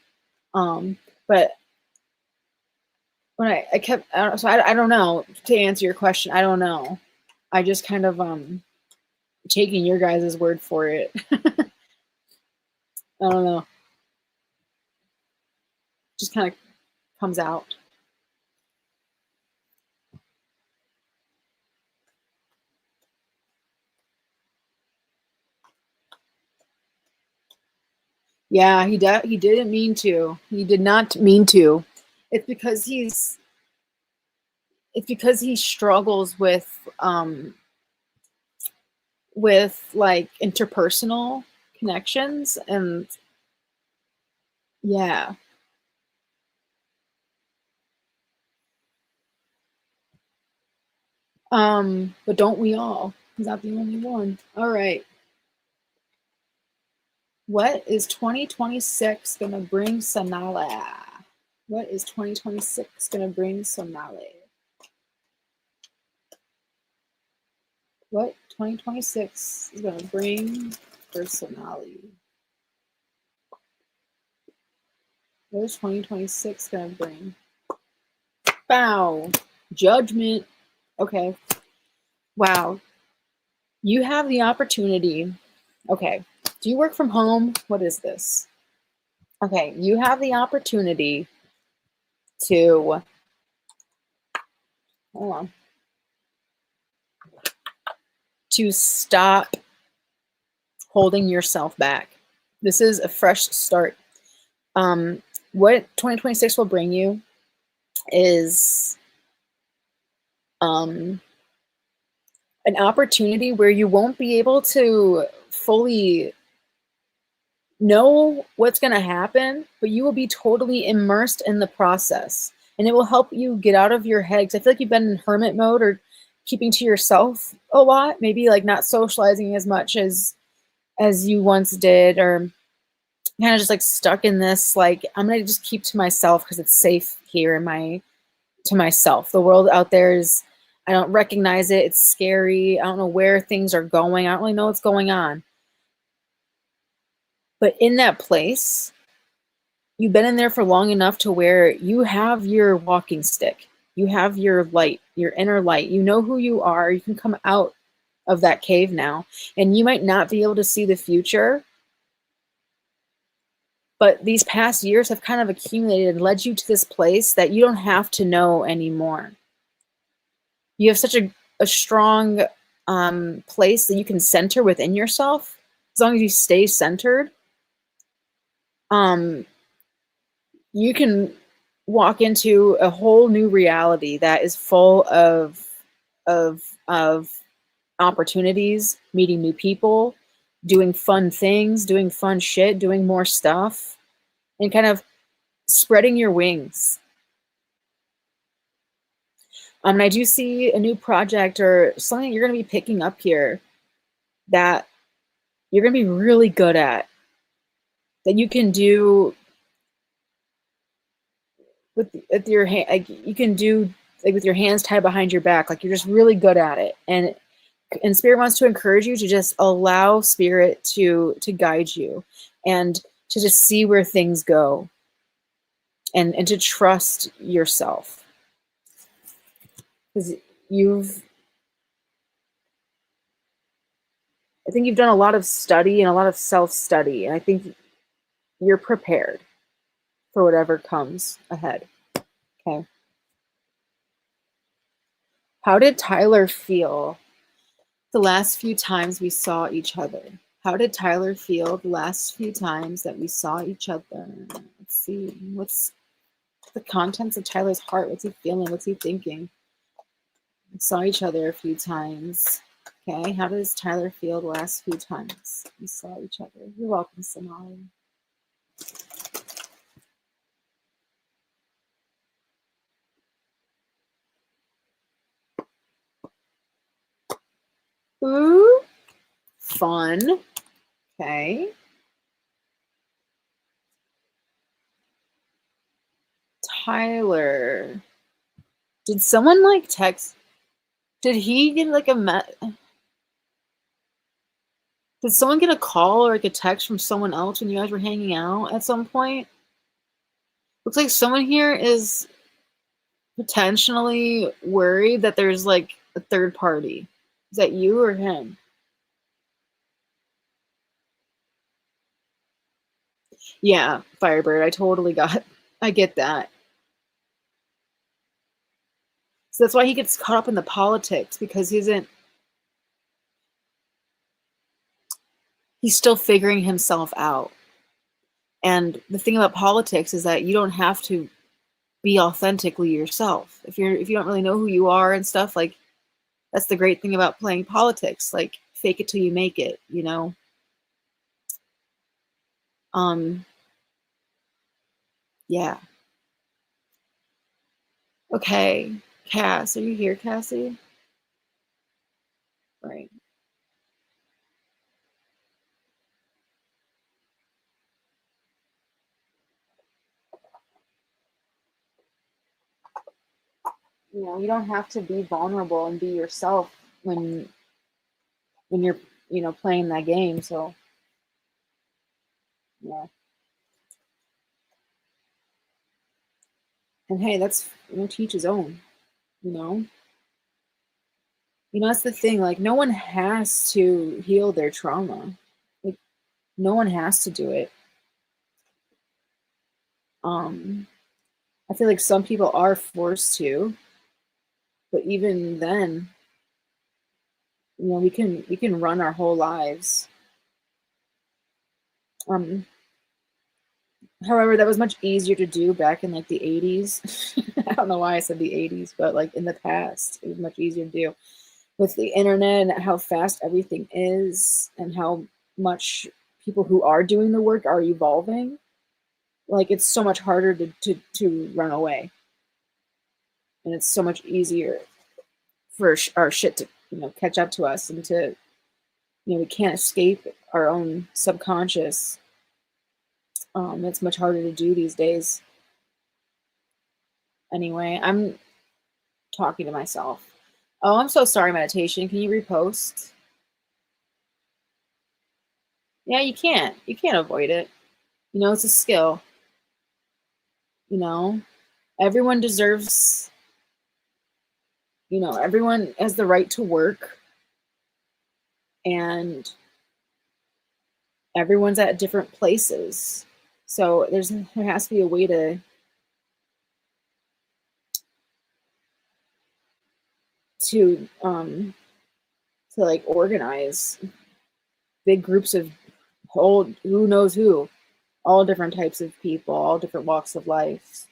But when I kept, so I don't know. To answer your question, I don't know. I just kind of taking your guys' word for it. I don't know. Just kind of comes out. Yeah, he didn't mean to. He did not mean to. It's because he struggles with like interpersonal connections, and yeah. But don't we all? He's not the only one. All right. What is 2026 gonna bring Sonali? What is 2026 gonna bring Sonali? What 2026 is gonna bring for Sonali? What is 2026 gonna bring? Bow. Judgment. Okay. Wow. You have the opportunity. Okay. Do you work from home? What is this? Okay. You have the opportunity to, hold on, to stop holding yourself back. This is a fresh start. What 2026 will bring you is an opportunity where you won't be able to fully know what's going to happen, but you will be totally immersed in the process. And it will help you get out of your head. Because I feel like you've been in hermit mode or keeping to yourself a lot, maybe like not socializing as much as you once did, or kind of just like stuck in this, like, I'm going to just keep to myself because it's safe here in my, to myself. The world out there is, I don't recognize it. It's scary. I don't know where things are going. I don't really know what's going on. But in that place, you've been in there for long enough to where you have your walking stick. You have your light, your inner light. You know who you are. You can come out of that cave now. And you might not be able to see the future, but these past years have kind of accumulated and led you to this place that you don't have to know anymore. You have such a strong place that you can center within yourself. As long as you stay centered, um, you can walk into a whole new reality that is full of opportunities, meeting new people, doing fun things, doing fun shit, doing more stuff, and kind of spreading your wings. And I do see a new project or something you're going to be picking up here that you're going to be really good at, that you can do with your hand, like you can do like with your hands tied behind your back, like you're just really good at it. And spirit wants to encourage you to just allow spirit to guide you and to just see where things go, and to trust yourself, because you've I think you've done a lot of study and a lot of self-study, and I think you're prepared for whatever comes ahead. Okay. How did Tyler feel the last few times we saw each other? How did Tyler feel the last few times that we saw each other? Let's see. What's the contents of Tyler's heart? What's he feeling? What's he thinking? We saw each other a few times. Okay. How does Tyler feel the last few times we saw each other? You're welcome, Sonali. Ooh, fun. Okay. Tyler. Did someone like text? Did he get like did someone get a call or like a text from someone else when you guys were hanging out at some point? Looks like someone here is potentially worried that there's like a third party. Is that you or him? Yeah, Firebird. I get that. So that's why he gets caught up in the politics, because he's still figuring himself out. And the thing about politics is that you don't have to be authentically yourself. If you don't really know who you are and stuff, like that's the great thing about playing politics. Like fake it till you make it, you know? Yeah. Okay. Cass, are you here, Cassie? Right. You know, you don't have to be vulnerable and be yourself when you're, you know, playing that game. So yeah. And hey, that's, you know, teach his own, you know? You know, that's the thing. Like, no one has to heal their trauma. Like, no one has to do it. Um, I feel like some people are forced to, but even then, you know, we can run our whole lives. Um, However, that was much easier to do back in like the 80s. I don't know why I said the 80s, but like in the past, it was much easier to do with the internet and how fast everything is and how much people who are doing the work are evolving. Like it's so much harder to run away, and it's so much easier for our shit to, you know, catch up to us and to, you know, we can't escape our own subconscious. It's much harder to do these days. Anyway, I'm talking to myself. Oh, I'm so sorry, meditation. Can you repost? Yeah, you can't. You can't avoid it. You know, it's a skill. You know, everyone deserves, you know, everyone has the right to work, and everyone's at different places. So there has to be a way to um to like organize big groups of who knows who, all different types of people, all different walks of life.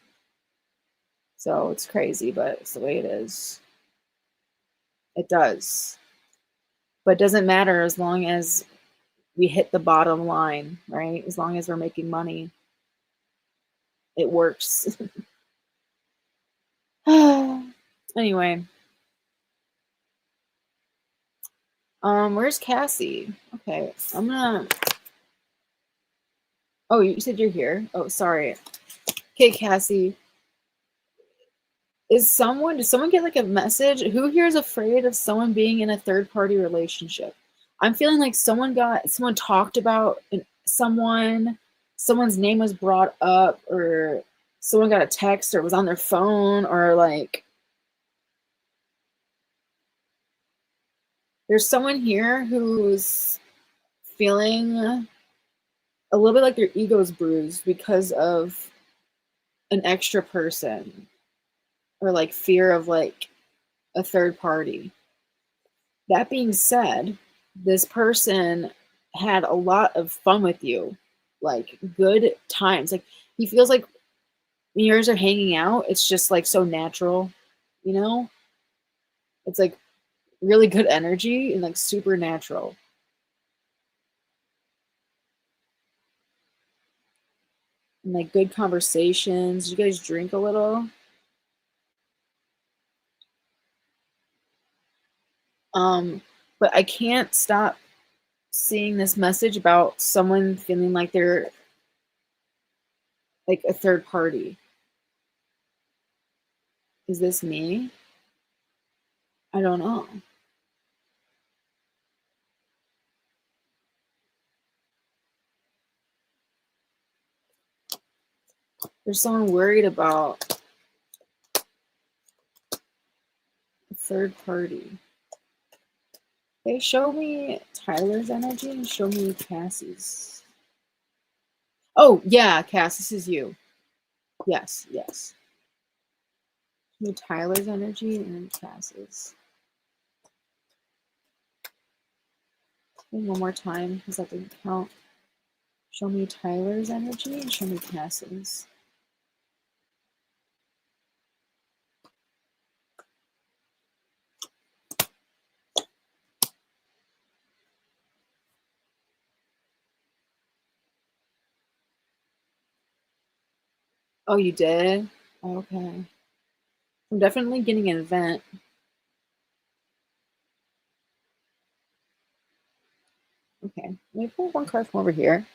So it's crazy, but it's the way it is. It does. But it doesn't matter as long as we hit the bottom line, right? As long as we're making money, it works. Anyway, where's Cassie? Okay, I'm gonna. Oh, you said you're here. Oh, sorry. Okay, Cassie. Did someone get like a message? Who here is afraid of someone being in a third party relationship? I'm feeling like someone talked about someone's name was brought up, or someone got a text or was on their phone, or like there's someone here who's feeling a little bit like their ego's bruised because of an extra person, or like fear of like a third party. That being said, this person had a lot of fun with you, like good times. Like he feels like when you guys are hanging out, it's just like so natural, you know? It's like really good energy and like super natural. And like good conversations. You guys drink a little. Um, but I can't stop seeing this message about someone feeling like they're like a third party. Is this me? I don't know. There's someone worried about a third party. They show me Tyler's energy and show me Cassie's. Oh, yeah, Cass, this is you. Yes, yes. Show me Tyler's energy and Cass's. One more time because that didn't count. Show me Tyler's energy and show me Cass's. Oh, you did? Okay. I'm definitely getting an event. Okay. Let me pull one card from over here.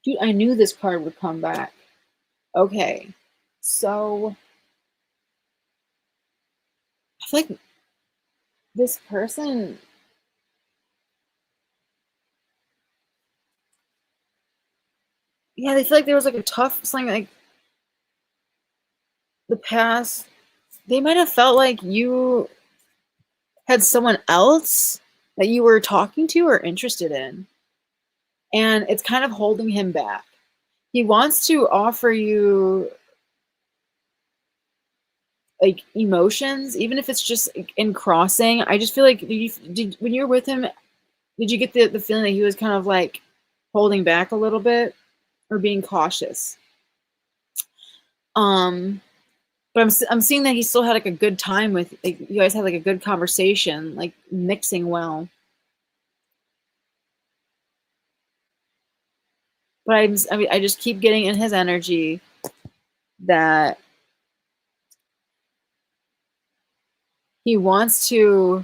Dude, I knew this card would come back. Okay. So I feel like this person, yeah, they feel like there was like a tough something like the past. They might have felt like you had someone else that you were talking to or interested in. And it's kind of holding him back. He wants to offer you like emotions, even if it's just in crossing. I just feel like did when you were with him, did you get the feeling that he was kind of like holding back a little bit or being cautious? But I'm seeing that he still had like a good time with like, you guys had like a good conversation, like mixing well. But I mean, I just keep getting in his energy that he wants to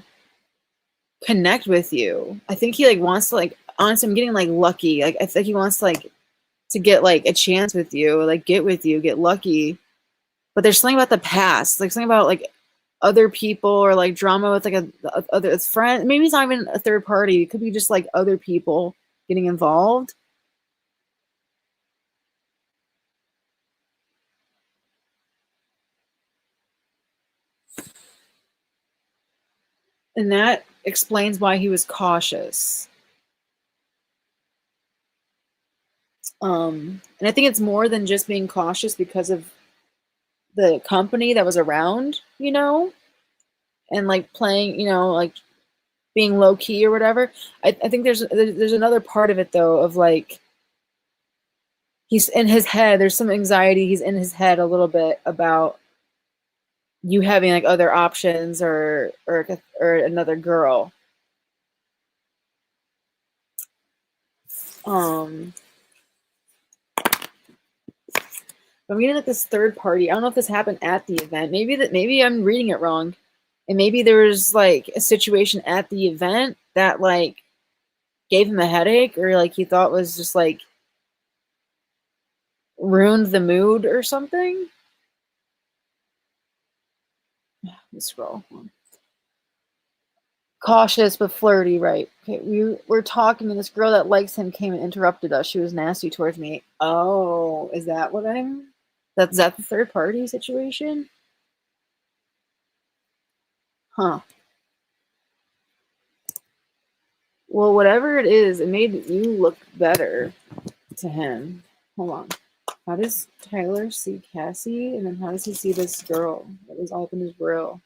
connect with you. I think he like wants to like honestly, I'm getting like lucky. Like I think he wants to get like a chance with you, like get with you, get lucky. But there's something about the past, like something about like other people or like drama with like a other friend. Maybe it's not even a third party. It could be just like other people getting involved. And that explains why he was cautious. And I think it's more than just being cautious because of the company that was around, you know, and like playing, you know, like being low key or whatever. I think there's another part of it though of like he's in his head. There's some anxiety. He's in his head a little bit about you having like other options or another girl. Um, I'm getting like this third party. I don't know if this happened at the event. Maybe I'm reading it wrong. And maybe there was like a situation at the event that like gave him a headache or like he thought was just like ruined the mood or something. Let's scroll. Cautious but flirty, right? Okay, we're talking and this girl that likes him came and interrupted us. She was nasty towards me. Oh, is that what I'm that's that the third party situation? Huh. Well, whatever it is, it made you look better to him. Hold on. How does Tyler see Cassie? And then how does he see this girl that was all up in his grill?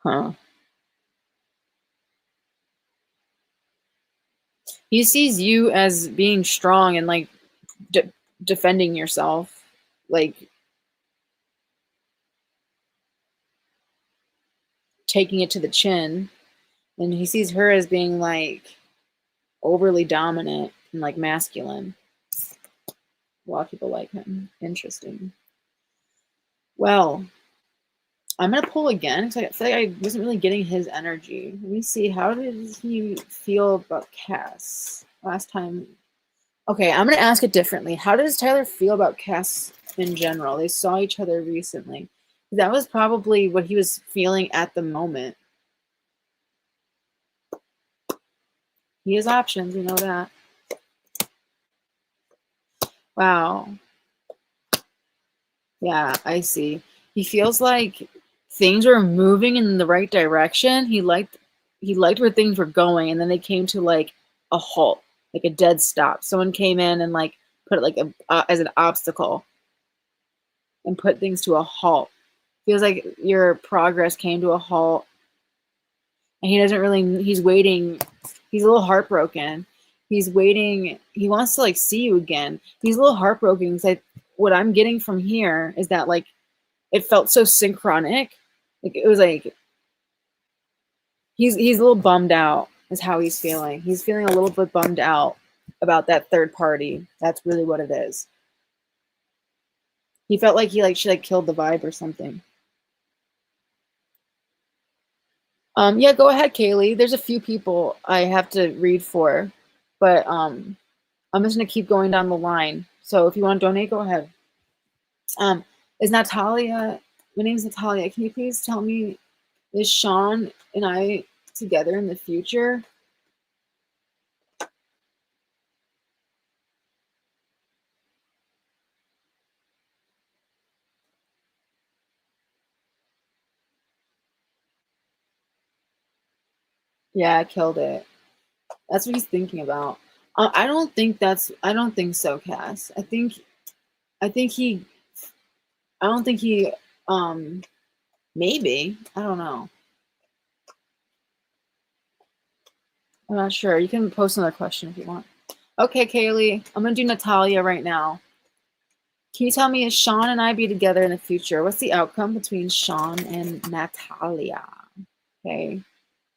Huh. He sees you as being strong and like defending yourself. Like taking it to the chin. And he sees her as being like overly dominant and like masculine. A lot of people like him. Interesting. Well, I'm gonna pull again because I feel like I wasn't really getting his energy. Let me see. How did he feel about Cass last time? Okay, I'm gonna ask it differently. How does Tyler feel about Cass in general? They saw each other recently. That was probably what he was feeling at the moment. He has options, we know that. Wow. Yeah, I see. He feels like things were moving in the right direction. He liked where things were going, and then they came to like a halt, like a dead stop. Someone came in and like put it like as an obstacle and put things to a halt. Feels like your progress came to a halt, and he doesn't really. He's waiting. He's a little heartbroken. He's waiting. He wants to like see you again. He's a little heartbroken because what I'm getting from here is that like it felt so synchronic. Like it was like he's a little bummed out is how he's feeling. He's feeling a little bit bummed out about that third party. That's really what it is. He felt like she like killed the vibe or something. Yeah, go ahead, Kaylee. There's a few people I have to read for, but I'm just gonna keep going down the line. So if you want to donate, go ahead. Um, is Natalia? My name's Natalia. Can you please tell me, is Sean and I together in the future? Yeah, I killed it. That's what he's thinking about. I don't think so, Cass. I think he. I don't think he. Um. Maybe. I don't know. I'm not sure. You can post another question if you want. Okay, Kaylee. I'm gonna do Natalia right now. Can you tell me, is Sean and I be together in the future? What's the outcome between Sean and Natalia? Okay.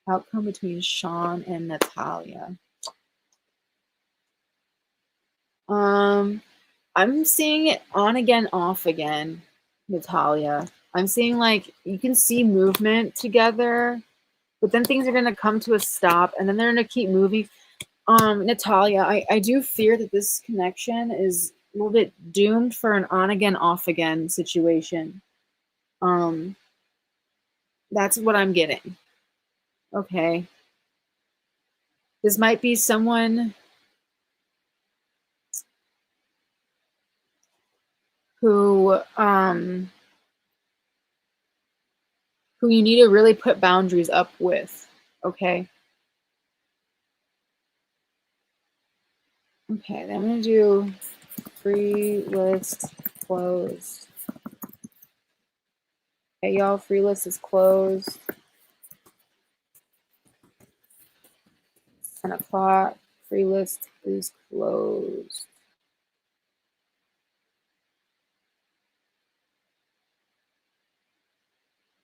Outcome between Sean and Natalia. Um, I'm seeing it on again, off again, Natalia. I'm seeing like you can see movement together, but then things are gonna come to a stop and then they're gonna keep moving. Natalia, I do fear that this connection is a little bit doomed for an on again, off again situation. Um, that's what I'm getting. Okay. This might be someone who who you need to really put boundaries up with. Okay. Okay, then I'm gonna do free list closed. Okay, y'all, free list is closed. 10 o'clock. Free list is closed.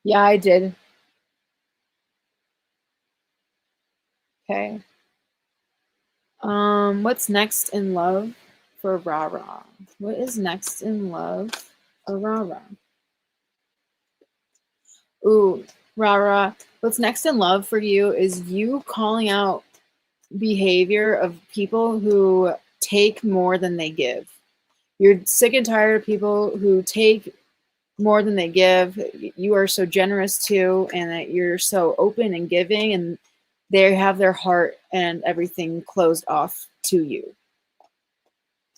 Yeah, I did. Okay. What's next in love for Rara? What is next in love for Rara? Ooh, Rara, what's next in love for you is you calling out behavior of people who take more than they give. You're sick and tired of people who take more than they give. You are so generous too, and that you're so open and giving, and they have their heart and everything closed off to you.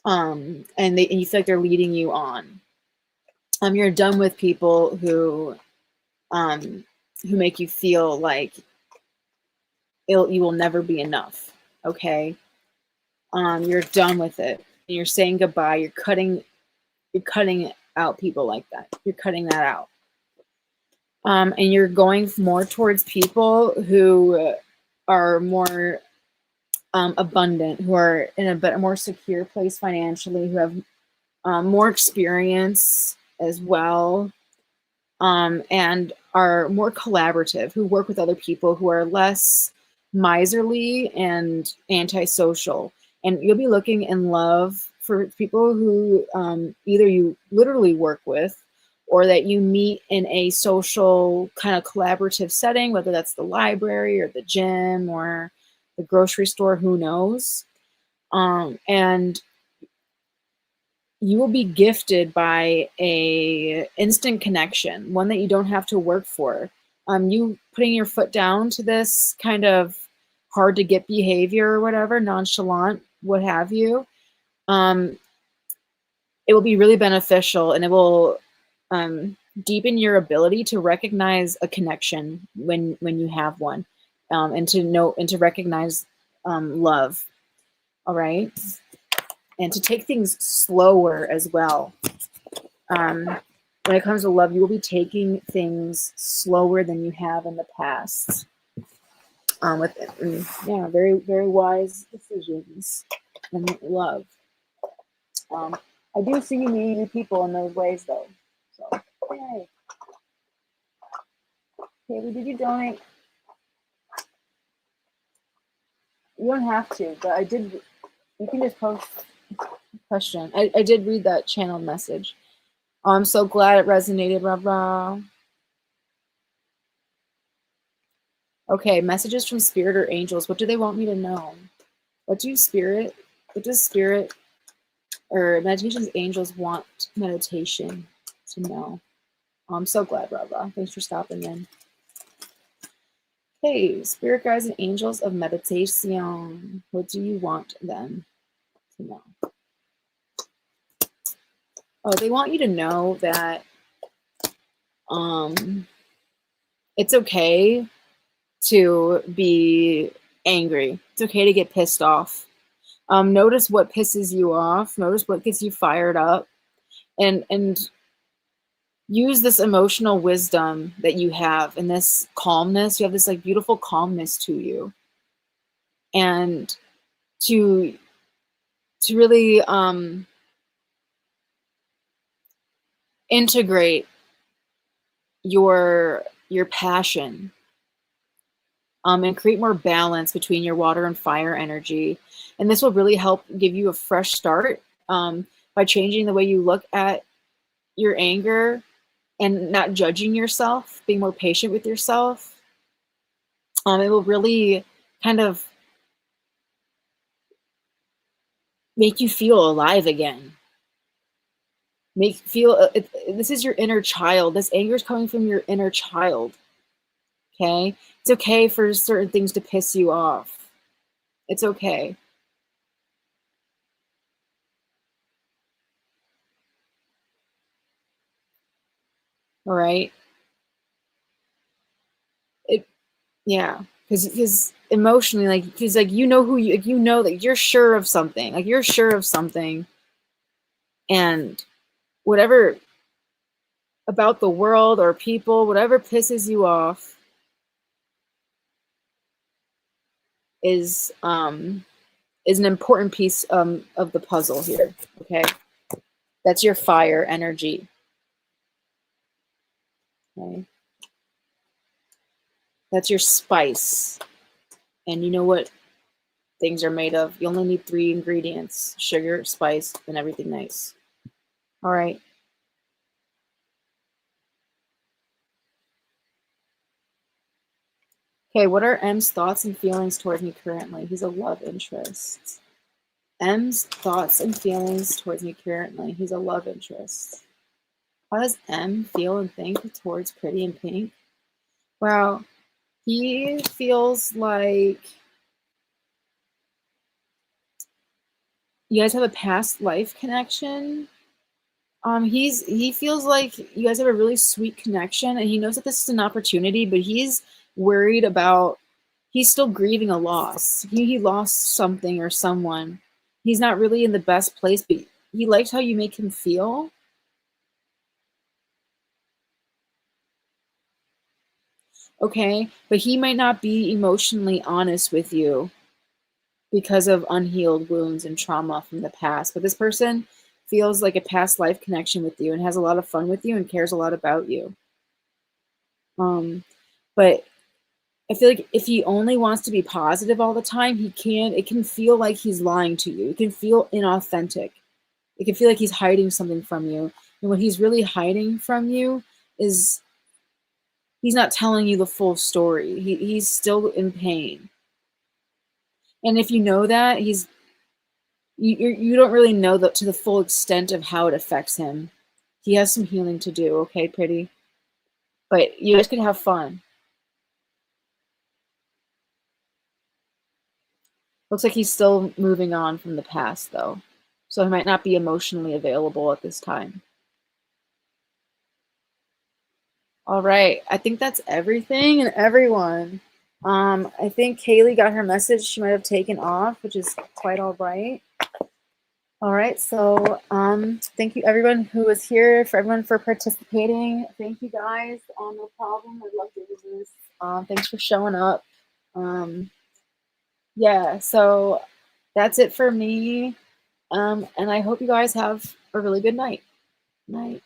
And you feel like they're leading you on. You're done with people who make you feel like you will never be enough. Okay, you're done with it. You're saying goodbye. You're cutting out people like that. You're cutting that out. And you're going more towards people who are more abundant, who are in a more secure place financially, who have more experience as well, and are more collaborative, who work with other people, who are less miserly and antisocial. And you'll be looking in love for people who either you literally work with or that you meet in a social kind of collaborative setting, whether that's the library or the gym or the grocery store, who knows. And you will be gifted by a instant connection, one that you don't have to work for. You putting your foot down to this kind of hard to get behavior or whatever, nonchalant, what have you, it will be really beneficial, and it will deepen your ability to recognize a connection when you have one, and to know and to recognize love. All right, and to take things slower as well. When it comes to love, you will be taking things slower than you have in the past. Yeah, very, very wise decisions and love. I do see you meeting new people in those ways, though. So, yay. Haley, did you donate? You don't have to, but I did. You can just post a question. I did read that channeled message. Oh, I'm so glad it resonated, rah rah. Okay, messages from spirit or angels. What do they want me to know? What does spirit or meditation's angels want meditation to know? Oh, I'm so glad, rah rah. Thanks for stopping in. Hey, spirit guides and angels of meditation. What do you want them to know? Oh, they want you to know that it's okay to be angry. It's okay to get pissed off. Notice what pisses you off. Notice what gets you fired up, and use this emotional wisdom that you have and this calmness. You have this like beautiful calmness to you, and to really integrate your passion, and create more balance between your water and fire energy. And this will really help give you a fresh start by changing the way you look at your anger and not judging yourself, being more patient with yourself. It will really kind of make you feel alive again. This is your inner child. This anger is coming from your inner child. Okay? It's okay for certain things to piss you off. It's okay. All right? Yeah, because emotionally, because you know who you know that you're sure of something. Like you're sure of something, and whatever about the world or people, whatever pisses you off is an important piece of the puzzle here. Okay, that's your fire energy. Okay, that's your spice, and you know what things are made of. You only need 3 ingredients: sugar, spice, and everything nice. All right. Okay, what are M's thoughts and feelings towards me currently? He's a love interest. M's thoughts and feelings towards me currently. He's a love interest. How does M feel and think towards Pretty in Pink? Wow, he feels like you guys have a past life connection. He feels like you guys have a really sweet connection, and he knows that this is an opportunity, but he's worried about. He's still grieving a loss. He lost something or someone. He's not really in the best place, but he likes how you make him feel. Okay, but he might not be emotionally honest with you because of unhealed wounds and trauma from the past. But this person feels like a past life connection with you and has a lot of fun with you and cares a lot about you. But I feel like if he only wants to be positive all the time, it can feel like he's lying to you. It can feel inauthentic. It can feel like he's hiding something from you. And what he's really hiding from you is he's not telling you the full story. He's still in pain. And if you know that, you don't really know to the full extent of how it affects him. He has some healing to do, okay, Pretty? But you guys can have fun. Looks like he's still moving on from the past, though. So he might not be emotionally available at this time. All right. I think that's everything and everyone. I think Kaylee got her message. She might have taken off, which is quite all right. All right. So thank you everyone who was here, for everyone for participating. Thank you guys. No problem. I love doing this. Thanks for showing up. Yeah, so that's it for me. And I hope you guys have a really good night. Night.